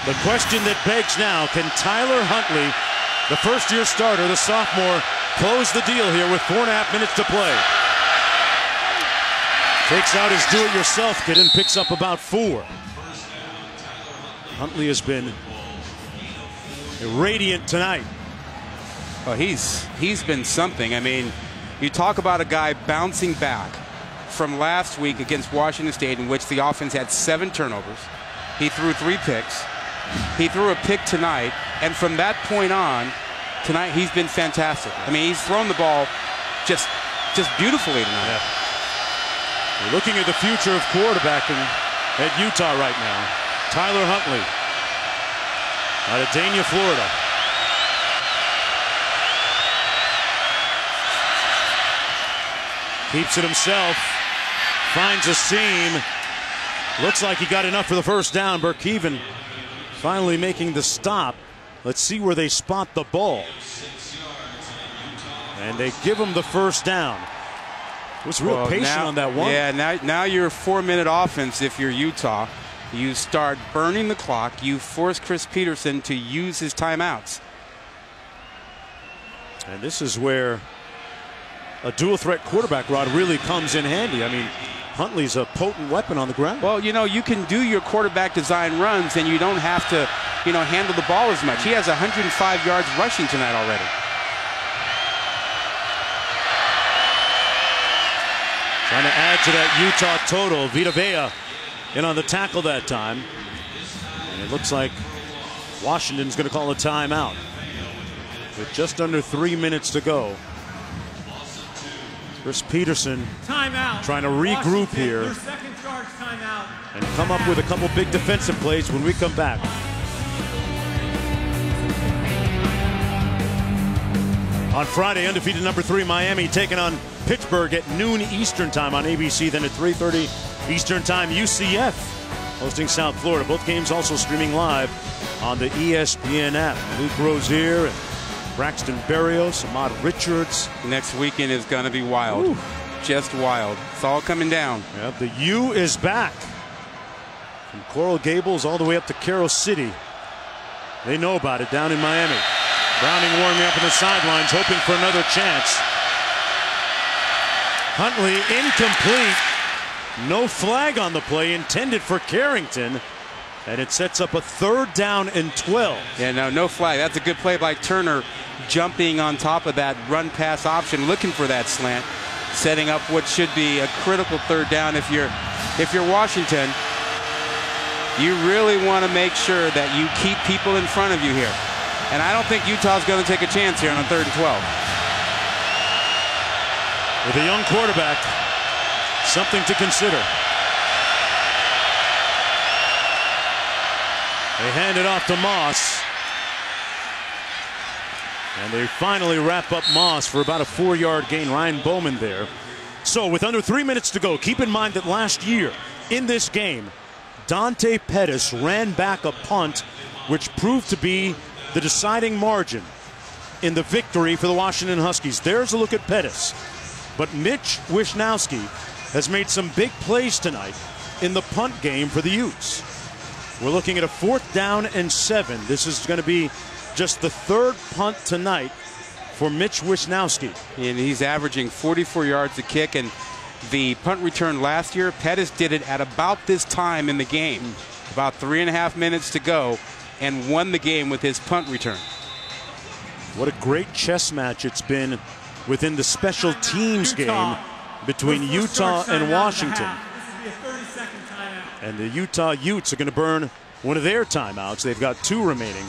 The question that begs now, can Tyler Huntley, the 1st-year starter, the sophomore, close the deal here with 4.5 minutes to play. Takes out his do-it-yourself kit and picks up about 4. Huntley has been radiant tonight. Well, he's been something. I mean, you talk about a guy bouncing back from last week against Washington State, in which the offense had 7 turnovers. He threw 3 picks. He threw a pick tonight, and from that point on, tonight he's been fantastic. I mean, he's thrown the ball just beautifully tonight. Yeah. We're looking at the future of quarterbacking at Utah right now. Tyler Huntley out of Dania, Florida. Keeps it himself. Finds a seam. Looks like he got enough for the first down. Burkeven finally making the stop. Let's see where they spot the ball. And they give him the first down. Was real patient on that one. Yeah, now you're a 4-minute offense if you're Utah. You start burning the clock. You force Chris Peterson to use his timeouts. And this is where a dual threat quarterback, Rod, really comes in handy. I mean, Huntley's a potent weapon on the ground. Well, you know, you can do your quarterback design runs and you don't have to, handle the ball as much. He has 105 yards rushing tonight already. Trying to add to that Utah total. Vita Vea in on the tackle that time. And it looks like Washington's going to call a timeout with just under 3 minutes to go. Chris Peterson timeout. Trying to regroup Washington, here their second charge timeout. And come up with a couple big defensive plays when we come back. On Friday, undefeated number 3 Miami taking on Pittsburgh at noon Eastern time on ABC. Then at 3:30 Eastern time, UCF hosting South Florida. Both games also streaming live on the ESPN app. Luke Rozier and Braxton Berrios, Ahmad Richards. Next weekend is going to be wild. Ooh. Just wild. It's all coming down. Yeah, the U is back. From Coral Gables all the way up to Carol City. They know about it down in Miami. Browning warming up on the sidelines, hoping for another chance. Huntley incomplete. No flag on the play intended for Carrington. And it sets up a 3rd down and 12. Yeah, no flag. That's a good play by Turner, jumping on top of that run pass option, looking for that slant, setting up what should be a critical 3rd down. If you're Washington, you really want to make sure that you keep people in front of you here. And I don't think Utah's going to take a chance here on a 3rd and 12. With a young quarterback, something to consider. They hand it off to Moss. And they finally wrap up Moss for about a 4-yard gain. Ryan Bowman there. So with under 3 minutes to go, keep in mind that last year in this game, Dante Pettis ran back a punt which proved to be the deciding margin in the victory for the Washington Huskies. There's a look at Pettis. But Mitch Wishnowsky has made some big plays tonight in the punt game for the Utes. We're looking at a 4th down and 7. This is going to be just the 3rd punt tonight for Mitch Wishnowsky. And he's averaging 44 yards a kick. And the punt return last year, Pettis did it at about this time in the game. About 3.5 minutes to go, and won the game with his punt return. What a great chess match it's been within the special teams game between Utah and Washington. And the Utah Utes are going to burn one of their timeouts. They've got 2 remaining.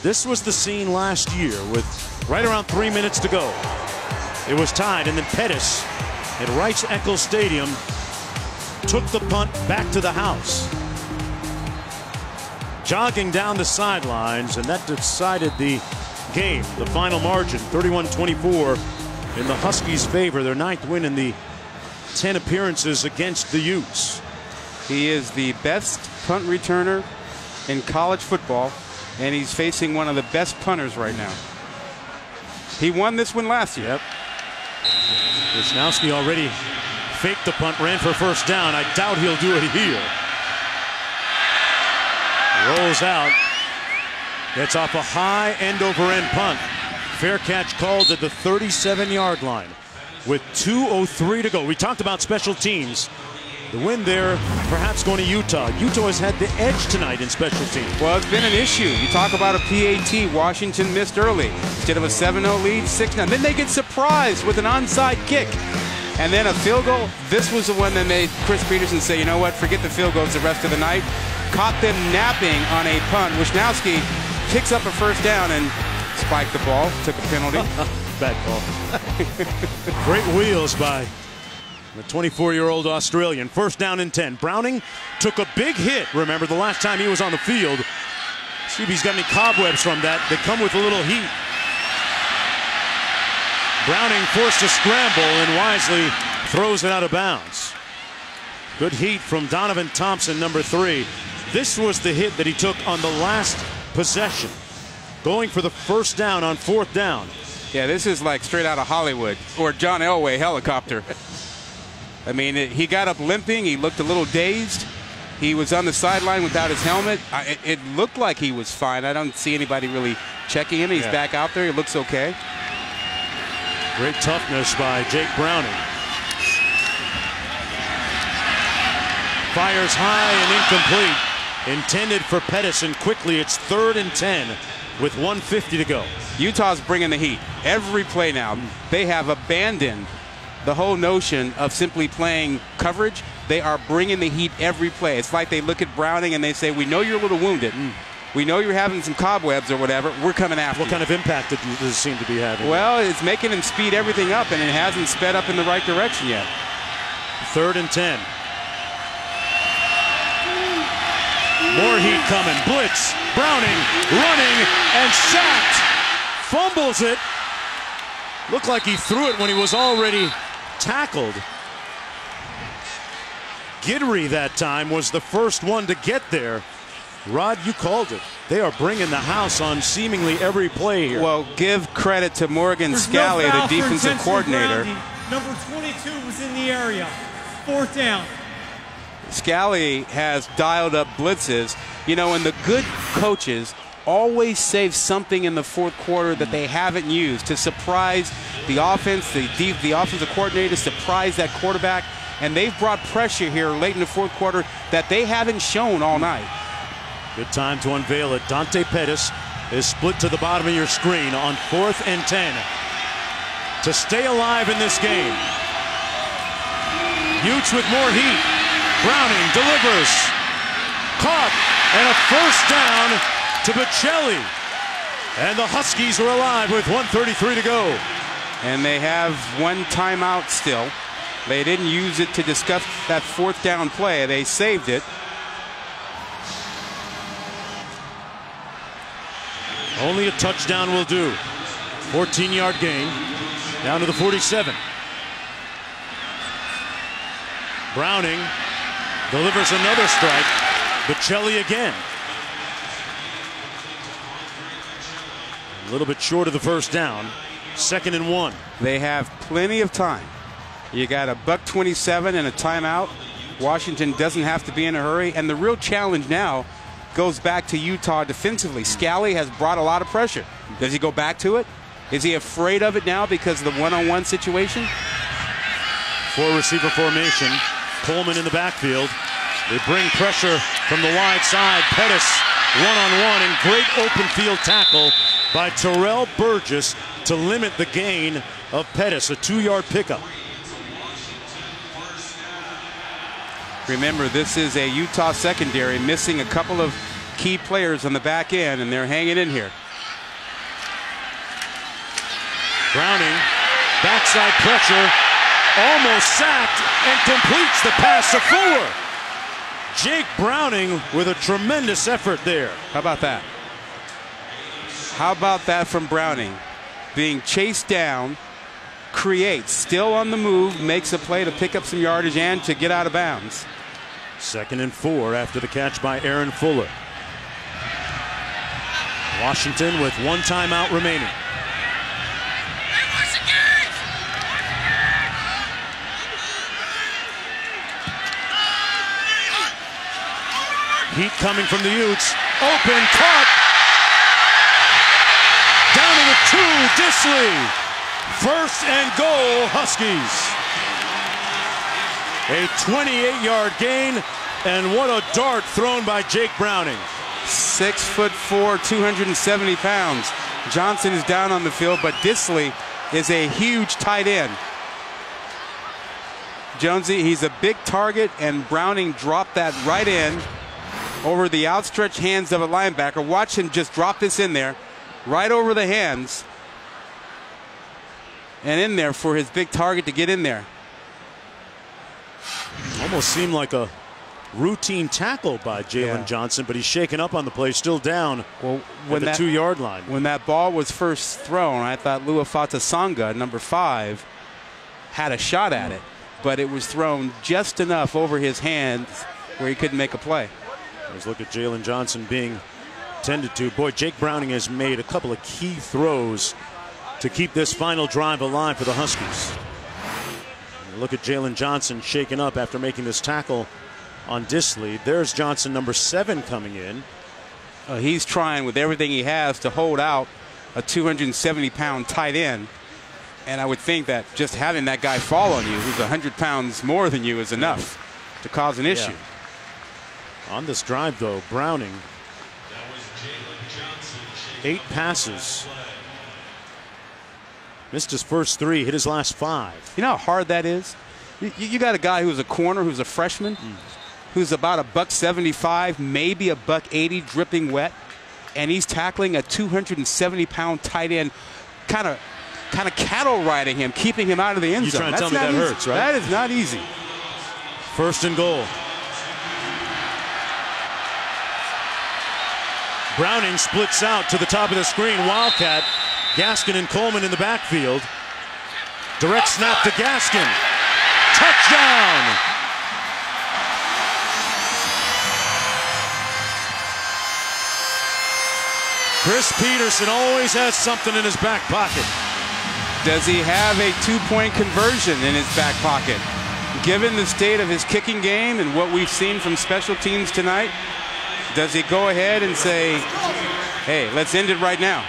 This was the scene last year with right around 3 minutes to go. It was tied, and then Pettis at Rice-Eccles Stadium took the punt back to the house. Jogging down the sidelines, and that decided the game. The final margin, 31-24 in the Huskies' favor. Their 9th win in the 10 appearances against the Utes. He is the best punt returner in college football, and he's facing one of the best punters right now. He won this one last year. Yep. Wishnowsky already faked the punt, ran for 1st down. I doubt he'll do it here. Rolls out. Gets off a high end-over-end punt. Fair catch called at the 37-yard line with 2:03 to go. We talked about special teams. The win there perhaps going to Utah. Utah has had the edge tonight in special teams. Well, it's been an issue. You talk about a PAT. Washington missed early. Instead of a 7-0 lead, 6-0. Then they get surprised with an onside kick. And then a field goal. This was the one that made Chris Peterson say, you know what, forget the field goals the rest of the night. Caught them napping on a punt. Wisnowski picks up a first down and spiked the ball. Took a penalty. Bad call. Great wheels by the 24-year-old Australian. First down and 10. Browning took a big hit. Remember the last time he was on the field. See if he's got any cobwebs from that. They come with a little heat. Browning forced to scramble and wisely throws it out of bounds. Good heat from Donovan Thompson, number 3. This was the hit that he took on the last possession, going for the first down on 4th down. Yeah, this is like straight out of Hollywood or John Elway helicopter. I mean, he got up limping. He looked a little dazed. He was on the sideline without his helmet. It looked like he was fine. I don't see anybody really checking him. He's back out there. He looks okay. Great toughness by Jake Browning. Fires high and incomplete. Intended for Pettis, and quickly it's 3rd and 10 with 1:50 to go. Utah's bringing the heat every play now. They have abandoned the whole notion of simply playing coverage. They are bringing the heat every play. It's like they look at Browning and they say, we know you're a little wounded. We know you're having some cobwebs or whatever. We're coming after you. What kind of impact does it seem to be having? Well, it's making him speed everything up, and it hasn't sped up in the right direction yet. 3rd and 10. More heat coming. Blitz. Browning running and sacked. Fumbles it. Looked like he threw it when he was already tackled. Guidry that time was the first one to get there. Rod, you called it. They are bringing the house on seemingly every play here. Well, give credit to Morgan Scalley, the defensive coordinator. Number 22 was in the area. 4th down. Scalley has dialed up blitzes. You know, and the good coaches always save something in the 4th quarter that they haven't used to surprise the offense, the offensive coordinator, surprise that quarterback. And they've brought pressure here late in the 4th quarter that they haven't shown all night. Good time to unveil it. Dante Pettis is split to the bottom of your screen on 4th and 10 to stay alive in this game. Utes with more heat. Browning delivers. Caught, and a first down to Bocelli. And the Huskies are alive with 1:33 to go. And they have one timeout still. They didn't use it to discuss that 4th down play. They saved it. Only a touchdown will do. 14-yard gain down to the 47. Browning delivers another strike. Bocelli again. A little bit short of the first down. 2nd and 1. They have plenty of time. You got a $1:27 and a timeout. Washington doesn't have to be in a hurry. And the real challenge now goes back to Utah defensively. Scalley has brought a lot of pressure. Does he go back to it? Is he afraid of it now because of the one-on-one situation? 4-receiver formation. Coleman in the backfield. They bring pressure from the wide side. Pettis one-on-one, and great open field tackle by Terrell Burgess to limit the gain of Pettis. A 2-yard pickup. Remember, this is a Utah secondary missing a couple of key players on the back end, and they're hanging in here. Browning, backside pressure, almost sacked, and completes the pass to Fuller. Jake Browning with a tremendous effort there. How about that? How about that from Browning? Being chased down, creates, still on the move, makes a play to pick up some yardage and to get out of bounds. 2nd and 4 after the catch by Aaron Fuller. Washington with one timeout remaining. Heat coming from the Utes. Open, caught. Down to the to Dissly. First and goal, Huskies. A 28-yard gain, and what a dart thrown by Jake Browning. 6'4", 270 pounds. Johnson is down on the field, but Dissly is a huge tight end. Jonesy, he's a big target, and Browning dropped that right in over the outstretched hands of a linebacker. Watch him just drop this in there, right over the hands, and in there for his big target to get in there. Almost seemed like a routine tackle by Jalen Johnson, but he's shaken up on the play, still down at the 2-yard line. When that ball was first thrown, I thought Luafata Sanga, number 5, had a shot at it, but it was thrown just enough over his hands where he couldn't make a play. Let's look at Jalen Johnson being tended to. Boy, Jake Browning has made a couple of key throws to keep this final drive alive for the Huskies. Look at Jalen Johnson shaken up after making this tackle on Dissly. There's Johnson, number 7, coming in. He's trying with everything he has to hold out a 270-pound tight end. And I would think that just having that guy fall on you, who's 100 pounds more than you, is enough to cause an issue. On this drive, though, Browning, 8 passes. Missed his first 3, hit his last 5. You know how hard that is? You got a guy who's a corner, who's a freshman, who's about $175, maybe $180, dripping wet, and he's tackling a 270-pound tight end, kind of cattle riding him, keeping him out of the end zone. You're trying to tell me that hurts, right? That is not easy. First and goal. Browning splits out to the top of the screen. Wildcat. Gaskin and Coleman in the backfield. Direct snap to Gaskin. Touchdown! Chris Peterson always has something in his back pocket. Does he have a 2-point conversion in his back pocket? Given the state of his kicking game and what we've seen from special teams tonight, does he go ahead and say, hey, let's end it right now?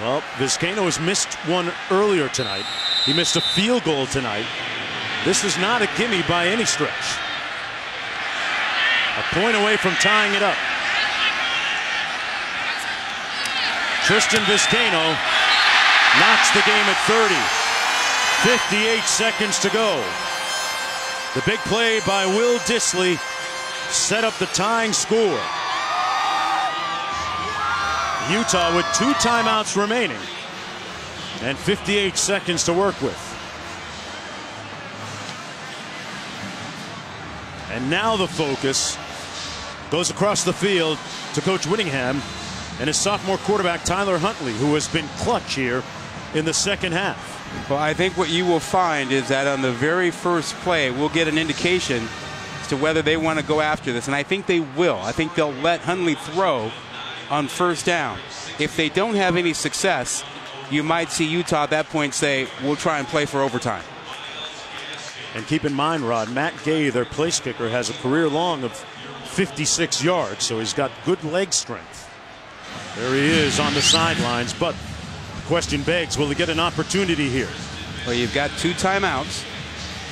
Well, Vizcaino has missed one earlier tonight. He missed a field goal tonight. This is not a gimme by any stretch. A point away from tying it up. Tristan Vizcaino knocks the game at 30. 58 seconds to go. The big play by Will Dissly set up the tying score. Utah with 2 timeouts remaining and 58 seconds to work with. And now the focus goes across the field to Coach Whittingham and his sophomore quarterback Tyler Huntley, who has been clutch here in the second half. Well, I think what you will find is that on the very first play, we'll get an indication as to whether they want to go after this. And I think they will. I think they'll let Huntley throw on first down. If they don't have any success, you might see Utah at that point say, we'll try and play for overtime. And keep in mind, Rod, Matt Gay, their place kicker, has a career long of 56 yards, so he's got good leg strength. There he is on the sidelines, but the question begs, will he get an opportunity here? Well, you've got 2 timeouts.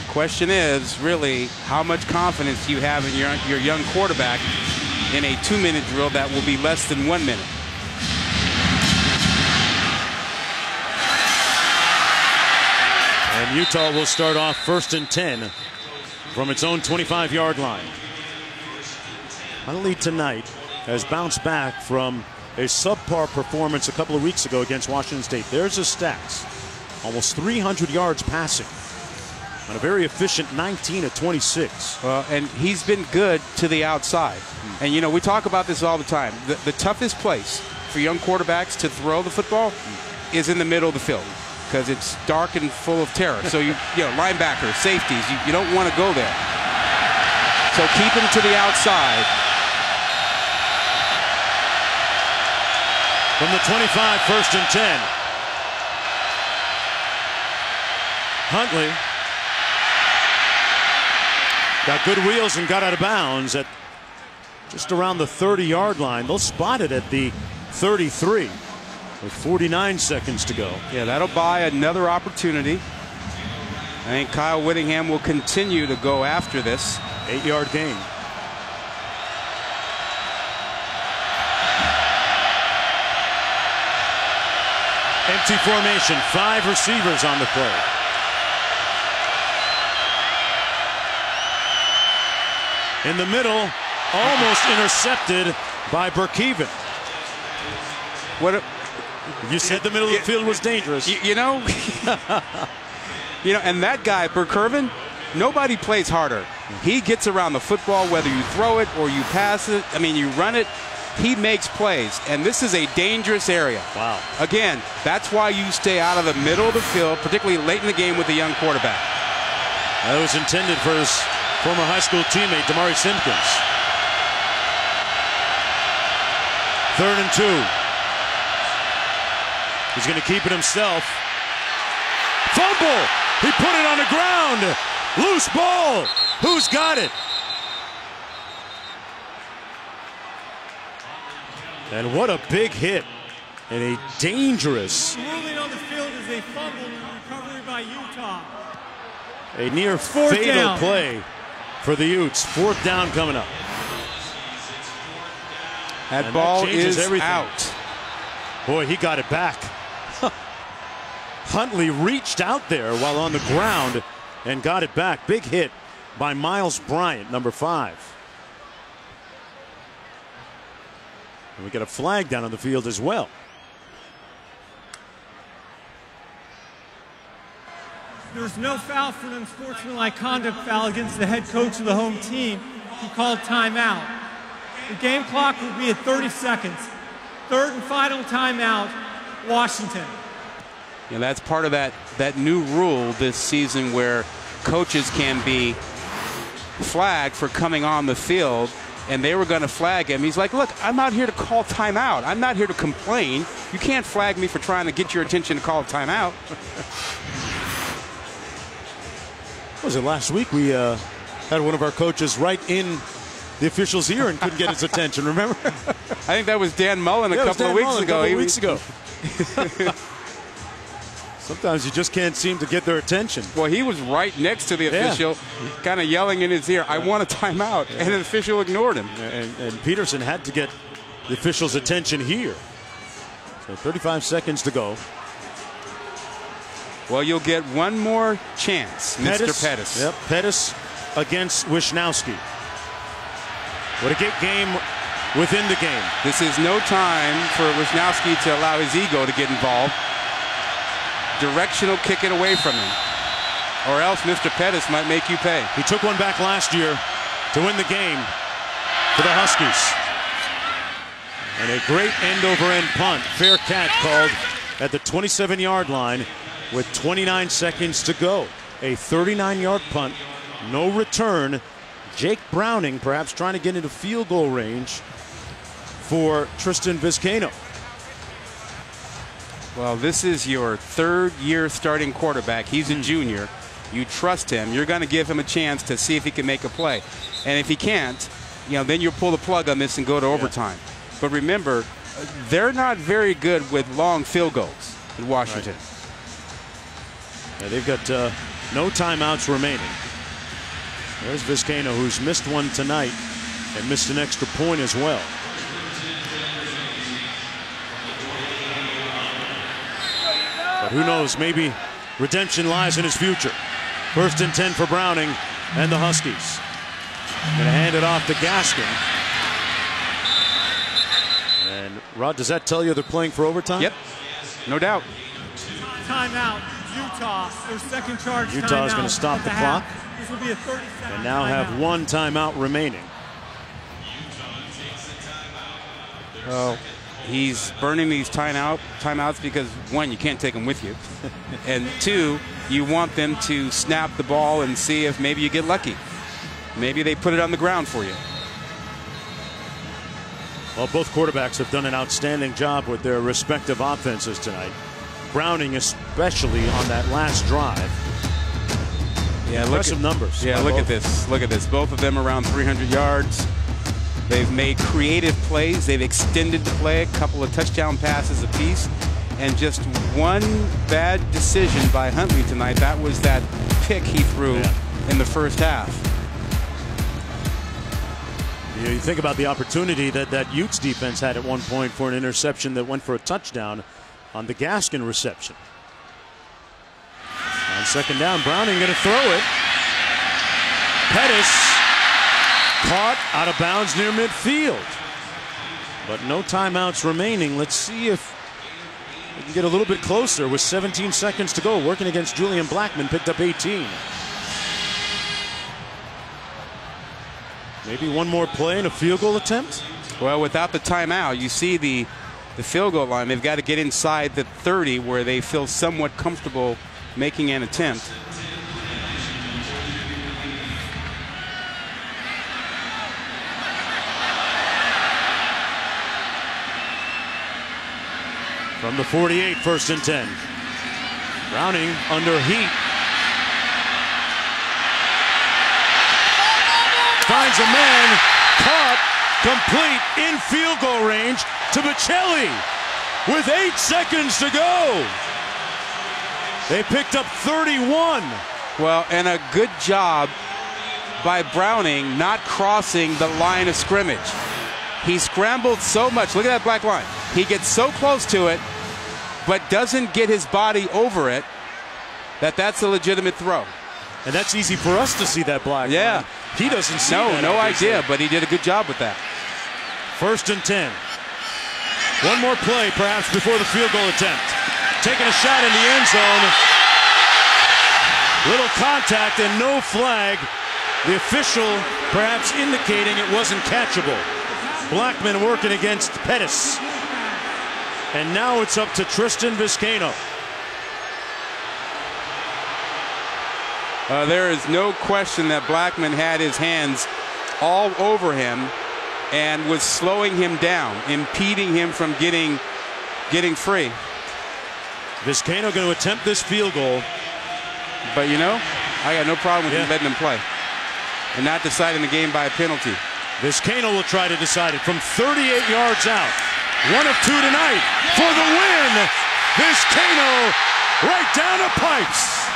The question is, really, how much confidence do you have in your young quarterback in a 2-minute drill that will be less than 1 minute? And Utah will start off 1st and 10 from its own 25-yard line. Huntley tonight has bounced back from a subpar performance a couple of weeks ago against Washington State. There's his stats. Almost 300 yards passing on a very efficient 19 of 26. Well, and he's been good to the outside. And, you know, we talk about this all the time. The toughest place for young quarterbacks to throw the football is in the middle of the field because it's dark and full of terror. So, you know, linebackers, safeties, you don't want to go there. So keep him to the outside. From the 25, 1st and 10. Huntley got good wheels and got out of bounds at just around the 30-yard line. They'll spot it at the 33. with 49 seconds to go. Yeah, that'll buy another opportunity. I think Kyle Whittingham will continue to go after this. 8-yard gain. Empty formation, 5 receivers on the play. In the middle, almost intercepted by Burkeven. You said the middle of the field was dangerous. You know, and that guy, Burkeven, nobody plays harder. He gets around the football, whether you throw it or you pass it. I mean, you run it. He makes plays, and this is a dangerous area. Wow. Again, that's why you stay out of the middle of the field, particularly late in the game with a young quarterback. That was intended for his former high school teammate, Damari Simpkins. 3rd and 2. He's going to keep it himself. Fumble! He put it on the ground. Loose ball. Who's got it? And what a big hit. And a dangerous. Ruling on the field is a fumble and recovery by Utah. A near fatal play for the Utes. 4th down coming up. That ball is everything. out. Boy, he got it back. Huntley reached out there while on the ground and got it back. Big hit by Miles Bryant, number 5. And we got a flag down on the field as well. There's no foul for an unsportsmanlike conduct foul against the head coach of the home team, who called timeout. The game clock will be at 30 seconds. 3rd and final timeout, Washington. And that's part of that new rule this season where coaches can be flagged for coming on the field, and they were going to flag him. He's like, look, I'm out here to call timeout. I'm not here to complain. You can't flag me for trying to get your attention to call a timeout. What was it last week? We had one of our coaches right in the official's ear and couldn't get his attention, remember? I think that was Dan Mullen a couple of weeks ago. Sometimes you just can't seem to get their attention. Well, he was right next to the official, kind of yelling in his ear, I want a timeout, and the official ignored him. And Peterson had to get the official's attention here. So 35 seconds to go. Well, you'll get one more chance, Mr. Pettis. Yep, Pettis against Wisnowski. What a game within the game. This is no time for Wisnowski to allow his ego to get involved. Directional kick it away from him, or else Mr. Pettis might make you pay. He took one back last year to win the game for the Huskies. And a great end-over-end punt. Fair catch called at the 27-yard line with 29 seconds to go. A 39-yard punt, no return. Jake Browning perhaps trying to get into field goal range for Tristan Vizcaino. Well, this is your 3rd year starting quarterback. He's a junior. You trust him. You're going to give him a chance to see if he can make a play. And if he can't, then you'll pull the plug on this and go to overtime. But remember, they're not very good with long field goals in Washington. Right. Yeah, they've got no timeouts remaining. There's Vizcaino, who's missed one tonight and missed an extra point as well. But who knows, maybe redemption lies in his future. 1st and 10 for Browning and the Huskies. Going to hand it off to Gaskin. And Rod, does that tell you they're playing for overtime? Yep, no doubt. Timeout, Utah. Their second charge. Utah is going to stop the clock. This will be a 30-second and now have one timeout remaining. Well, he's burning these timeouts because, 1, you can't take them with you. And 2, you want them to snap the ball and see if maybe you get lucky. Maybe they put it on the ground for you. Well, both quarterbacks have done an outstanding job with their respective offenses tonight. Browning especially on that last drive. Yeah, impressive numbers. Yeah, look at this. Look at this. Both of them around 300 yards. They've made creative plays. They've extended the play, a couple of touchdown passes apiece. And just one bad decision by Huntley tonight. That was that pick he threw in the first half. You think about the opportunity that Utes defense had at one point for an interception that went for a touchdown on the Gaskin reception. On second down, Browning going to throw it. Pettis caught out of bounds near midfield. But no timeouts remaining. Let's see if we can get a little bit closer with 17 seconds to go. Working against Julian Blackman, picked up 18. Maybe one more play and a field goal attempt? Well, without the timeout, you see the field goal line. They've got to get inside the 30 where they feel somewhat comfortable making an attempt. From the 48, 1st and 10. Browning under heat. Finds a man, caught, complete, in field goal range to Michelli with 8 seconds to go. They picked up 31. Well, and a good job by Browning not crossing the line of scrimmage. He scrambled so much. Look at that black line. He gets so close to it, but doesn't get his body over it, that's a legitimate throw. And that's easy for us to see that black line. He doesn't see that. No idea, but he did a good job with that. 1st and 10. One more play, perhaps, before the field goal attempt. Taking a shot in the end zone. Little contact and no flag. The official perhaps indicating it wasn't catchable. Blackman working against Pettis. And now it's up to Tristan Vizcaino. There is no question that Blackman had his hands all over him and was slowing him down, impeding him from getting free. Vizcaino going to attempt this field goal. But you know, I got no problem with him letting him play and not deciding the game by a penalty. Vizcaino will try to decide it from 38 yards out. 1 of 2 tonight for the win. Vizcaino right down the pipes.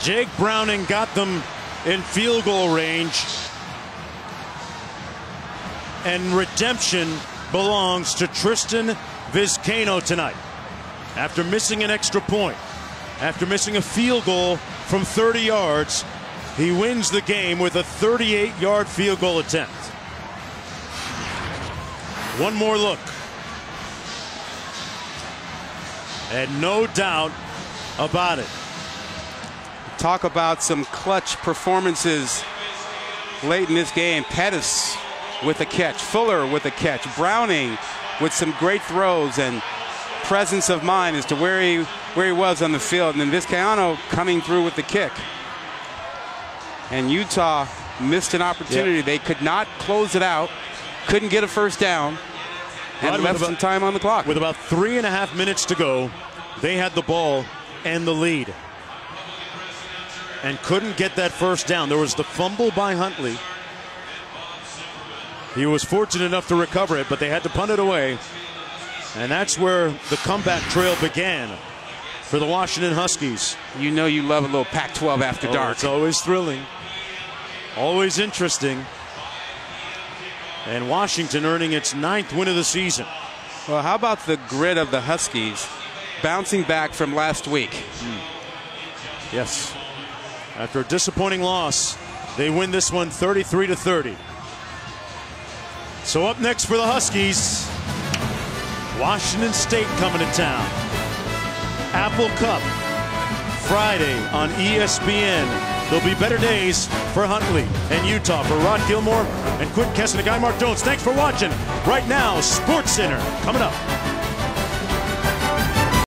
Jake Browning got them in field goal range. And redemption belongs to Tristan Vizcaino tonight. After missing an extra point, after missing a field goal from 30 yards, he wins the game with a 38-yard field goal attempt. One more look. And no doubt about it. Talk about some clutch performances late in this game. Pettis with a catch, Fuller with a catch, Browning with some great throws and presence of mind as to where he was on the field, and then Vizcaino coming through with the kick. And Utah missed an opportunity. They could not close it out, couldn't get a first down, and left some time on the clock. With about 3.5 minutes to go, they had the ball and the lead, and couldn't get that first down. There was the fumble by Huntley. He was fortunate enough to recover it, but they had to punt it away. And that's where the comeback trail began for the Washington Huskies. You know you love a little Pac-12 after dark. It's always thrilling, always interesting. And Washington earning its 9th win of the season. Well, how about the grit of the Huskies bouncing back from last week? Yes. After a disappointing loss, they win this one 33-30. So up next for the Huskies, Washington State coming to town. Apple Cup Friday on ESPN. There'll be better days for Huntley and Utah. For Rod Gilmore and Quint Kesselnick, I'm Mark Jones. Thanks for watching. Right now, SportsCenter coming up.